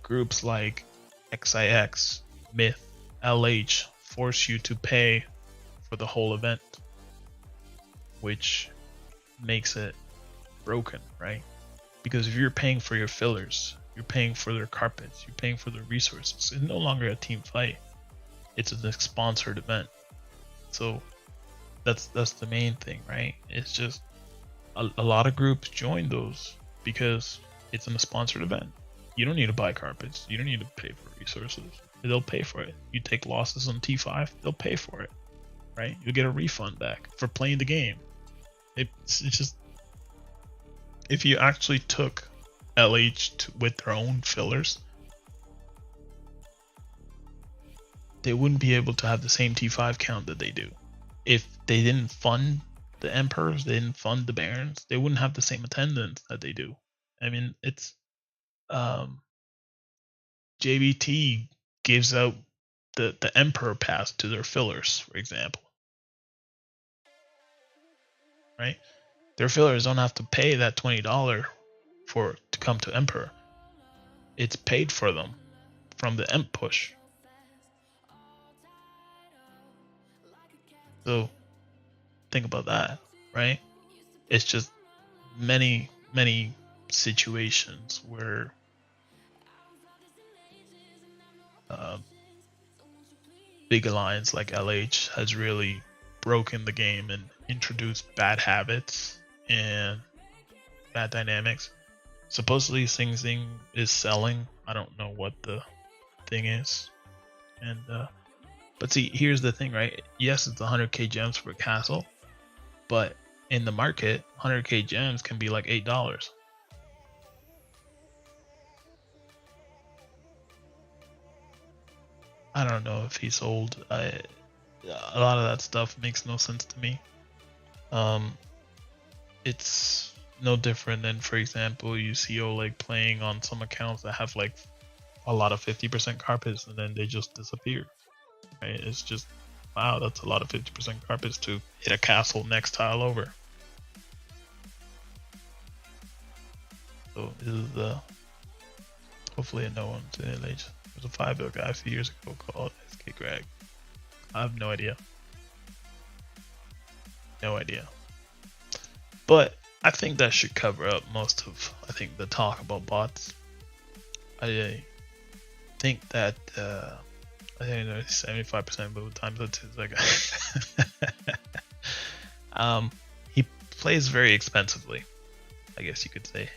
groups like XIX, Myth, LH force you to pay for the whole event, which makes it broken, right? Because if you're paying for your fillers, you're paying for their carpets, you're paying for their resources, it's no longer a team fight, it's a sponsored event. So that's the main thing, right? It's just a lot of groups join those because it's in a sponsored event. You don't need to buy carpets, you don't need to pay for resources, they'll pay for it. You take losses on T5, they'll pay for it, right? You'll get a refund back for playing the game. It's just, if you actually took LH with their own fillers, they wouldn't be able to have the same T5 count that they do. If they didn't fund the Emperors, they didn't fund the Barons, they wouldn't have the same attendance that they do. I mean, it's JBT gives out the Emperor pass to their fillers, for example, right? Their fillers don't have to pay that $20 to come to Emperor. It's paid for them from the Emp push. So think about that, right? It's just many situations where big alliance like LH has really broken the game and introduced bad habits and bad dynamics. Supposedly Sing Sing is selling. I don't know what the thing is. And But see, here's the thing, right? Yes, it's 100k gems for a castle, but in the market, 100k gems can be like $8. I don't know if he sold. A lot of that stuff makes no sense to me. It's no different than, for example, you see Oleg playing on some accounts that have like a lot of 50% carpets and then they just disappear. Right? It's just, wow, that's a lot of 50% carpets to hit a castle next tile over. So this is hopefully no one's in it. There's a 5-bill guy a few years ago called SK Greg. I have no idea. No idea. But I think that should cover up most of, I think, the talk about bots. I think that I think there's 75% of the time that's like he plays very expensively, I guess you could say.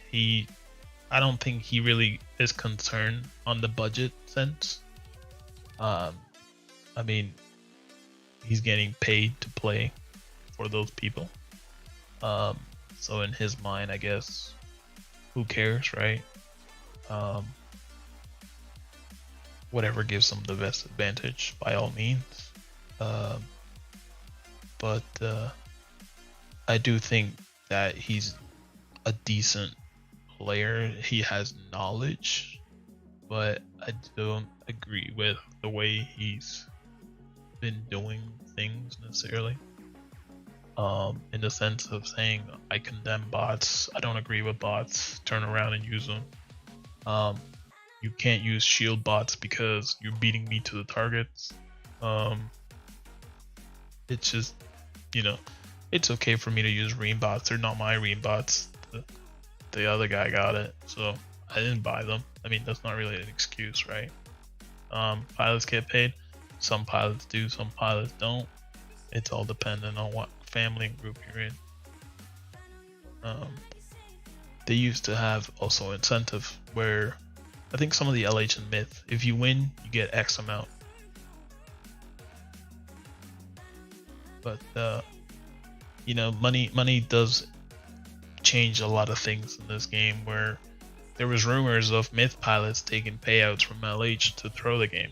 I don't think he really is concerned on the budget sense. I mean, he's getting paid to play for those people. So in his mind, I guess, who cares, right? Whatever gives him the best advantage, by all means. But I do think that he's a decent player. He has knowledge, but I don't agree with the way he's been doing things necessarily. In the sense of saying I condemn bots, I don't agree with bots, turn around and use them. You can't use shield bots because you're beating me to the targets. It's just, it's okay for me to use ream bots. They're not my ream bots. The other guy got it, so I didn't buy them. I mean, that's not really an excuse, right? Pilots get paid. Some pilots do, some pilots don't. It's all dependent on what family and group you're in. They used to have also incentive where I think some of the LH and Myth, if you win, you get X amount. But money does change a lot of things in this game, where there was rumors of Myth pilots taking payouts from LH to throw the game.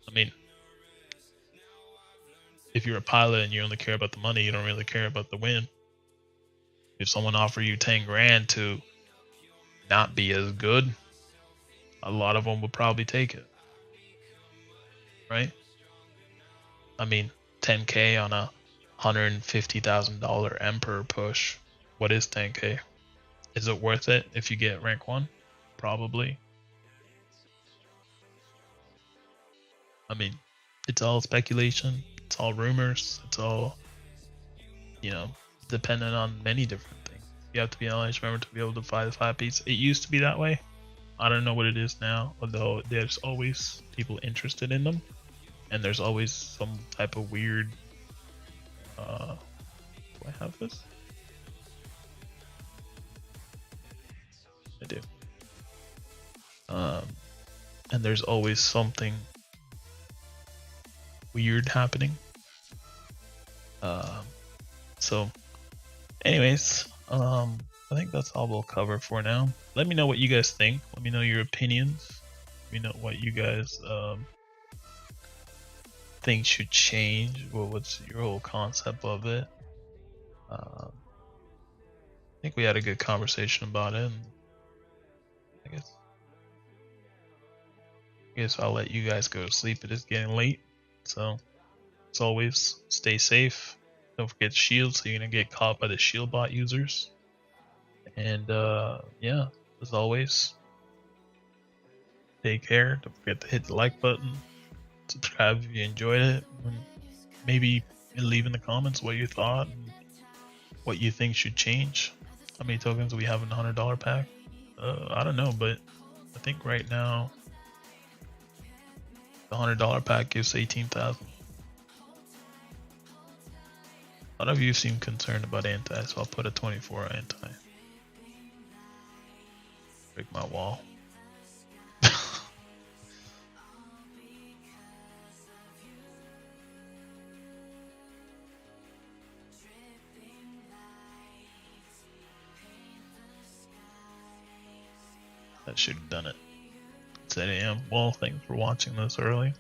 I mean, if you're a pilot and you only care about the money, you don't really care about the win. If someone offered you 10 grand to not be as good, a lot of them would probably take it, right? I mean, 10k on a $150,000 Emperor push. What is 10k? Is it worth it if you get rank 1? Probably. I mean, it's all speculation. It's all rumors. It's all, dependent on many different things. You have to be an LH member to be able to buy the 5-piece. It used to be that way. I don't know what it is now, although there's always people interested in them. And there's always some type of weird... do I have this? I do. And there's always something weird happening. So anyways, I think that's all we'll cover for now. Let me know what you guys think. Let me know your opinions. Let me know what you guys think should change. What's your whole concept of it? I think we had a good conversation about it. And I guess I'll let you guys go to sleep. It is getting late. So as always, stay safe. Don't forget shield, so you're gonna get caught by the shield bot users. And yeah, as always, take care. Don't forget to hit the like button, subscribe if you enjoyed it, and maybe leave in the comments what you thought and what you think should change. How many tokens do we have in the $100 pack? I don't know, but I think right now the $100 pack gives 18,000. A lot of you seem concerned about anti, so I'll put a 24 anti. Break my wall. That should have done it. It's 8 a.m. Well, thanks for watching this early.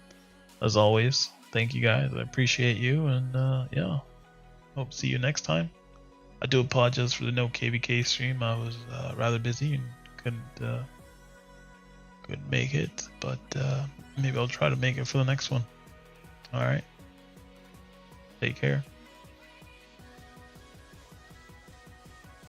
As always, thank you guys. I appreciate you, and yeah, hope to see you next time. I do apologize for the no KVK stream. I was rather busy and couldn't make it, but maybe I'll try to make it for the next one. All right, take care.